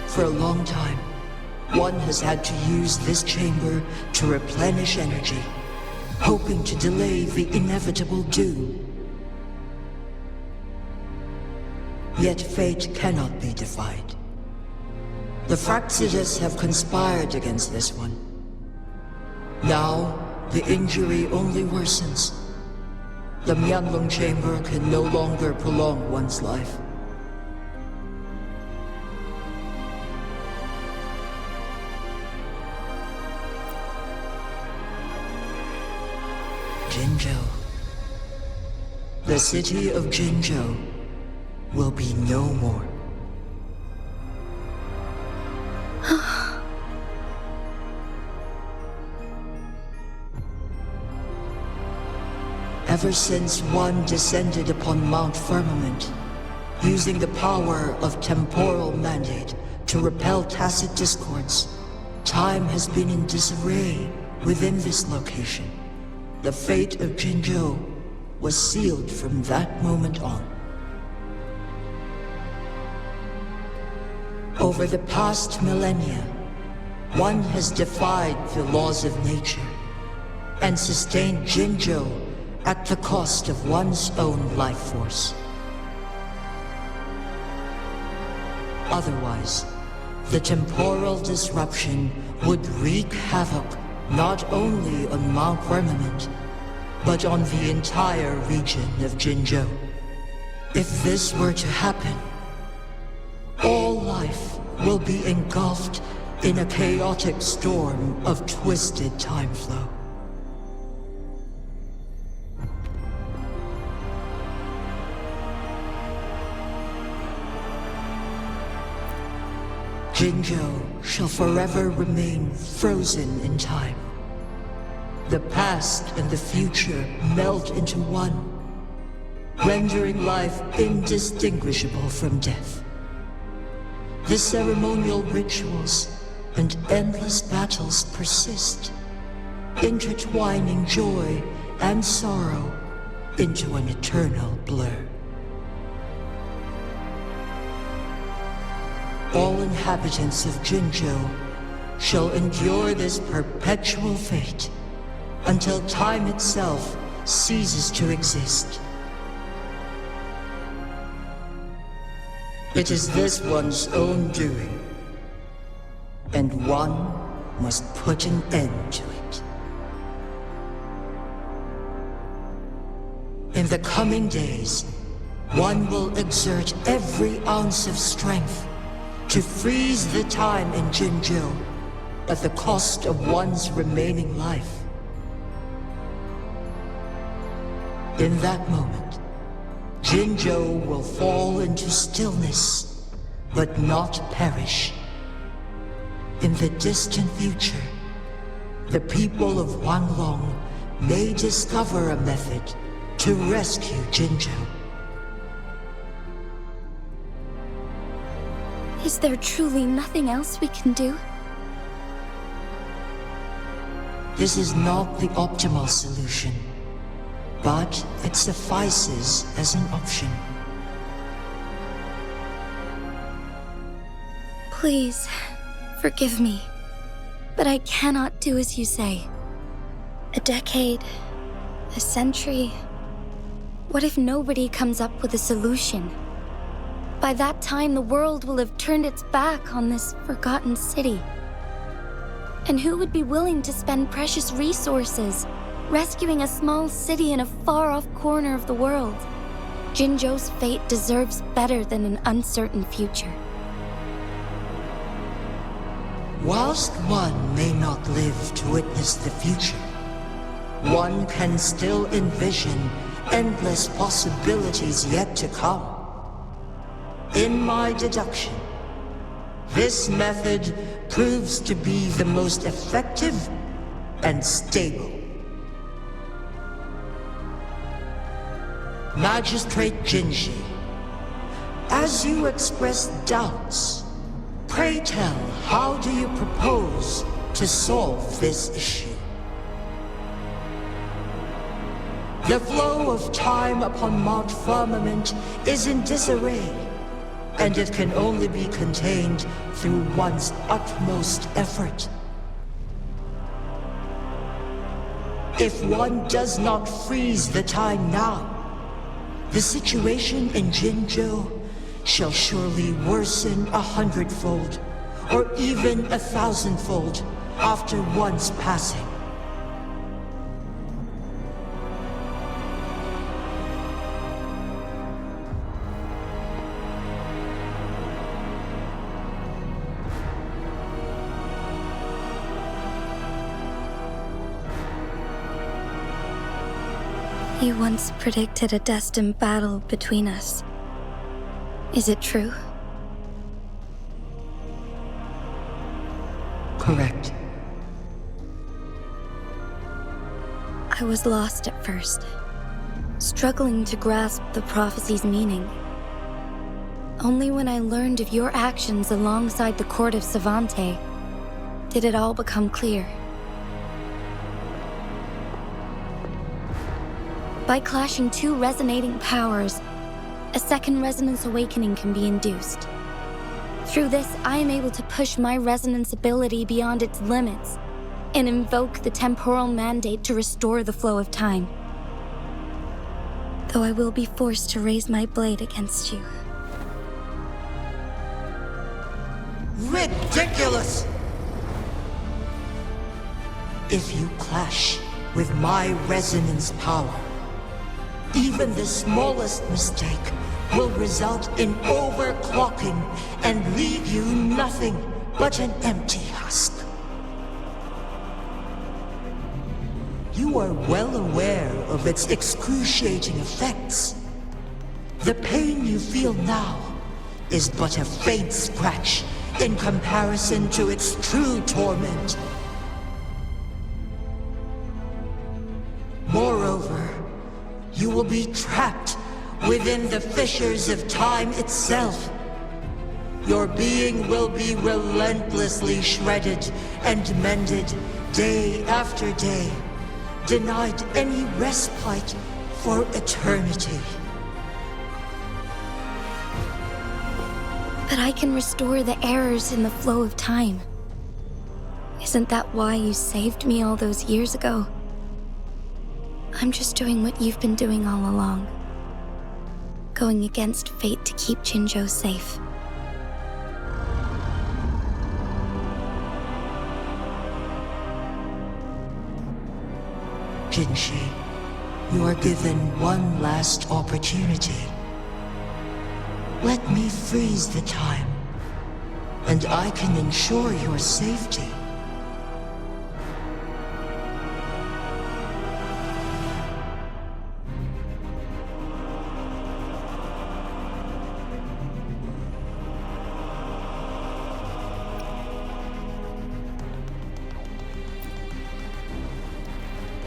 For a long time, one has had to use this chamber to replenish energy, hoping to delay the inevitable doom. Yet fate cannot be defied. The Fraxidas have conspired against this one. Now, the injury only worsens. The Huanglong chamber can no longer prolong one's life. Jinzhou. The city of Jinzhou will be no more. Ever since one descended upon Mount Firmament, using the power of temporal mandate to repel tacit discords, time has been in disarray within this location. The fate of Jinzhou was sealed from that moment on. Over the past millennia, one has defied the laws of nature and sustained Jinzhou at the cost of one's own life force. Otherwise, the temporal disruption would wreak havoc not only on Mount Firmament, but on the entire region of Jinzhou. If this were to happen, all life will be engulfed in a chaotic storm of twisted time flow. Jinzhou shall forever remain frozen in time. The past and the future melt into one. rendering life indistinguishable from death. The ceremonial rituals and endless battles persist, intertwining joy and sorrow into an eternal blur. All inhabitants of Jinzhou shall endure this perpetual fate until time itself ceases to exist. It is this one's own doing, and one must put an end to it. In the coming days, one will exert every ounce of strength to freeze the time in Jinzhou at the cost of one's remaining life. In that moment, Jinzhou will fall into stillness, but not perish. In the distant future, the people of Huanglong may discover a method to rescue Jinzhou. Is there truly nothing else we can do? This is not the optimal solution, but it suffices as an option. Please, forgive me, but I cannot do as you say. A decade, a century. What if nobody comes up with a solution? By that time, the world will have turned its back on this forgotten city. And who would be willing to spend precious resources rescuing a small city in a far-off corner of the world? Jinzhou's fate deserves better than an uncertain future. Whilst one may not live to witness the future, one can still envision endless possibilities yet to come. In my deduction, this method proves to be the most effective and stable. Magistrate Jinji, as you express doubts, pray tell, how do you propose to solve this issue? The flow of time upon Mount Firmament is in disarray, and it can only be contained through one's utmost effort. If one does not freeze the time now, the situation in Jinzhou shall surely worsen 100-fold, or even 1,000-fold after one's passing. You once predicted a destined battle between us. Is it true? Correct. I was lost at first, struggling to grasp the prophecy's meaning. Only when I learned of your actions alongside the court of Savante did it all become clear. By clashing two resonating powers, a second resonance awakening can be induced. Through this, I am able to push my resonance ability beyond its limits and invoke the temporal mandate to restore the flow of time. Though I will be forced to raise my blade against you. Ridiculous! If you clash with my resonance power, even the smallest mistake will result in overclocking and leave you nothing but an empty husk. You are well aware of its excruciating effects. The pain you feel now is but a faint scratch in comparison to its true torment. Moreover, you will be trapped within the fissures of time itself. Your being will be relentlessly shredded and mended day after day, denied any respite for eternity. But I can restore the errors in the flow of time. Isn't that why you saved me all those years ago? I'm just doing what you've been doing all along. Going against fate to keep Jinzhou safe. Jinshi, you are given one last opportunity. Let me freeze the time, and I can ensure your safety.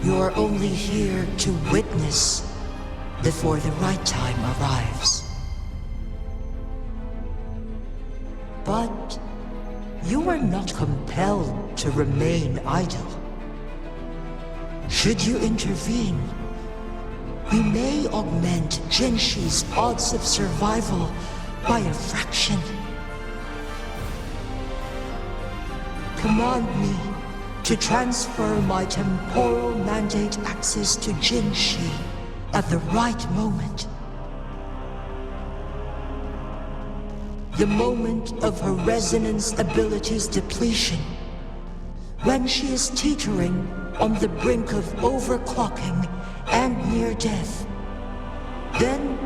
You are only here to witness before the right time arrives. But you are not compelled to remain idle. Should you intervene, we may augment Jinshi's odds of survival by a fraction. Command me to transfer my temporal mandate access to Jinshi at the right moment. The moment of her resonance ability's depletion, when she is teetering on the brink of overclocking and near death. Then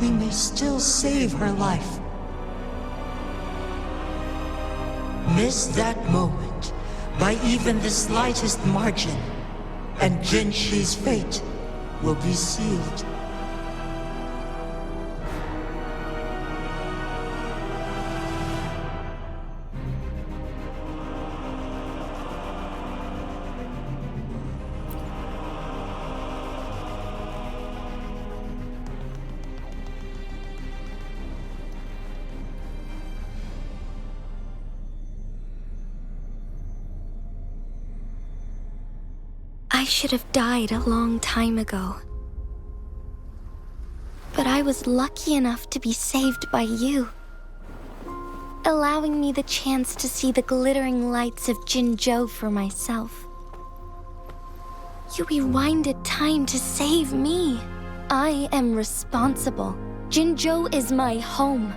we may still save her life. Miss that moment by even the slightest margin, and Jinshi's fate will be sealed. I should have died a long time ago. But I was lucky enough to be saved by you, allowing me the chance to see the glittering lights of Jinzhou for myself. You rewinded time to save me. I am responsible. Jinzhou is my home.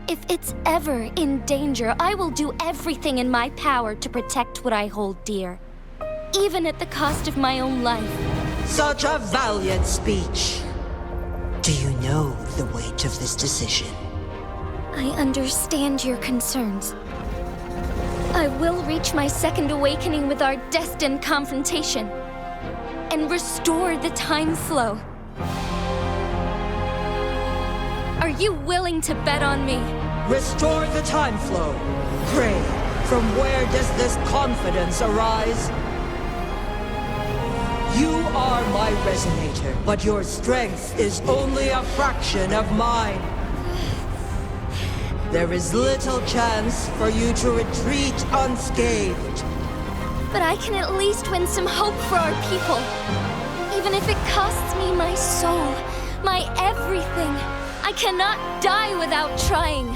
If it's ever in danger, I will do everything in my power to protect what I hold dear, even at the cost of my own life. Such a valiant speech. Do you know the weight of this decision? I understand your concerns. I will reach my second awakening with our destined confrontation and restore the time flow. Are you willing to bet on me? Restore the time flow. Pray, from where does this confidence arise? You are my resonator, but your strength is only a fraction of mine. There is little chance for you to retreat unscathed. But I can at least win some hope for our people. Even if it costs me my soul, my everything. I cannot die without trying.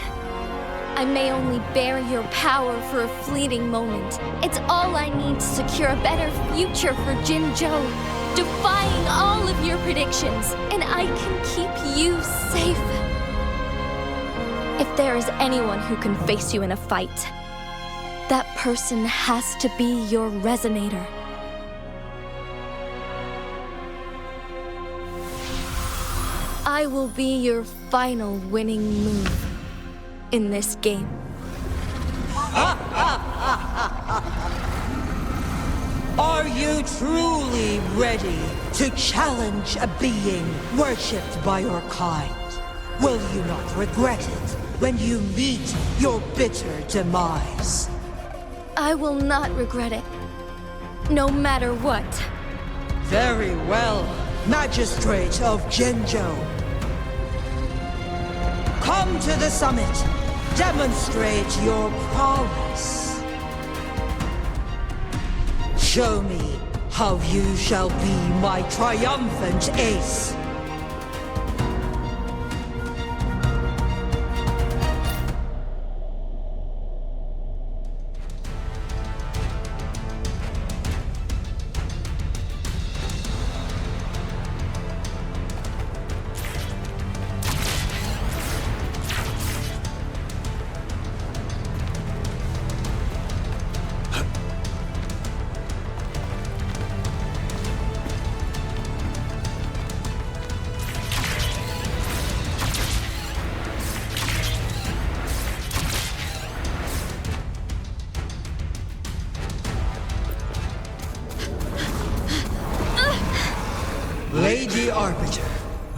I may only bear your power for a fleeting moment. It's all I need to secure a better future for Jinzhou, defying all of your predictions, and I can keep you safe. If there is anyone who can face you in a fight, that person has to be your resonator. I will be your final winning move in this game. Are you truly ready to challenge a being worshipped by your kind? Will you not regret it when you meet your bitter demise? I will not regret it, no matter what. Very well, Magistrate of Jinzhou. Come to the summit. Demonstrate your prowess. Show me how you shall be my triumphant ace. Lady Arbiter,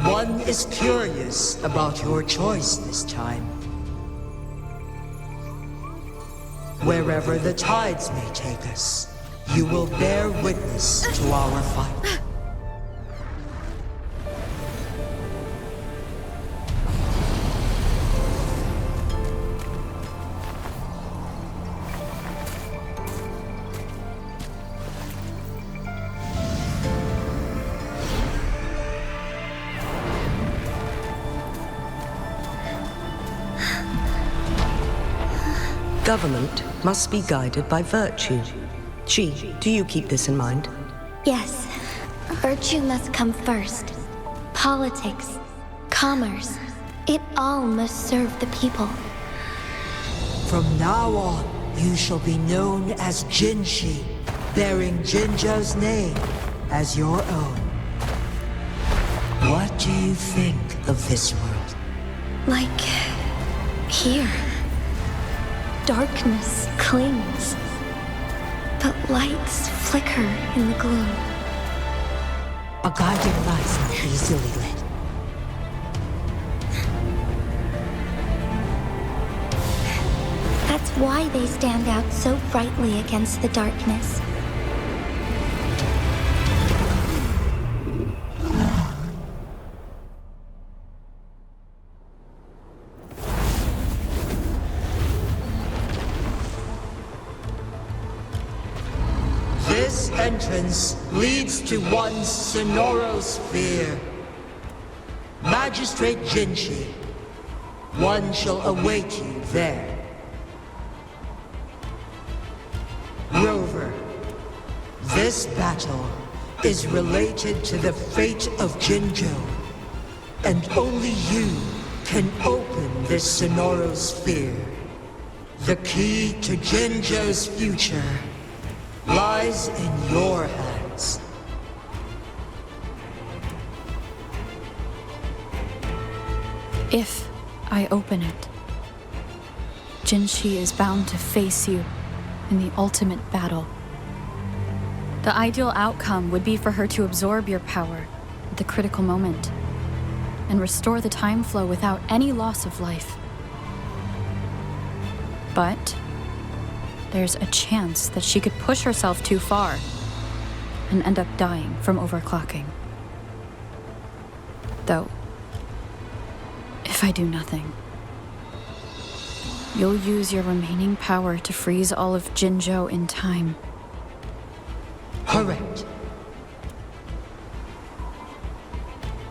one is curious about your choice this time. Wherever the tides may take us, you will bear witness to our fight. Government must be guided by virtue. Chi, do you keep this in mind? Yes, virtue must come first. Politics, commerce, it all must serve the people. From now on, you shall be known as Jinshi, bearing Jinzhou's name as your own. What do you think of this world? Like here. Darkness clings, but lights flicker in the gloom. A guiding light's not easily lit. That's why they stand out so brightly against the darkness. This entrance leads to one's sonorosphere. Magistrate Jinshi, one shall await you there. Rover, this battle is related to the fate of Jinzhou, and only you can open this sonorosphere. The key to Jinzhou's future lies in your hands. If I open it, Jinshi is bound to face you in the ultimate battle. The ideal outcome would be for her to absorb your power at the critical moment and restore the time flow without any loss of life. But there's a chance that she could push herself too far and end up dying from overclocking. Though, if I do nothing, you'll use your remaining power to freeze all of Jinzhou in time. Correct.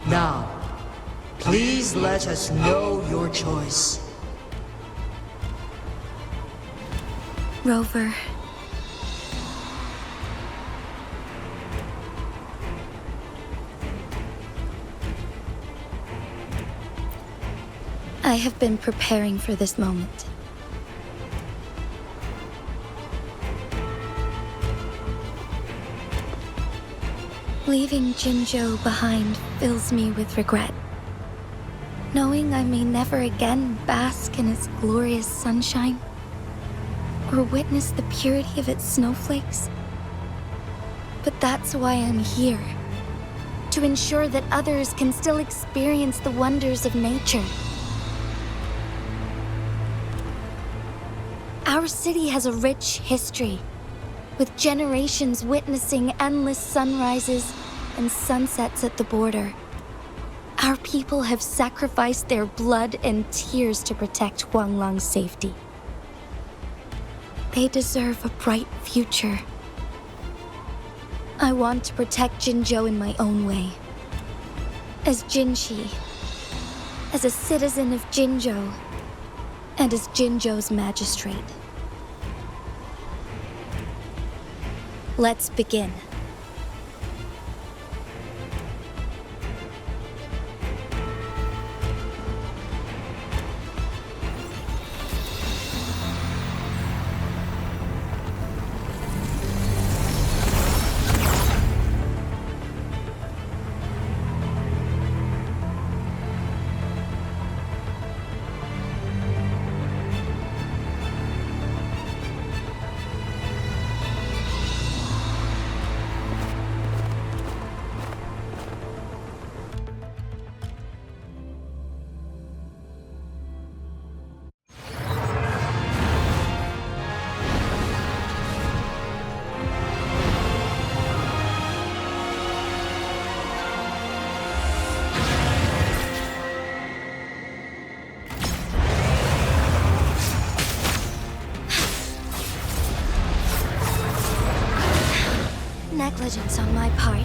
Now, please let us know your choice. Rover. I have been preparing for this moment. Leaving Jinzhou behind fills me with regret. Knowing I may never again bask in its glorious sunshine, or witness the purity of its snowflakes. But that's why I'm here. To ensure that others can still experience the wonders of nature. Our city has a rich history, with generations witnessing endless sunrises and sunsets at the border. Our people have sacrificed their blood and tears to protect Huanglong's safety. They deserve a bright future. I want to protect Jinzhou in my own way. As Jinshi, as a citizen of Jinzhou, and as Jinzhou's magistrate. Let's begin. Negligence on my part.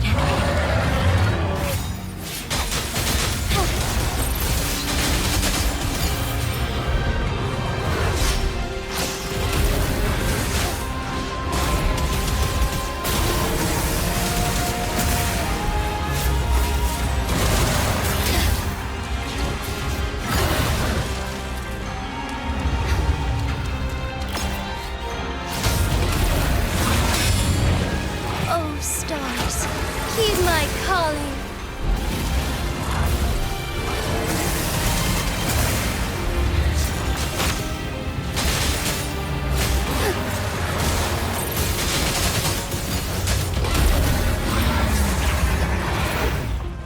Stars, heed my calling.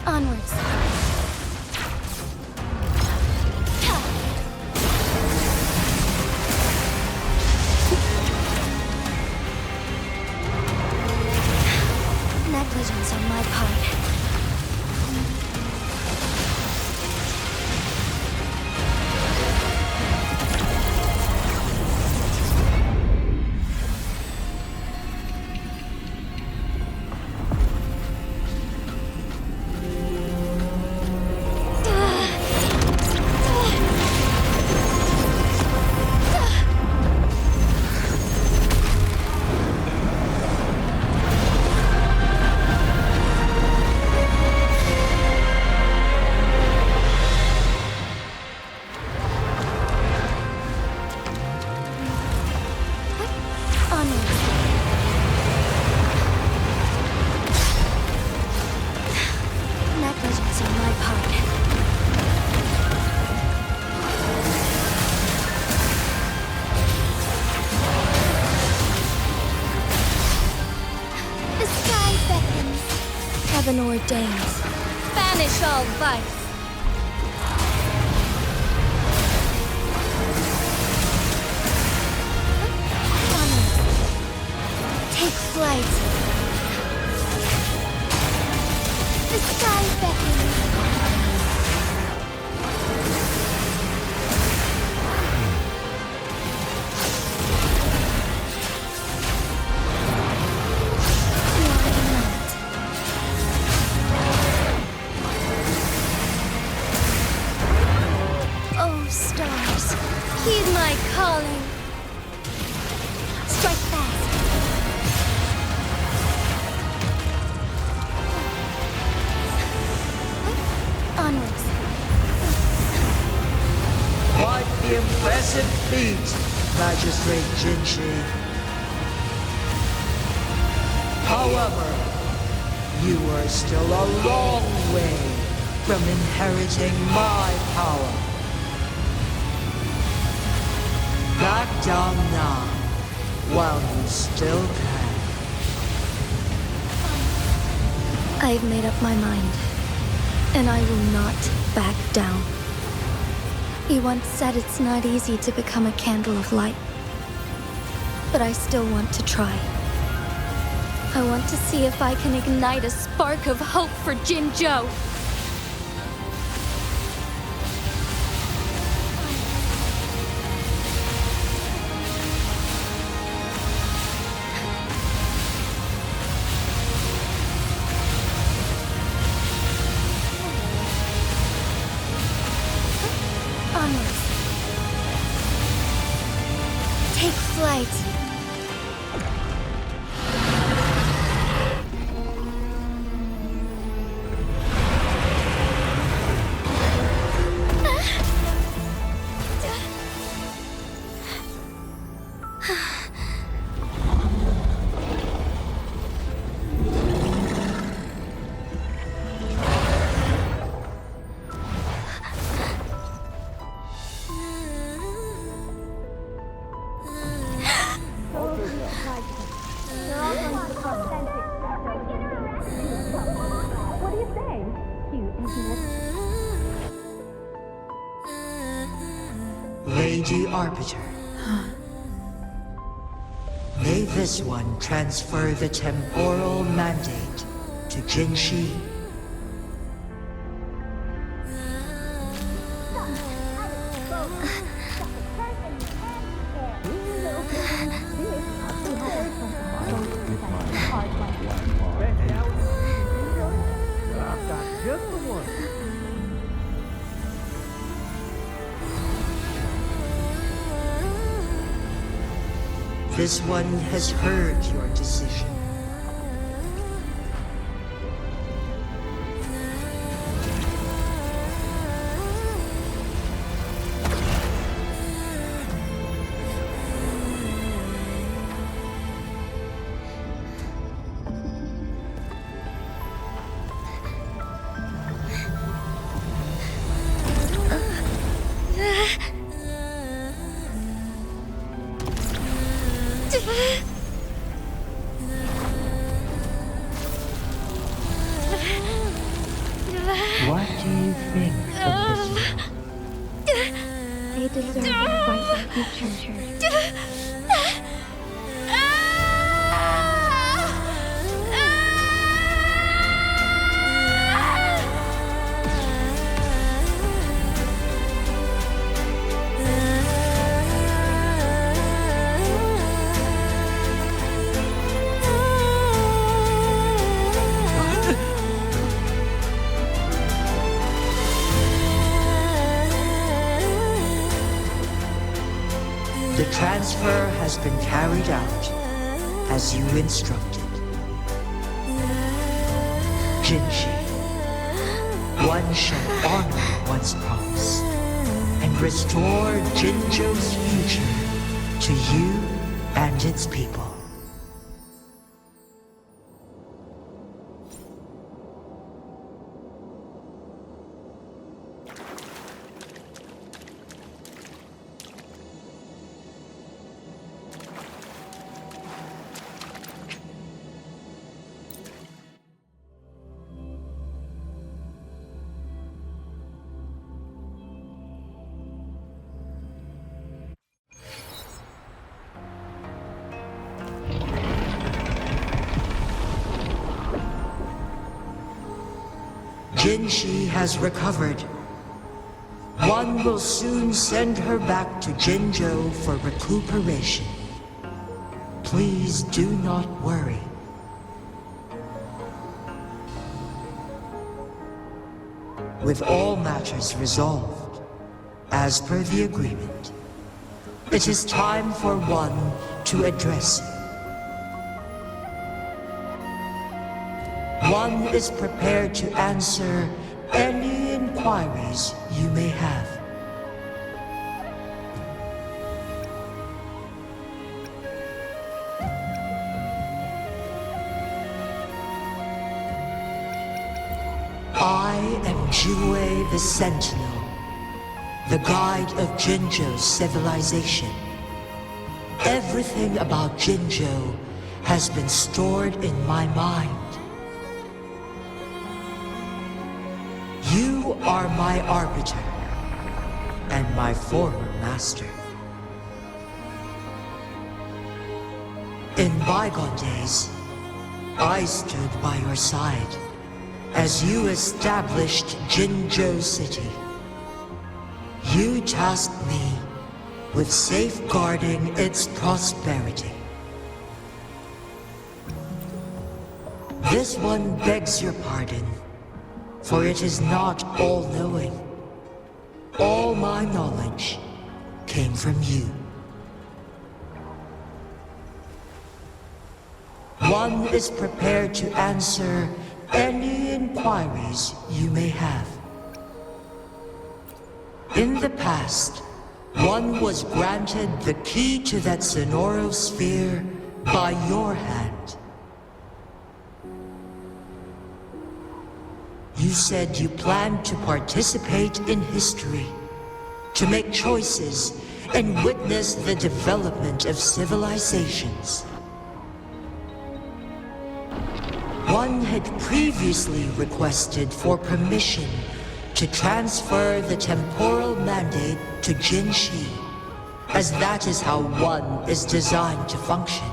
Onwards. Negligence on my part. Negligence on my part. The sky beckons. Heaven ordains. Banish all vice. Take flight. The sky beckons. Oh, stars, heed my calling. Strike fast. Onwards. Quite the impressive feat, Magistrate Jinshi. However, you are still a long way from inheriting my power. Back down now, while you still can. I've made up my mind, and I will not back down. You once said it's not easy to become a candle of light, but I still want to try. I want to see if I can ignite a spark of hope for Jinzhou. onwards. Take flight. Lady Arbiter. May this one transfer the temporal mandate to Jinshi. This one has heard your decision. What do you think of this one? They deserve a brighter future. The transfer has been carried out as you instructed. Jinshi, one shall honor one's promise and restore Jinzhou's future to you and its people. Jinshi has recovered. One will soon send her back to Jinzhou for recuperation. Please do not worry. With all matters resolved, as per the agreement, it is time for one to address you. One is prepared to answer any inquiries you may have. I am Jue the Sentinel, the guide of Jinzhou's civilization. Everything about Jinzhou has been stored in my mind. You are my arbiter, and my former master. In bygone days, I stood by your side as you established Jinzhou City. You tasked me with safeguarding its prosperity. This one begs your pardon, for it is not all-knowing. All my knowledge came from you. One is prepared to answer any inquiries you may have. In the past, one was granted the key to that Sonoro sphere by your hand. You said you planned to participate in history, to make choices and witness the development of civilizations. One had previously requested for permission to transfer the temporal mandate to Jinshi, as that is how one is designed to function.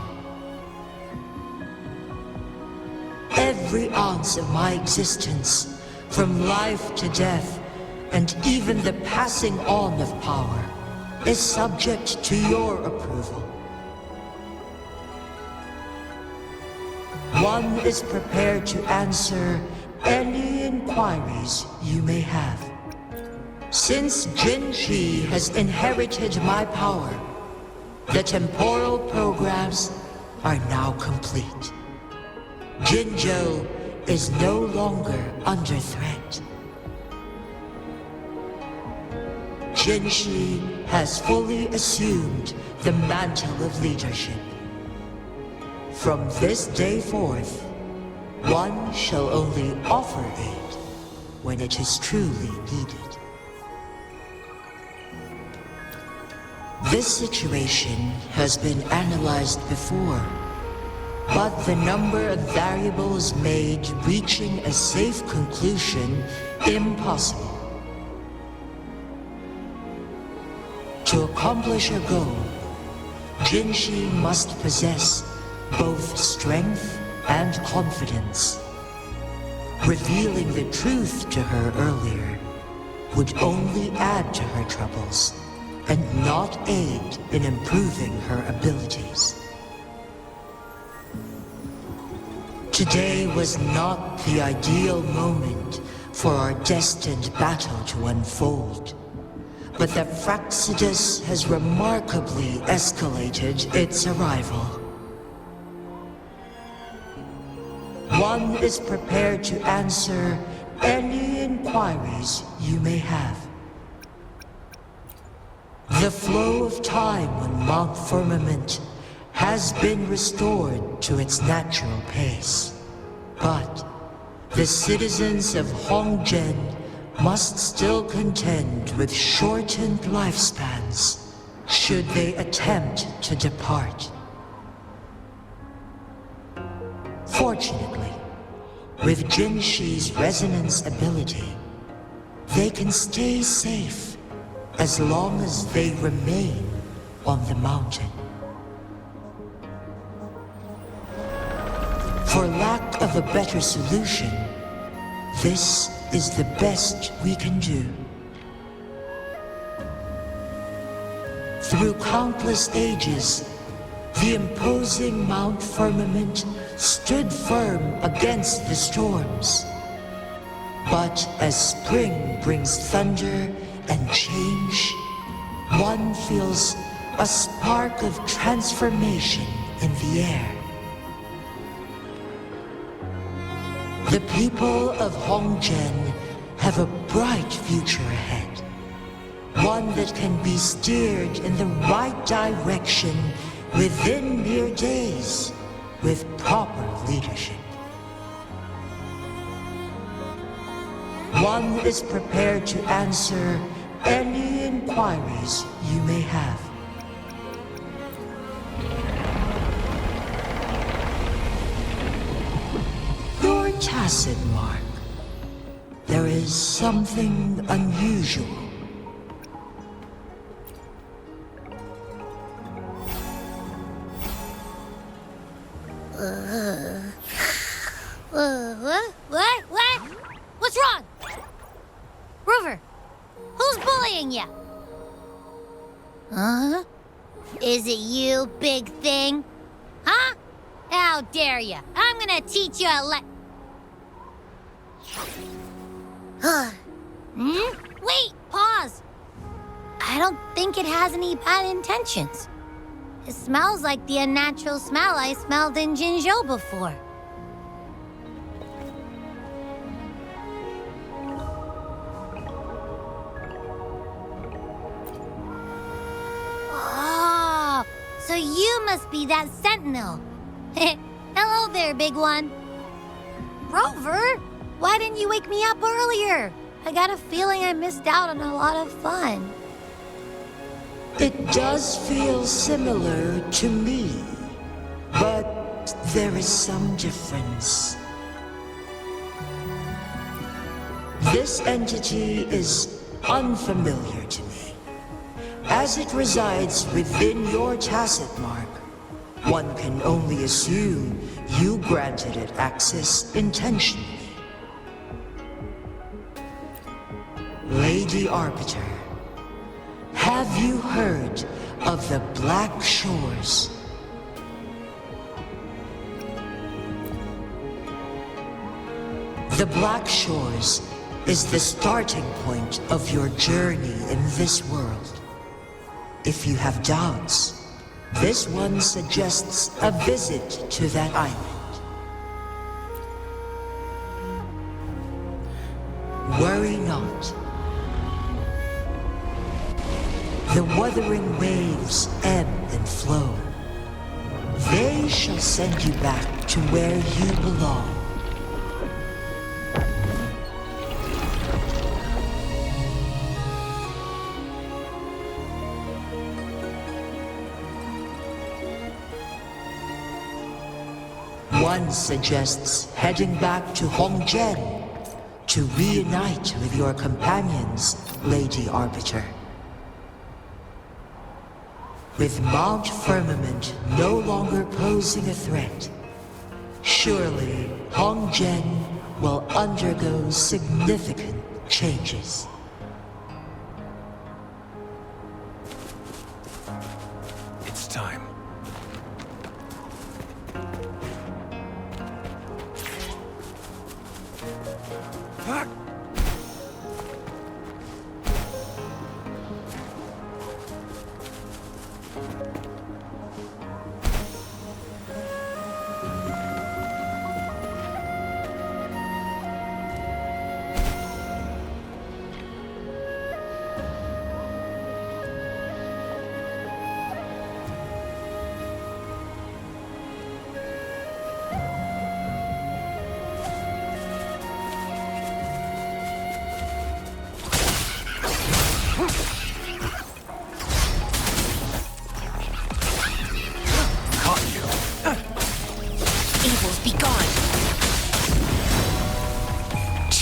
Every ounce of my existence, from life to death, and even the passing on of power, is subject to your approval. One is prepared to answer any inquiries you may have. Since Jinshi has inherited my power, the temporal programs are now complete. Jinzhou is no longer under threat. Jinshi has fully assumed the mantle of leadership. From this day forth, one shall only offer aid when it is truly needed. This situation has been analyzed before, but the number of variables made reaching a safe conclusion impossible. To accomplish a goal, Jinshi must possess both strength and confidence. Revealing the truth to her earlier would only add to her troubles and not aid in improving her abilities. Today was not the ideal moment for our destined battle to unfold, but the Fraxidus has remarkably escalated its arrival. One is prepared to answer any inquiries you may have. The flow of time on Mount Firmament has been restored to its natural pace. But the citizens of Hongzhen must still contend with shortened lifespans should they attempt to depart. Fortunately, with Jinshi's resonance ability, they can stay safe as long as they remain on the mountain. For lack of a better solution, this is the best we can do. Through countless ages, the imposing Mount Firmament stood firm against the storms. But as spring brings thunder and change, one feels a spark of transformation in the air. The people of Hongzhen have a bright future ahead. One that can be steered in the right direction within mere days with proper leadership. One is prepared to answer any inquiries you may have. Your tacit mark. There is something unusual. What? What's wrong? Rover, who's bullying you? Huh? Is it you, big thing? Huh? How dare you? I'm gonna teach you a Wait, pause. I don't think it has any bad intentions. It smells like the unnatural smell I smelled in Jinzhou before. Oh, so you must be that sentinel. Hello there, big one. Rover, why didn't you wake me up earlier? I got a feeling I missed out on a lot of fun. It does feel similar to me, but there is some difference. This entity is unfamiliar to me, as it resides within your tacit mark. One can only assume you granted it access intentionally. Lady Arbiter, have you heard of the Black Shores? The Black Shores is the starting point of your journey in this world. If you have doubts, this one suggests a visit to that island. Worry not. The Wuthering waves ebb and flow. They shall send you back to where you belong. One suggests heading back to Hongzhen to reunite with your companions, Lady Arbiter. With Mount Firmament no longer posing a threat, surely Hongzhen will undergo significant changes. It's time.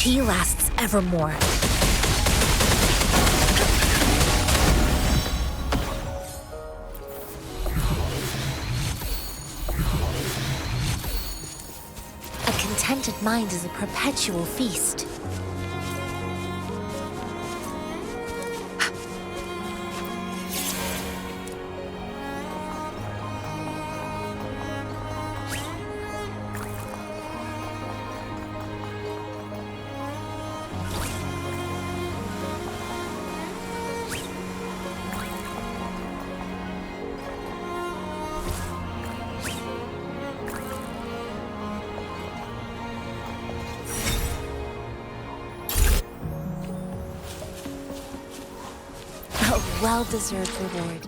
Chi lasts evermore. A contented mind is a perpetual feast. A well-deserved reward.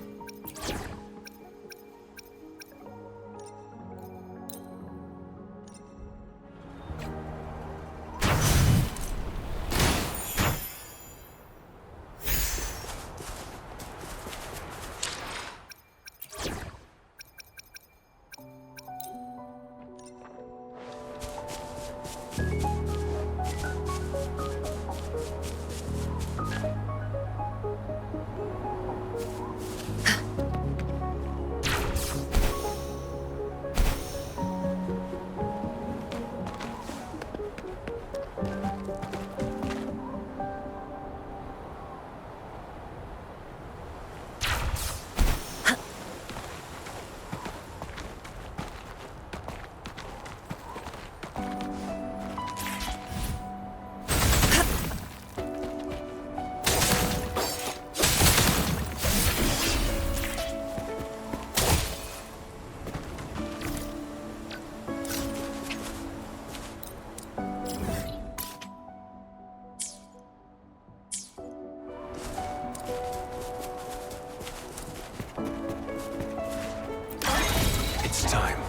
this time.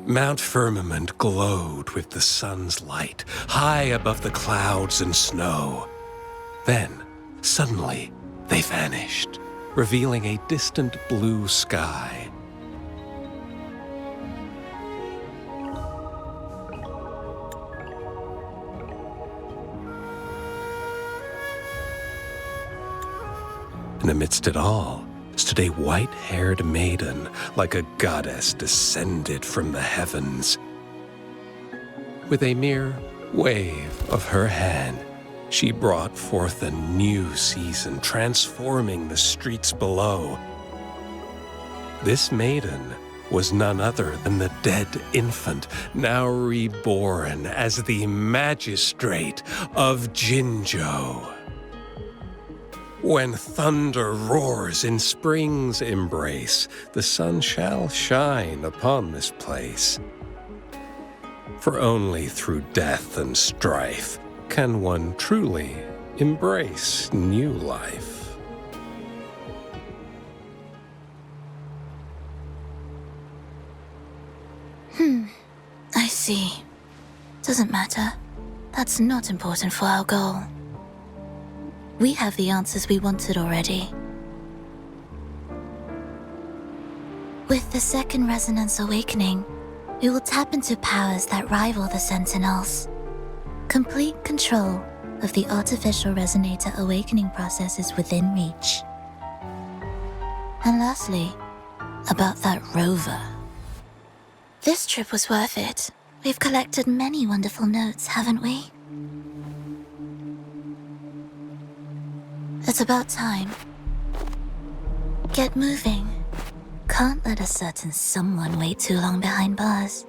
Mount Firmament glowed with the sun's light, high above the clouds and snow. Then, suddenly, they vanished, revealing a distant blue sky. And amidst it all stood a white-haired maiden, like a goddess descended from the heavens. With a mere wave of her hand, she brought forth a new season, transforming the streets below. This maiden was none other than the dead infant, now reborn as the magistrate of Jinzhou. When thunder roars in spring's embrace, the sun shall shine upon this place. For only through death and strife can one truly embrace new life. I see. Doesn't matter. That's not important for our goal. We have the answers we wanted already. With the second resonance awakening, we will tap into powers that rival the Sentinels. Complete control of the artificial resonator awakening process is within reach. And lastly, about that rover. This trip was worth it. We've collected many wonderful notes, haven't we? It's about time. Get moving. Can't let a certain someone wait too long behind bars.